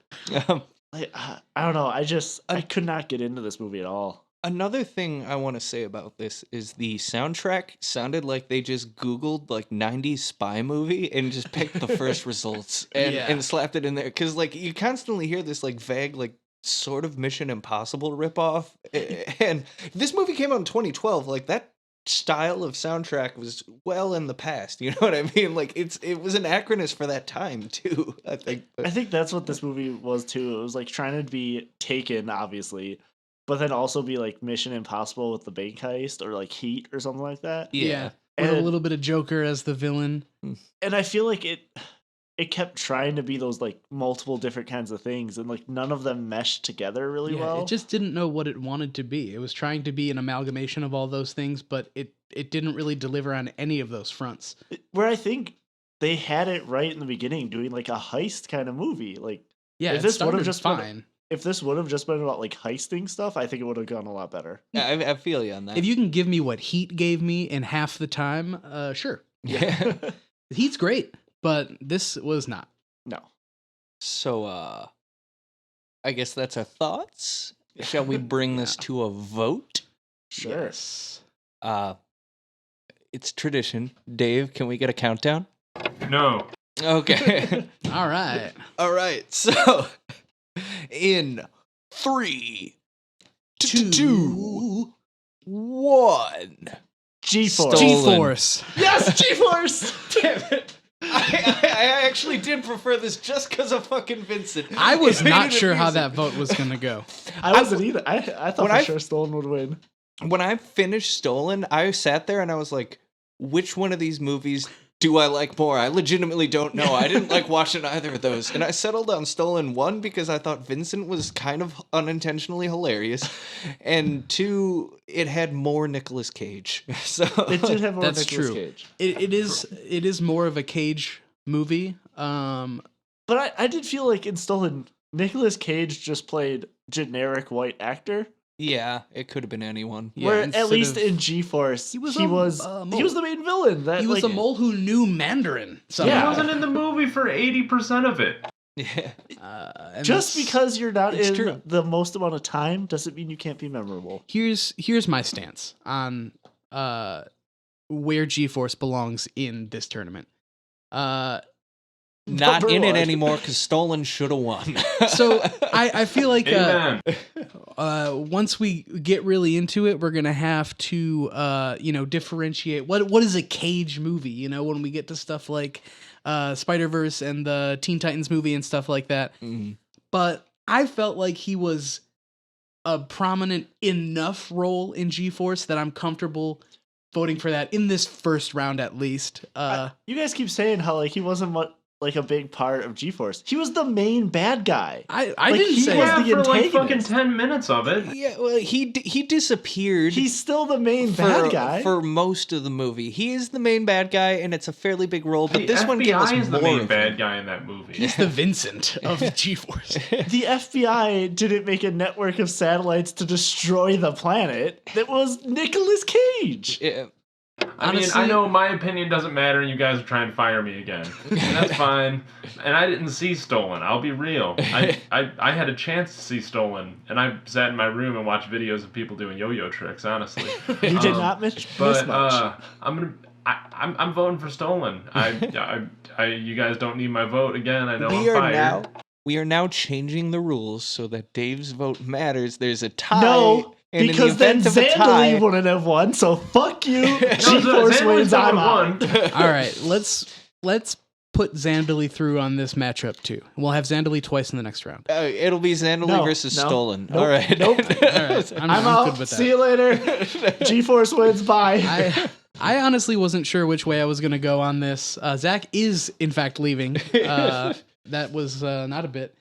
Like, I don't know. I could not get into this movie at all. Another thing I want to say about this is the soundtrack sounded like they just Googled like 90s spy movie and just picked the first results and slapped it in there. Because like you constantly hear this like vague, like sort of Mission Impossible ripoff. And this movie came out in 2012. Like that style of soundtrack was well in the past. You know what I mean? Like it was anachronous for that time too, I think. I think that's what this movie was too. It was like trying to be Taken, obviously, but then also be like Mission Impossible with the bank heist, or like Heat or something like that. Yeah. With a And- little bit of Joker as the villain. And I feel like it kept trying to be those like multiple different kinds of things, and like none of them meshed together really Yeah, well. it just didn't know what it wanted to be. It was trying to be an amalgamation of all those things, but it didn't really deliver on any of those fronts. Where I think they had it right in the beginning, doing like a heist kind of movie. Like Yeah, If it this would've started just been- fine. if this would have just been about like heisting stuff, I think it would have gone a lot better. Yeah, I feel you on that. If you can give me what Heat gave me in half the time, sure. yeah. Heat's great, but this was not. No. So, I guess that's our thoughts. Shall we bring this to a vote? Sure. Yes. It's tradition. Dave, can we get a countdown? No. Okay. All right. All right. So, in 3, 2, 1. G-Force. Stolen. G-Force. Yes, G-Force! Damn it. I actually did prefer this just because of fucking Vincent. I was It made not it sure how amusing. that vote was going to go. I wasn't either. I thought When for I- sure Stolen would win. When I finished Stolen, I sat there and I was like, which one of these movies do I like more? I legitimately don't know. I didn't like watching either of those. And I settled on Stolen, 1, because I thought Vincent was kind of unintentionally hilarious. And 2, it had more Nicolas Cage. So It did have more That's Nicolas true. Cage. It is more of a Cage movie. But I did feel like in Stolen, Nicolas Cage just played generic white actor. yeah, it could have been anyone. Yeah, where instead at least of- in G-Force, He was he a- was a he was the main villain. That he was like, a mole who knew Mandarin. He Somehow. wasn't in the movie for 80% of it. Yeah. And Just that's- because you're not It's in true. the most amount of time doesn't mean you can't be memorable. here's my stance on where G-Force belongs in this tournament. Not Number in it one. anymore because Stolen should have won. So I feel like Amen. once we get really into it, we're gonna have to differentiate what is a Cage movie. When we get to stuff like Spider-Verse and the Teen Titans movie and stuff like that. Mhm. But I felt like he was a prominent enough role in G-Force that I'm comfortable voting for that in this first round at least. You guys keep saying how like he wasn't like a big part of G-Force. He was the main bad guy. I Like, didn't he say was that. the for like fucking antagonist. 10 minutes of it. Yeah, well, he disappeared. He's still the main bad guy. For most of the movie. He is the main bad guy, and it's a fairly big role. But The this one gave us FBI is the more main of bad him. guy in that movie. He's the Vincent of G-Force. The FBI didn't make a network of satellites to destroy the planet. That was Nicolas Cage. Yeah. I mean, Honestly- I know my opinion doesn't matter, and you guys are trying to fire me again. And that's fine. And I didn't see Stolen. I'll be real. I had a chance to see Stolen, and I sat in my room and watched videos of people doing yo-yo tricks. Honestly, You did not miss But much. I'm voting for Stolen. You guys don't need my vote again. I know I'm fired. We are now changing the rules so that Dave's vote matters. There's a tie. No, and because in the then event of a tie, Zandali wouldn't have won, so fuck you. No, G-Force Zandali wins, I'm out. won. All right, let's put Zandali through on this matchup too. We'll have Zandali twice in the next round. it'll be Zandali No, versus no, Stolen. nope, All right. nope. All right, I'm I'm good out. with that. See you later. G-Force wins, bye. I honestly wasn't sure which way I was going to go on this. Zach is, in fact, leaving. That was not a bit.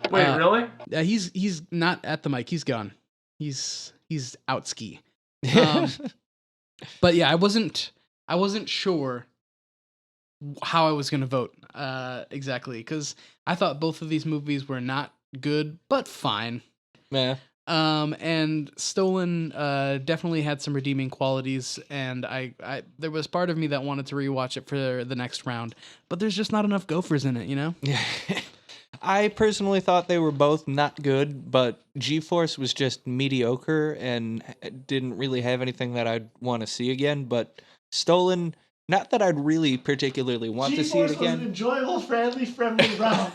Wait, really? He's not at the mic. He's gone. He's out ski. But yeah, I wasn't sure how I was going to vote exactly because I thought both of these movies were not good, but fine. Yeah. And Stolen definitely had some redeeming qualities, and I there was part of me that wanted to rewatch it for the next round, but there's just not enough gophers in it, you know? I personally thought they were both not good, but G-Force was just mediocre and didn't really have anything that I'd want to see again. But Stolen, not that I'd really particularly want to see it G-Force was an again. enjoyable, friendly round.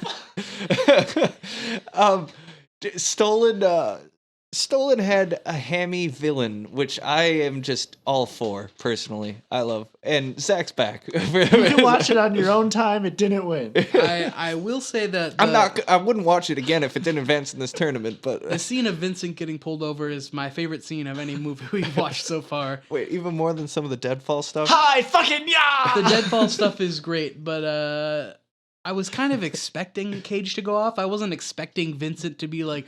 Stolen had a hammy villain, which I am just all for, personally. I love. And Zach's back. You can watch it on your own time. It didn't win. I will say that I wouldn't watch it again if it didn't advance in this tournament, but the scene of Vincent getting pulled over is my favorite scene of any movie we've watched so far. wait, even more than some of the Deadfall stuff? Hi, fucking yeah! The Deadfall stuff is great, but I was kind of expecting Cage to go off. I wasn't expecting Vincent to be like,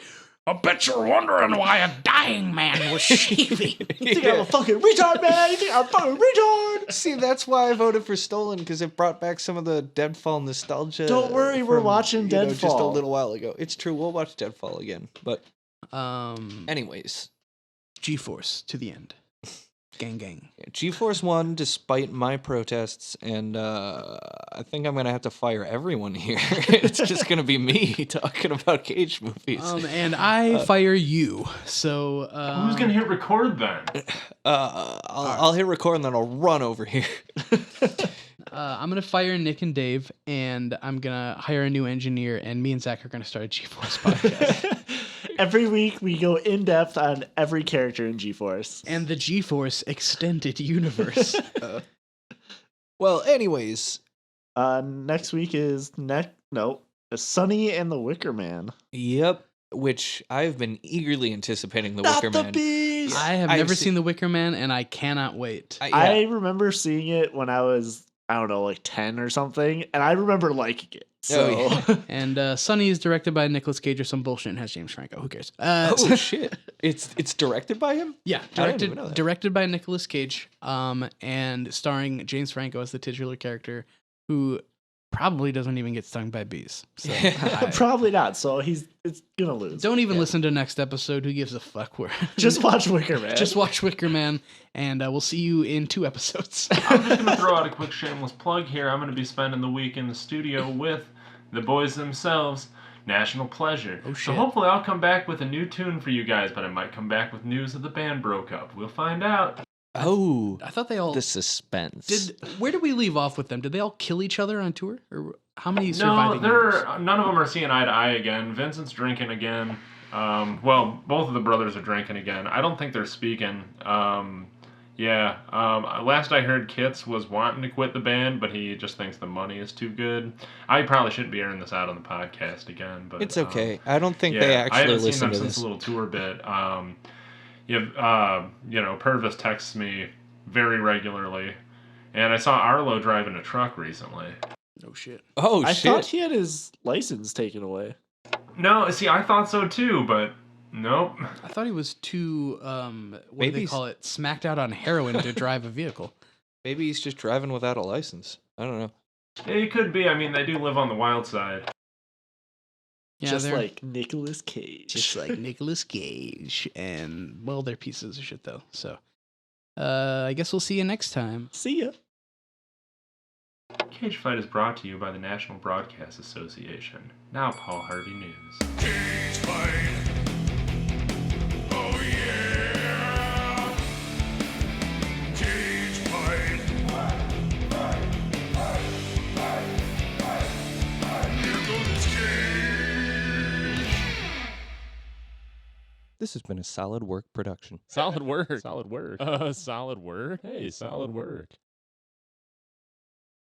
I bet you're wondering why a dying man was shaving. You think I'm a fucking retard, man? You think I'm a fucking retard? See, that's why I voted for Stolen, because it brought back some of the Deadfall nostalgia. Don't worry, we're watching just a Deadfall. little while ago. It's true, we'll watch Deadfall again. But anyways, G-Force to the end. Gang, gang. G-Force won despite my protests, and I think I'm going to have to fire everyone here. It's just going to be me talking about Cage movies. And I fire you. So Who's gonna hit record then? I'll hit record and then I'll run over here. I'm gonna fire Nick and Dave, and I'm gonna hire a new engineer, and me and Zach are gonna start a G-Force podcast. Every week we go in depth on every character in G-Force. And the G-Force extended universe. Well, anyways, Next week is Sunny and the Wicker Man. yep. Which I've been eagerly anticipating the Not Wicker the Man. beast. I have I've never seen- seen The Wicker Man, and I cannot wait. I remember seeing it when I was, I don't know, like 10 or something, and I remember liking it. So Oh, And Sunny is directed by Nicolas Cage or some bullshit and has James Franco. Who cares? oh shit! It's directed by him. Yeah, didn't even know that. directed by Nicolas Cage, and starring James Franco as the titular character, who probably doesn't even get stung by bees. So probably not. So it's gonna lose. don't even listen to next episode. Who gives a fuck? We're Just watch Wicker Man. just watch Wicker Man, and we'll see you in 2 episodes. I'm just gonna throw out a quick shameless plug here. I'm gonna be spending the week in the studio with the boys themselves. National Pleasure. Oh, So shit. hopefully I'll come back with a new tune for you guys, but I might come back with news that the band broke up. We'll find out. Oh, I thought they all the suspense. Where did we leave off with them? Did they all kill each other on tour, or how many No, surviving? members? none of them are seeing eye to eye again. Vincent's drinking again. Well, both of the brothers are drinking again. I don't think they're speaking. Last I heard, Kits was wanting to quit the band, but he just thinks the money is too good. I probably shouldn't be airing this out on the podcast again, but It's okay. I don't think they I actually haven't seen listen them to since this. a little tour bit. Purvis texts me very regularly, and I saw Arlo driving a truck recently. No shit. Oh, I shit. thought he had his license taken away. No, see, I thought so too, but nope. I thought he was too what do Maybe they he's- call it? Smacked out on heroin to drive a vehicle. Maybe he's just driving without a license. I don't know. It could be. I mean, they do live on the wild side. Yeah, Just they're like Nicolas Cage. just like Nicolas Cage, and well, they're pieces of shit though. So, I guess we'll see you next time. See ya. Cage Fight is brought to you by the National Broadcast Association. Now, Paul Harvey News. This has been a Solid Work production. Solid work. Solid work. Solid work. Hey, solid work.